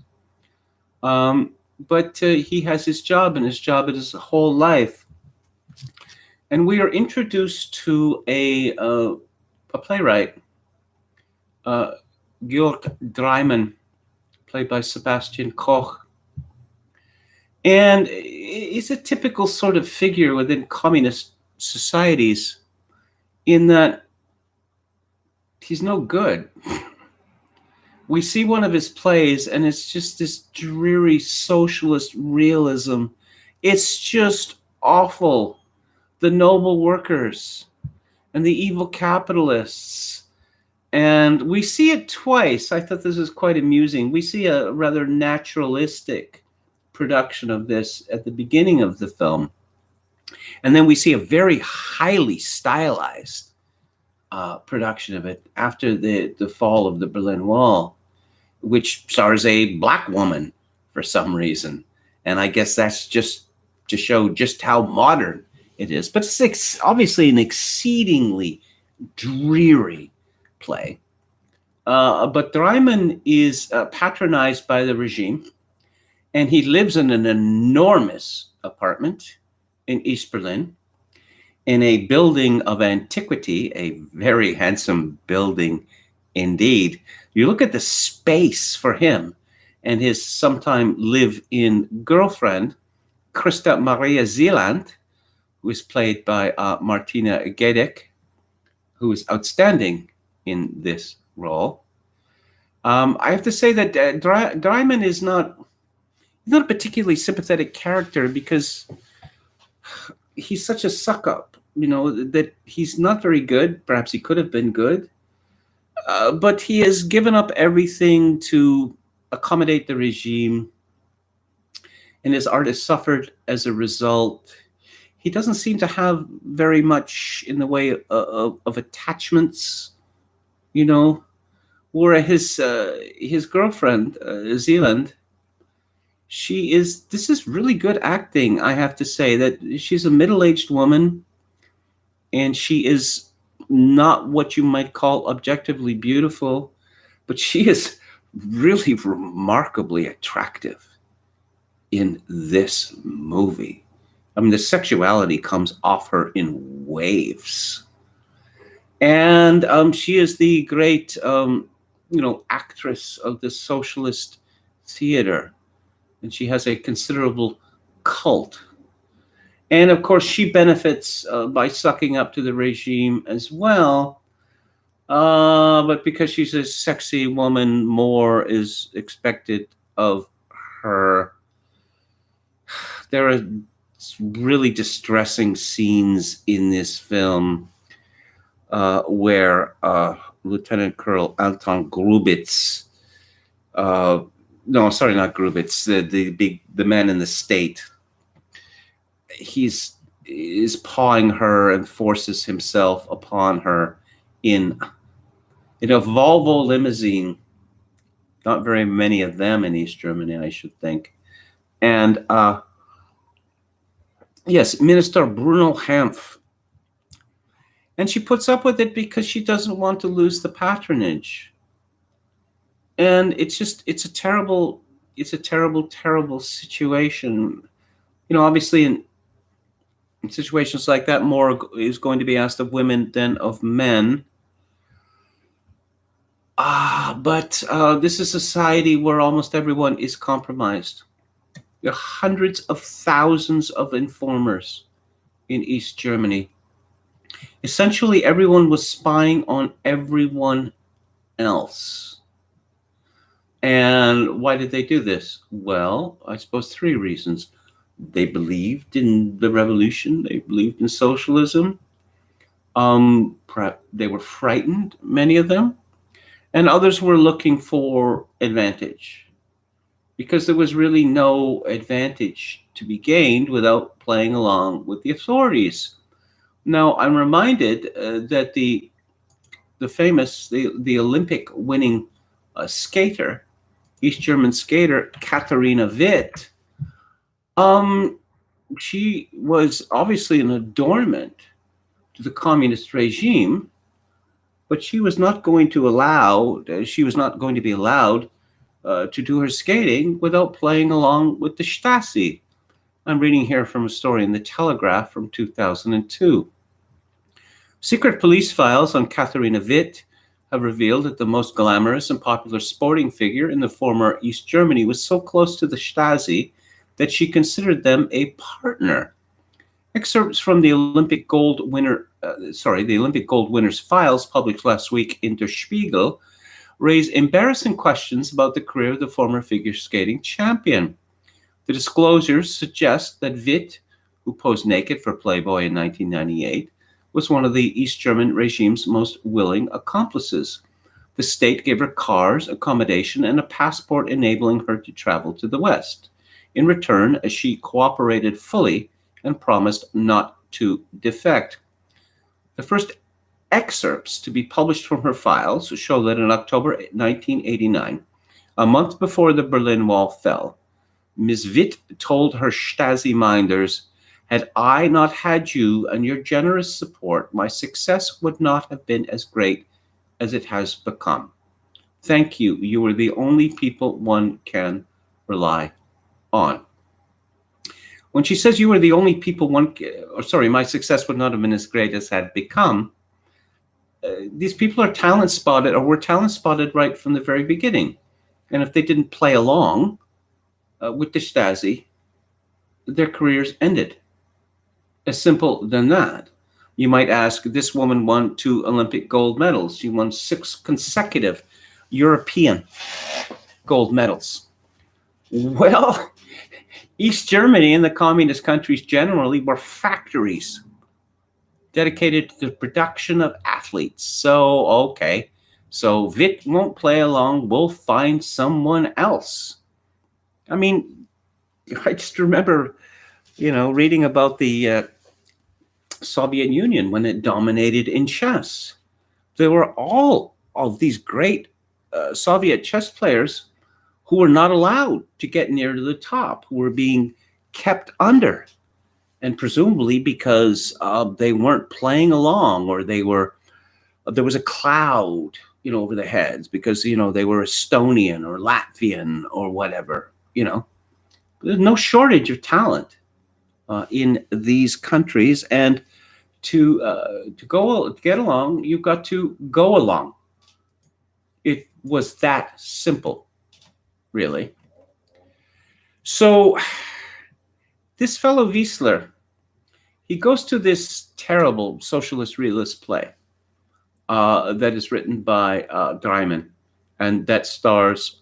But he has his job, and his job is his whole life. And we are introduced to a playwright, Georg Dreimann, played by Sebastian Koch. And he's a typical sort of figure within communist societies in that he's no good. We see one of his plays, and it's just this dreary socialist realism. It's just awful. The noble workers and the evil capitalists. And we see it twice. I thought this was quite amusing. We see a rather naturalistic production of this at the beginning of the film. And then we see a very highly stylized production of it after the fall of the Berlin Wall, which stars a black woman for some reason. And I guess that's just to show just how modern it is. But it's obviously an exceedingly dreary play. But Dreimann is patronized by the regime, And he lives in an enormous apartment in East Berlin, in a building of antiquity, a very handsome building indeed. You look at the space for him and his sometime live-in girlfriend, Christa Maria Zeeland, who is played by Martina Gedeck, who is outstanding in this role. I have to say that Dreiman is not a particularly sympathetic character because he's such a suck-up, that he's not very good. Perhaps he could have been good. But he has given up everything to accommodate the regime, and his art has suffered as a result. He doesn't seem to have very much in the way of attachments, whereas his girlfriend, Zealand, this is really good acting, I have to say, that she's a middle-aged woman, and she is not what you might call objectively beautiful, but she is really remarkably attractive in this movie. I mean, the sexuality comes off her in waves. And she is the great, actress of the socialist theater. And she has a considerable cult. And of course, she benefits by sucking up to the regime as well. But because she's a sexy woman, more is expected of her. There are really distressing scenes in this film where Lieutenant Colonel Anton Grubitz, no, sorry, not Grubitz, the man in the state, is pawing her and forces himself upon her in a Volvo limousine. Not very many of them in East Germany, I should think. And yes, Minister Bruno Hanf. And she puts up with it because she doesn't want to lose the patronage. And it's a terrible, terrible situation. Obviously in situations like that, more is going to be asked of women than of men. But this is a society where almost everyone is compromised. There are hundreds of thousands of informers in East Germany. Essentially, everyone was spying on everyone else. And why did they do this? Well, I suppose 3 reasons. They believed in the revolution. They believed in socialism. They were frightened, many of them. And others were looking for advantage, because there was really no advantage to be gained without playing along with the authorities. Now, I'm reminded that the famous, the Olympic winning skater, East German skater, Katharina Witt, she was obviously an adornment to the communist regime, but she was not going to be allowed to do her skating without playing along with the Stasi. I'm reading here from a story in the Telegraph from 2002. Secret police files on Katharina Witt have revealed that the most glamorous and popular sporting figure in the former East Germany was so close to the Stasi that she considered them a partner. Excerpts from the Olympic gold winners' files published last week in Der Spiegel raise embarrassing questions about the career of the former figure skating champion. The disclosures suggest that Witt, who posed naked for Playboy in 1998, was one of the East German regime's most willing accomplices. The state gave her cars, accommodation, and a passport enabling her to travel to the West. In return, as she cooperated fully and promised not to defect. The first excerpts to be published from her files show that in October 1989, a month before the Berlin Wall fell, Ms. Witt told her Stasi minders, "Had I not had you and your generous support, my success would not have been as great as it has become. Thank you. You are the only people one can rely on. When she says you were the only people my success would not have been as great as had become, these people are talent spotted, or were talent spotted right from the very beginning. And if they didn't play along with the Stasi, their careers ended. As simple than that. You might ask, this woman won 2 Olympic gold medals. She won 6 consecutive European gold medals. Well, East Germany and the communist countries generally were factories dedicated to the production of athletes. So, okay, so Vic won't play along. We'll find someone else. I mean, I just remember, reading about the Soviet Union when it dominated in chess. There were all of these great Soviet chess players who were not allowed to get near to the top, who were being kept under, and presumably because they weren't playing along, or there was a cloud, over their heads because they were Estonian or Latvian or whatever. There's no shortage of talent in these countries, and to get along, you've got to go along. It was that simple, really. So this fellow Wiesler, he goes to this terrible socialist realist play that is written by Dreiman, and that stars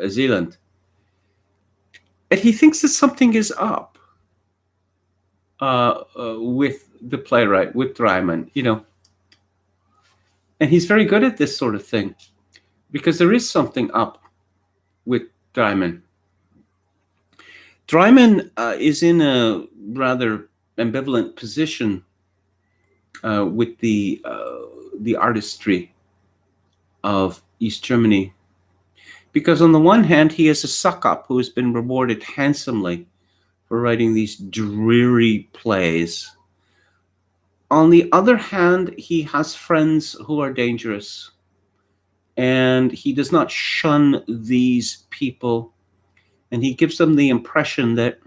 Zealand. And he thinks that something is up with the playwright, with Dreiman, And he's very good at this sort of thing because there is something up with Dreiman. Dreiman is in a rather ambivalent position with the artistry of East Germany. Because on the one hand, he is a suck-up who has been rewarded handsomely for writing these dreary plays. On the other hand, he has friends who are dangerous, and he does not shun these people, and he gives them the impression that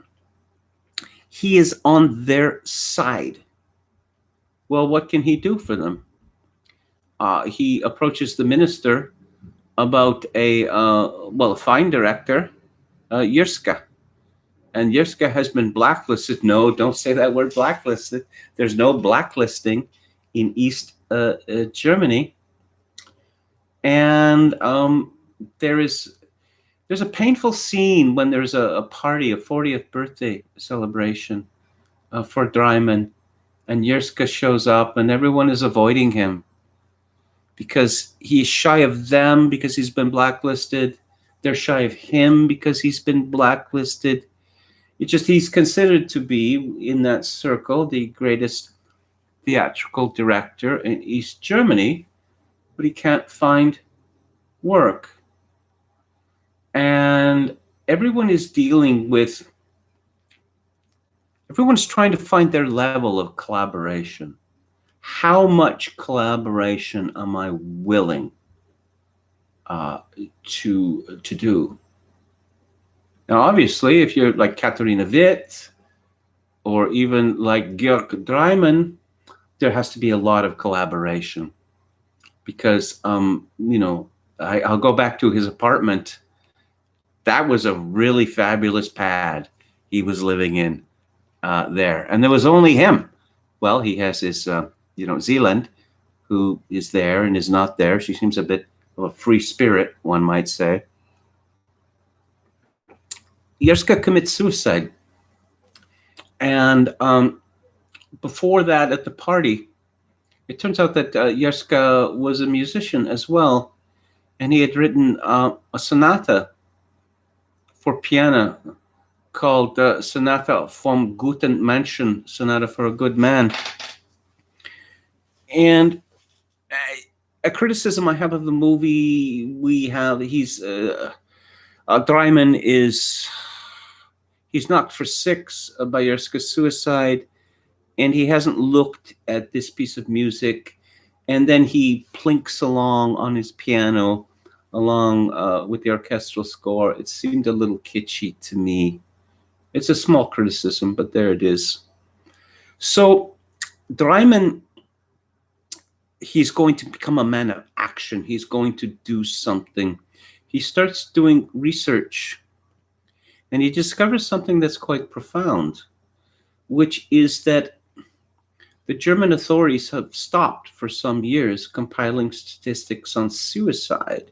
he is on their side. Well, what can he do for them? He approaches the minister about a fine director, Yerska. And Yerska has been blacklisted. No, don't say that word, blacklisted. There's no blacklisting in East Germany. And there's a painful scene when there's a party, a 40th birthday celebration for Dreiman. And Yerska shows up and everyone is avoiding him because he's shy of them because he's been blacklisted. They're shy of him because he's been blacklisted. He's considered to be, in that circle, the greatest theatrical director in East Germany, but he can't find work. And everyone's trying to find their level of collaboration. How much collaboration am I willing to do? Now, obviously, if you're like Katharina Witt or even like Georg Dreiman, there has to be a lot of collaboration because, I'll go back to his apartment. That was a really fabulous pad he was living in there. And there was only him. Well, he has his, Zealand, who is there and is not there. She seems a bit of a free spirit, one might say. Yerska commits suicide. And before that, at the party, it turns out that Yerska was a musician as well. And he had written a sonata for piano called Sonata vom guten Menschen, Sonata for a Good Man. And a criticism I have of the movie, Dreiman he's knocked for 6 by Yerska's suicide, and he hasn't looked at this piece of music, and then he plinks along on his piano along with the orchestral score. It seemed a little kitschy to me. It's a small criticism, but there it is. So Dryman, he's going to become a man of action. He's going to do something. He starts doing research, and he discovers something that's quite profound, which is that the German authorities have stopped for some years compiling statistics on suicide,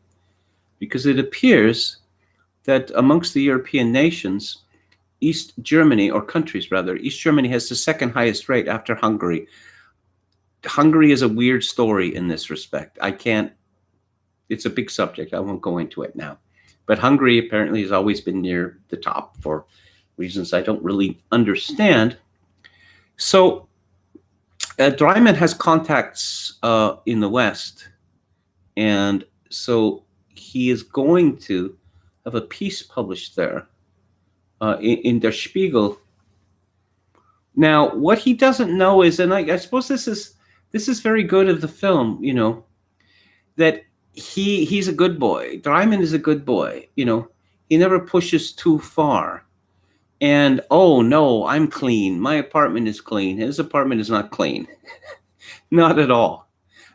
because it appears that amongst the European nations, East Germany, or countries rather, East Germany has the second highest rate after Hungary. Hungary is a weird story in this respect. It's a big subject. I won't go into it now. But Hungary apparently has always been near the top for reasons I don't really understand. So Dryman has contacts in the West, and so he is going to have a piece published there in Der Spiegel. Now, what he doesn't know is, and I suppose this is very good of the film, that he's a good boy. Dryman is a good boy, he never pushes too far. And, oh no, I'm clean. My apartment is clean. His apartment is not clean. Not at all.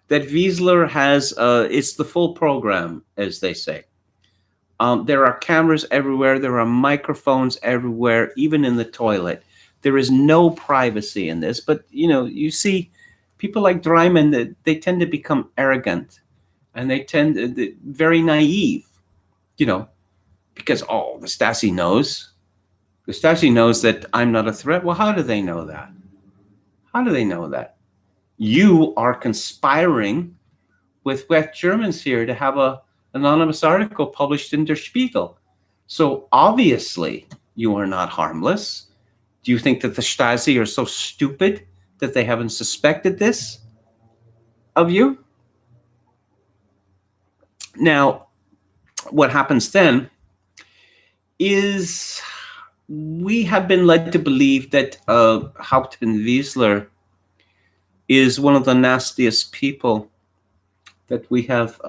That Wiesler has, it's the full program, as they say. There are cameras everywhere. There are microphones everywhere, even in the toilet. There is no privacy in this. But, you see people like Dryman, they tend to become arrogant. And they tend to very naive, because, the Stasi knows. The Stasi knows that I'm not a threat. Well, how do they know that? How do they know that? You are conspiring with West Germans here to have an anonymous article published in Der Spiegel. So obviously you are not harmless. Do you think that the Stasi are so stupid that they haven't suspected this of you? Now, what happens then is we have been led to believe that Hauptmann Wiesler is one of the nastiest people that we have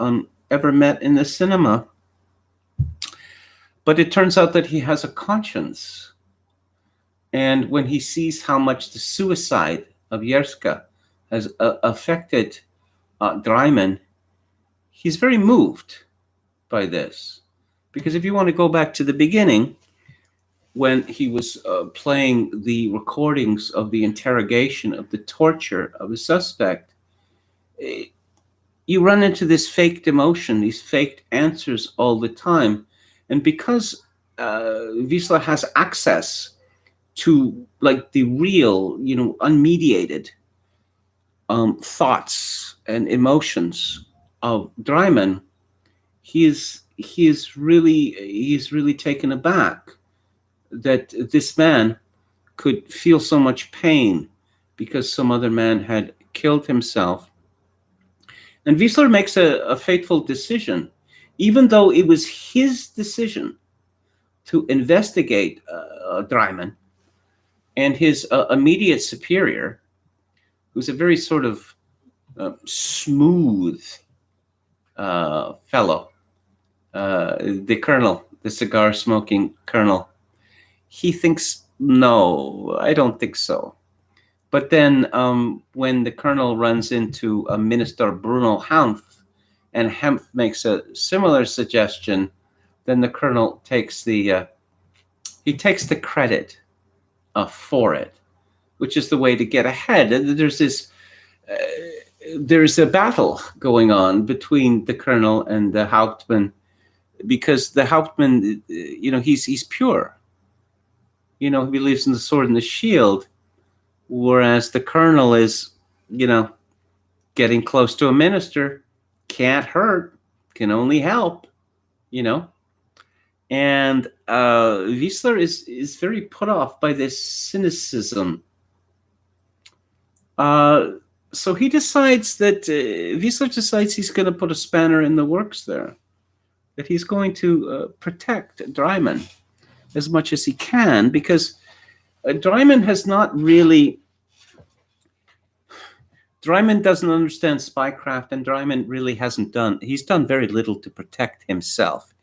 ever met in the cinema. But it turns out that he has a conscience. And when he sees how much the suicide of Yerska has affected Dryman, he's very moved by this. Because if you want to go back to the beginning, when he was playing the recordings of the interrogation, of the torture of a suspect, you run into this faked emotion, these faked answers all the time. And because Wiesler has access to the real, unmediated thoughts and emotions of Dryman, he is really taken aback that this man could feel so much pain because some other man had killed himself. And Wiesler makes a fateful decision, even though it was his decision to investigate Dryman, and his immediate superior, who's a very sort of smooth fellow, the colonel, the cigar-smoking colonel. He thinks, no, I don't think so. But then when the colonel runs into Minister Bruno Hanf, and Hanf makes a similar suggestion, then the colonel takes the credit for it, which is the way to get ahead. And there's a battle going on between the colonel and the Hauptmann, because the Hauptmann, he's pure. He believes in the sword and the shield, whereas the colonel is, getting close to a minister, can't hurt, can only help, And Wiesler is very put off by this cynicism. So he decides that Wiesler decides he's going to put a spanner in the works there, that he's going to protect Dryman as much as he can, because Dryman has not really Dryman doesn't understand spycraft, and Dryman really he's done very little to protect himself.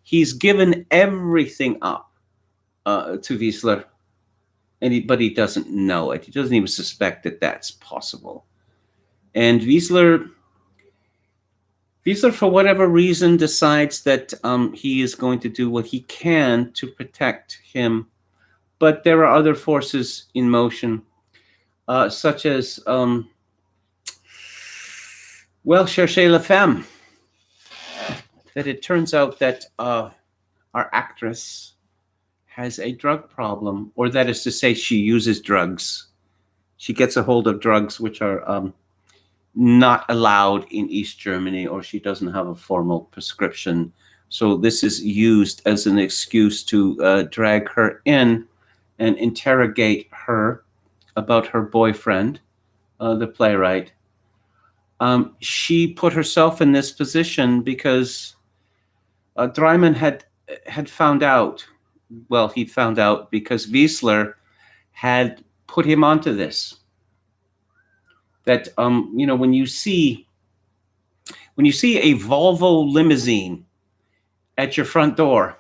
He's given everything up to Wiesler, but he doesn't know it. He doesn't even suspect that that's possible. And Wiesler, for whatever reason, decides that he is going to do what he can to protect him. But there are other forces in motion, such as, well, cherchez la femme. That it turns out that our actress has a drug problem, or that is to say, she uses drugs. She gets a hold of drugs which are not allowed in East Germany, or she doesn't have a formal prescription. So this is used as an excuse to drag her in and interrogate her about her boyfriend, the playwright. She put herself in this position because Dryman had found out. Well, he found out because Wiesler had put him onto this. That when you see a Volvo limousine at your front door,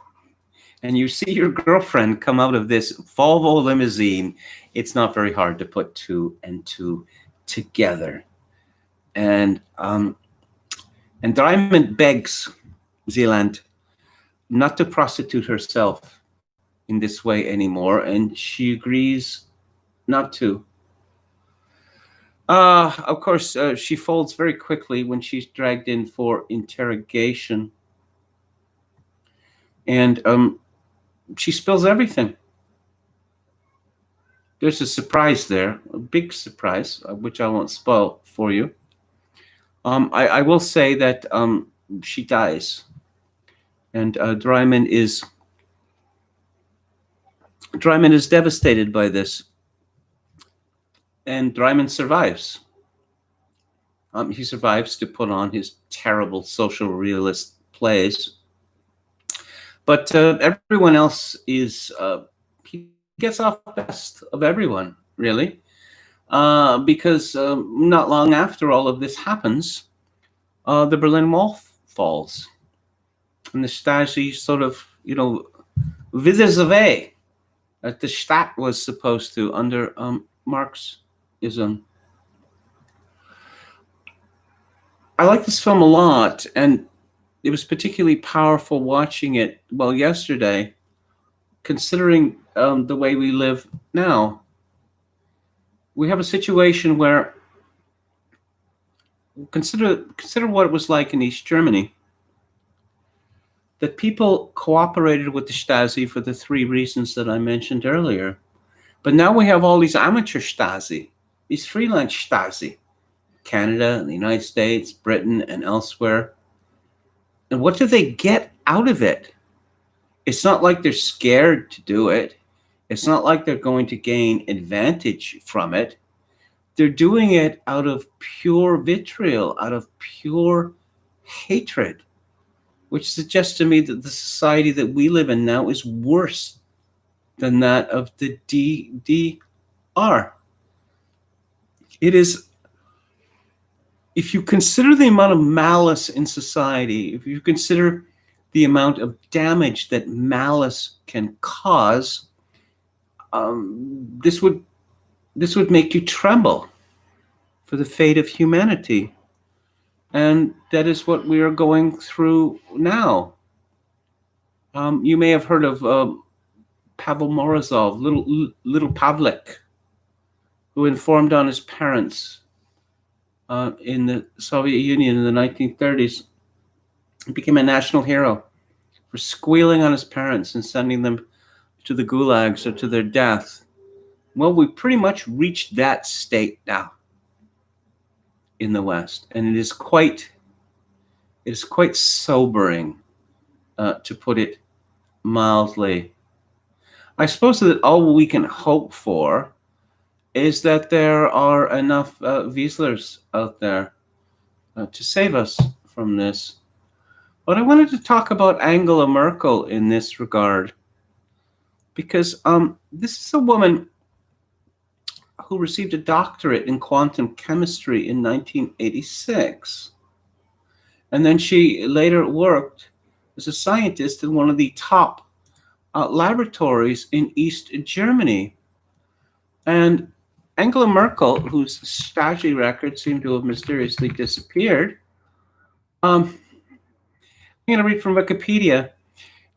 and you see your girlfriend come out of this Volvo limousine, it's not very hard to put two and two together. And Dryman begs Zealand not to prostitute herself in this way anymore, and she agrees not to. Of course, she folds very quickly when she's dragged in for interrogation. And she spills everything. There's a surprise there, a big surprise, which I won't spoil for you. I will say that she dies. And Dryman is devastated by this. And Dryman survives. He survives to put on his terrible social realist plays. But everyone else is, he gets off best of everyone, really. Because not long after all of this happens, the Berlin Wall falls. And the Stasi sort of, withers away. The Staat was supposed to, under Marxism. I like this film a lot, and it was particularly powerful watching it, yesterday, considering the way we live now. We have a situation where, consider what it was like in East Germany, that people cooperated with the Stasi for the three reasons that I mentioned earlier. But now we have all these amateur Stasi, these freelance Stasi, Canada, the United States, Britain, and elsewhere. And what do they get out of it? It's not like they're scared to do it. It's not like they're going to gain advantage from it. They're doing it out of pure vitriol, out of pure hatred, which suggests to me that the society that we live in now is worse than that of the DDR. It is, if you consider the amount of malice in society, if you consider the amount of damage that malice can cause, this would make you tremble for the fate of humanity. And that is what we are going through now. You may have heard of Pavel Morozov, little Pavlik, who informed on his parents in the Soviet Union in the 1930s. He became a national hero for squealing on his parents and sending them to the gulags or to their death. Well, we pretty much reached that state now in the West, and it is quite sobering, to put it mildly. I suppose that all we can hope for is that there are enough Wieslers out there to save us from this. But I wanted to talk about Angela Merkel in this regard, because this is a woman who received a doctorate in quantum chemistry in 1986. And then she later worked as a scientist in one of the top laboratories in East Germany. And Angela Merkel, whose Stasi records seem to have mysteriously disappeared, I'm going to read from Wikipedia.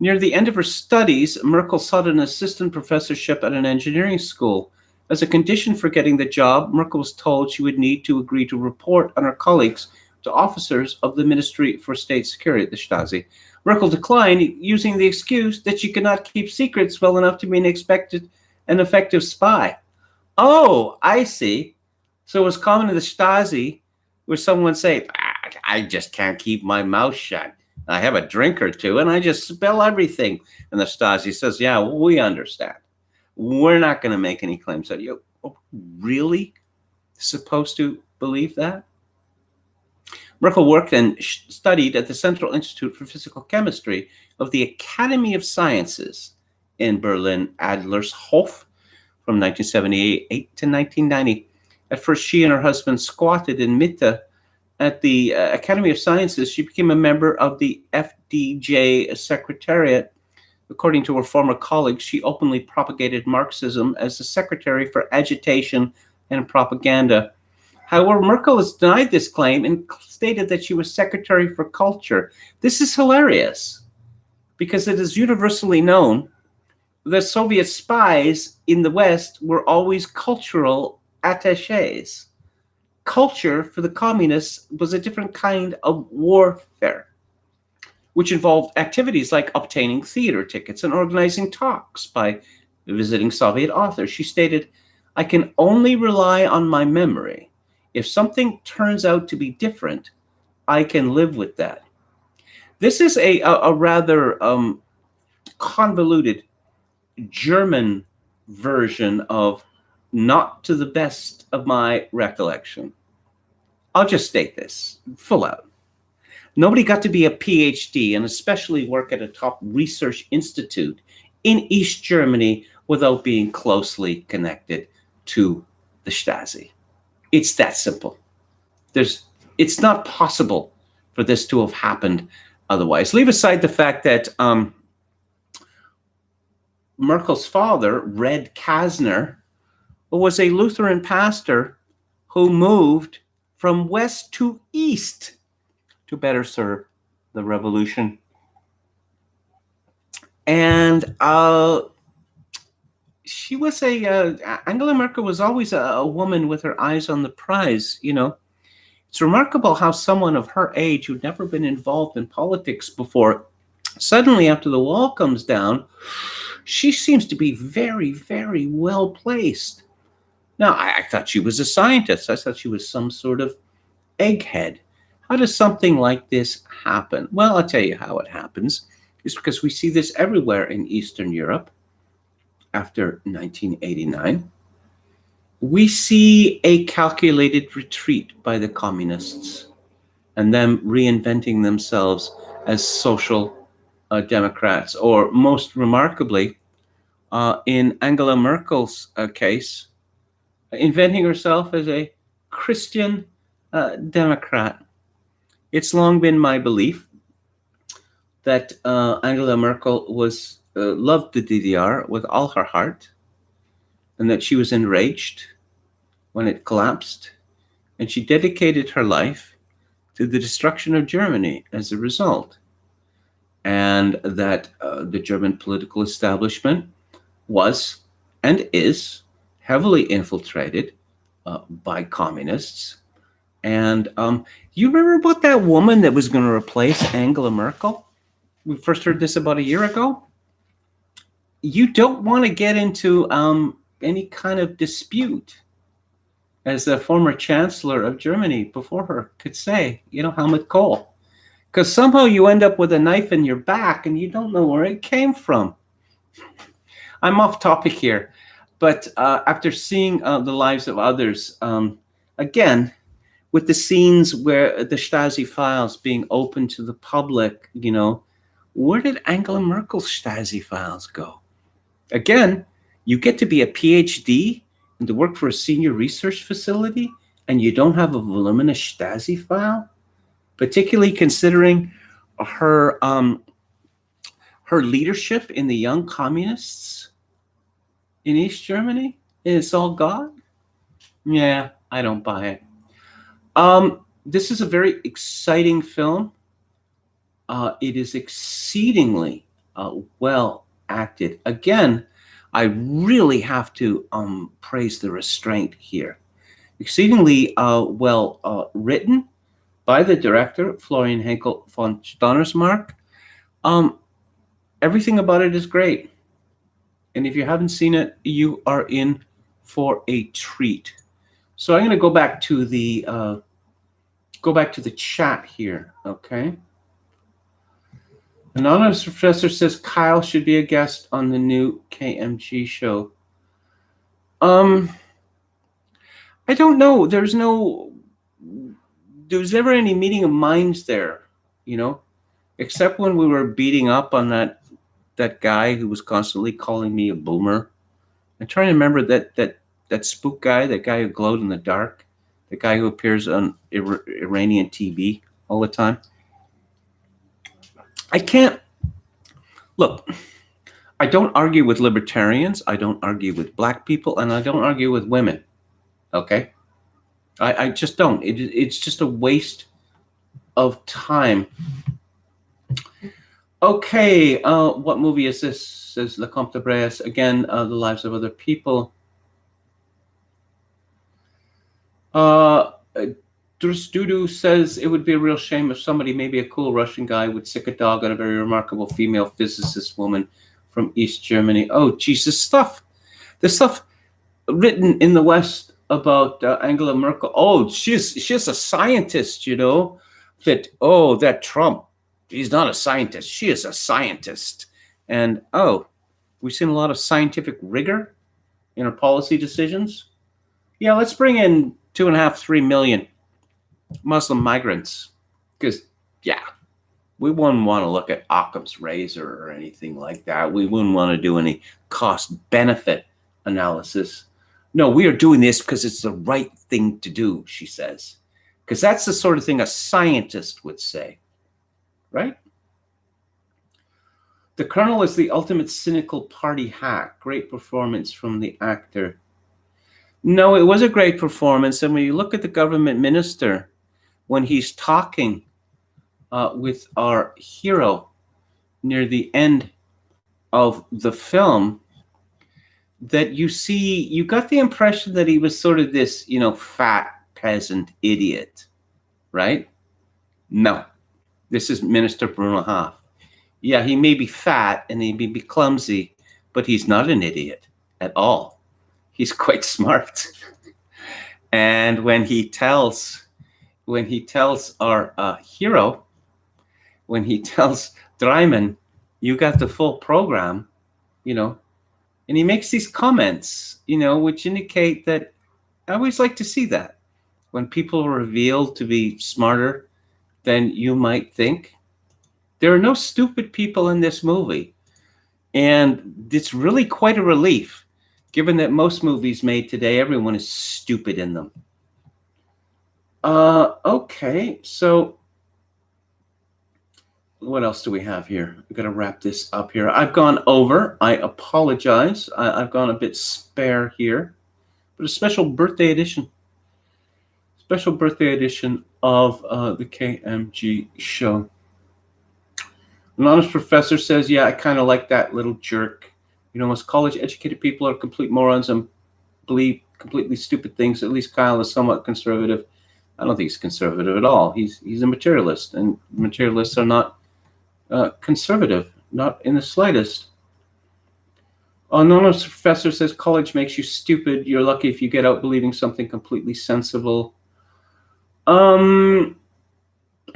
Near the end of her studies, Merkel sought an assistant professorship at an engineering school. As a condition for getting the job, Merkel was told she would need to agree to report on her colleagues to officers of the Ministry for State Security, the Stasi. Merkel declined, using the excuse that she could not keep secrets well enough to be an effective spy. Oh, I see. So it was common in the Stasi where someone say, I just can't keep my mouth shut. I have a drink or two and I just spill everything. And the Stasi says, yeah, well, we understand. We're not going to make any claims. Are you really supposed to believe that? Merkel worked and studied at the Central Institute for Physical Chemistry of the Academy of Sciences in Berlin, Adlershof, from 1978 to 1990. At first, she and her husband squatted in Mitte at the Academy of Sciences. She became a member of the FDJ Secretariat. According to her former colleagues, she openly propagated Marxism as the Secretary for Agitation and Propaganda. However, Merkel has denied this claim and stated that she was Secretary for Culture. This is hilarious because it is universally known that Soviet spies in the West were always cultural attachés. Culture for the communists was a different kind of warfare, which involved activities like obtaining theater tickets and organizing talks by visiting Soviet authors. She stated, I can only rely on my memory. If something turns out to be different, I can live with that. This is a rather convoluted German version of not to the best of my recollection. I'll just state this full out. Nobody got to be a PhD and especially work at a top research institute in East Germany without being closely connected to the Stasi. It's that simple. It's not possible for this to have happened otherwise. Leave aside the fact that Merkel's father, Red Kasner, was a Lutheran pastor who moved from west to east to better serve the revolution. And she was Angela Merkel was always a woman with her eyes on the prize, you know. It's remarkable how someone of her age who'd never been involved in politics before, suddenly after the wall comes down, she seems to be very, very well placed. Now, I thought she was a scientist. I thought she was some sort of egghead. How does something like this happen? Well, I'll tell you how it happens. It's because we see this everywhere in Eastern Europe after 1989. We see a calculated retreat by the communists and them reinventing themselves as social democrats, or most remarkably, in Angela Merkel's case, inventing herself as a Christian Democrat. It's long been my belief that Angela Merkel loved the DDR with all her heart, and that she was enraged when it collapsed, and she dedicated her life to the destruction of Germany as a result, and that the German political establishment was and is heavily infiltrated by communists. And you remember about that woman that was going to replace Angela Merkel? We first heard this about a year ago. You don't want to get into any kind of dispute, as the former chancellor of Germany before her could say, you know, Helmut Kohl, because somehow you end up with a knife in your back and you don't know where it came from. I'm off topic here, but after seeing the lives of others, again, with the scenes where the Stasi files being open to the public, you know, where did Angela Merkel's Stasi files go? Again, you get to be a PhD and to work for a senior research facility, and you don't have a voluminous Stasi file, particularly considering her her leadership in the young communists in East Germany, and it's all gone? Yeah, I don't buy it. This is a very exciting film. It is exceedingly well acted. Again, I really have to praise the restraint here. Exceedingly well written by the director, Florian Henkel von Donnersmarck. Everything about it is great. And if you haven't seen it, you are in for a treat. So I'm going to go back to the chat here, okay? Anonymous Professor says Kyle should be a guest on the new KMG show. I don't know. There's never any meeting of minds there, you know, except when we were beating up on that guy who was constantly calling me a boomer. I'm trying to remember that spook guy, that guy who glowed in the dark, the guy who appears on Iranian TV all the time. I can't look. I don't argue with libertarians. I don't argue with black people, and I don't argue with women. Okay, I just don't. It's just a waste of time. Okay, what movie is this? Says Le Comte de Brest. Again, the lives of other people. Dudu says it would be a real shame if somebody, maybe a cool Russian guy, would sick a dog on a very remarkable female physicist woman from East Germany. Oh, Jesus, the stuff written in the West about Angela Merkel. Oh, she's a scientist, you know. That Trump, he's not a scientist. She is a scientist. And we've seen a lot of scientific rigor in our policy decisions. Yeah, let's bring in 2.5-3 million Muslim migrants, because we wouldn't want to look at Occam's razor or anything like that. We wouldn't want to do any cost-benefit analysis. No, we are doing this because it's the right thing to do, she says, because that's the sort of thing a scientist would say, right? The Colonel is the ultimate cynical party hack. Great performance from the actor. No, it was a great performance. And when you look at the government minister, when he's talking with our hero near the end of the film, that you got the impression that he was sort of this, fat peasant idiot, right? No, this is Minister Bruno Haff. Yeah, he may be fat and he may be clumsy, but he's not an idiot at all. He's quite smart. And when he tells our hero, when he tells Dreiman, you got the full program, and he makes these comments, which indicate that I always like to see that when people are revealed to be smarter than you might think. There are no stupid people in this movie. And it's really quite a relief, given that most movies made today, everyone is stupid in them. Okay, so what else do we have here? I've got to wrap this up here. I've gone over. I apologize. I've gone a bit spare here. But a special birthday edition. Special birthday edition of the KMG show. Anonymous Professor says, yeah, I kind of like that little jerk. Most college-educated people are complete morons and believe completely stupid things. At least Kyle is somewhat conservative. I don't think he's conservative at all. He's a materialist, and materialists are not conservative, not in the slightest. Anonymous Professor says, college makes you stupid. You're lucky if you get out believing something completely sensible. It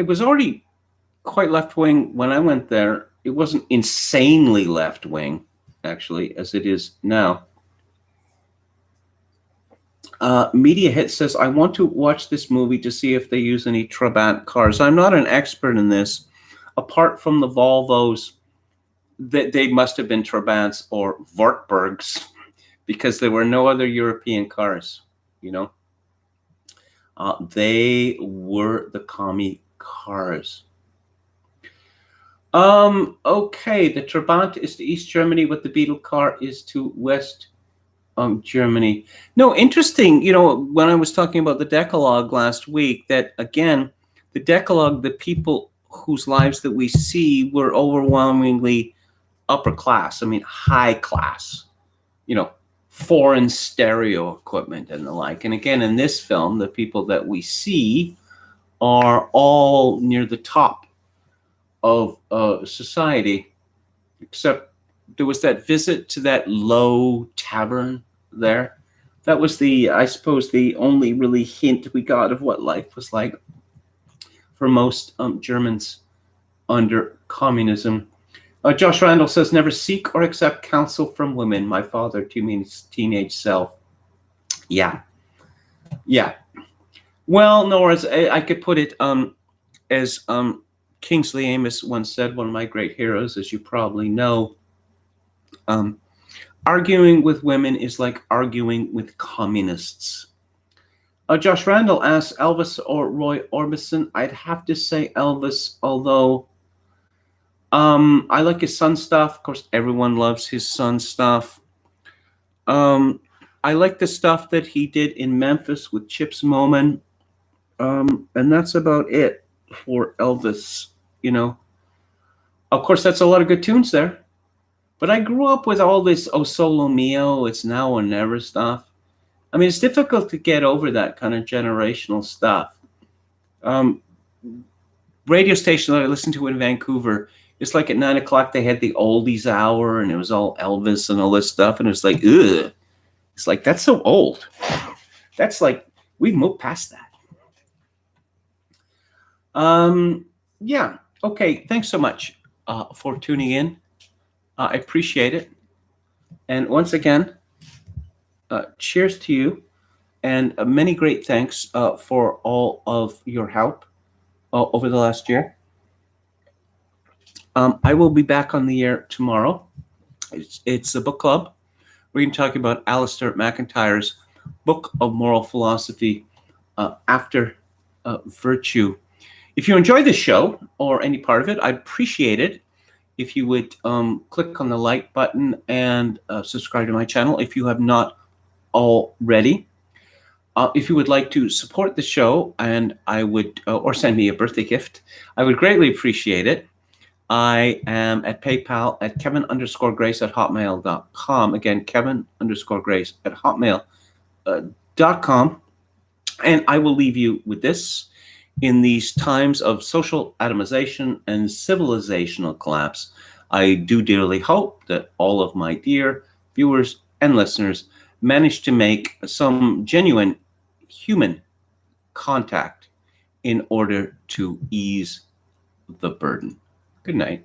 was already quite left-wing when I went there. It wasn't insanely left-wing, actually, as it is now. Media Hit says, I want to watch this movie to see if they use any Trabant cars. I'm not an expert in this. Apart from the Volvos, that they must have been Trabants or Wartburgs, because there were no other European cars, you know. They were the commie cars. Okay, the Trabant is to East Germany, what the Beetle car is to West Germany. No, interesting, you know, when I was talking about the Decalogue last week, that again, the Decalogue, the people whose lives that we see were overwhelmingly upper class. I mean, high class, you know, foreign stereo equipment and the like. And again, in this film, the people that we see are all near the top of society, except there was that visit to that low tavern there. That was the, I suppose, the only really hint we got of what life was like for most Germans under communism. Josh Randall says, never seek or accept counsel from women. My father to me his teenage self. Yeah. Well, Nora, I could put it as Kingsley Amis once said, one of my great heroes, as you probably know, arguing with women is like arguing with communists. Josh Randall asks, Elvis or Roy Orbison? I'd have to say Elvis, although I like his son stuff. Of course, everyone loves his son stuff. I like the stuff that he did in Memphis with Chips Moman. And that's about it for Elvis, you know. Of course, that's a lot of good tunes there. But I grew up with all this O Solo Mio, It's Now or Never stuff. I mean, it's difficult to get over that kind of generational stuff. Radio station that I listened to in Vancouver, it's like at 9 o'clock they had the oldies hour, and it was all Elvis and all this stuff, and it was like, ugh. It's like, that's so old. That's like, we've moved past that. Yeah. Okay. Thanks so much for tuning in. I appreciate it. And once again, cheers to you, and many great thanks for all of your help over the last year. I will be back on the air tomorrow. It's a book club. We're going to talk about Alistair McIntyre's Book of Moral Philosophy, After Virtue. If you enjoy this show or any part of it, I'd appreciate it if you would click on the like button and subscribe to my channel if you have not already. If you would like to support the show, and I would, or send me a birthday gift, I would greatly appreciate it. I am at PayPal at Kevin_Grace@hotmail.com. Again, Kevin_Grace@hotmail.com. And I will leave you with this. In these times of social atomization and civilizational collapse, I do dearly hope that all of my dear viewers and listeners manage to make some genuine human contact in order to ease the burden. Good night.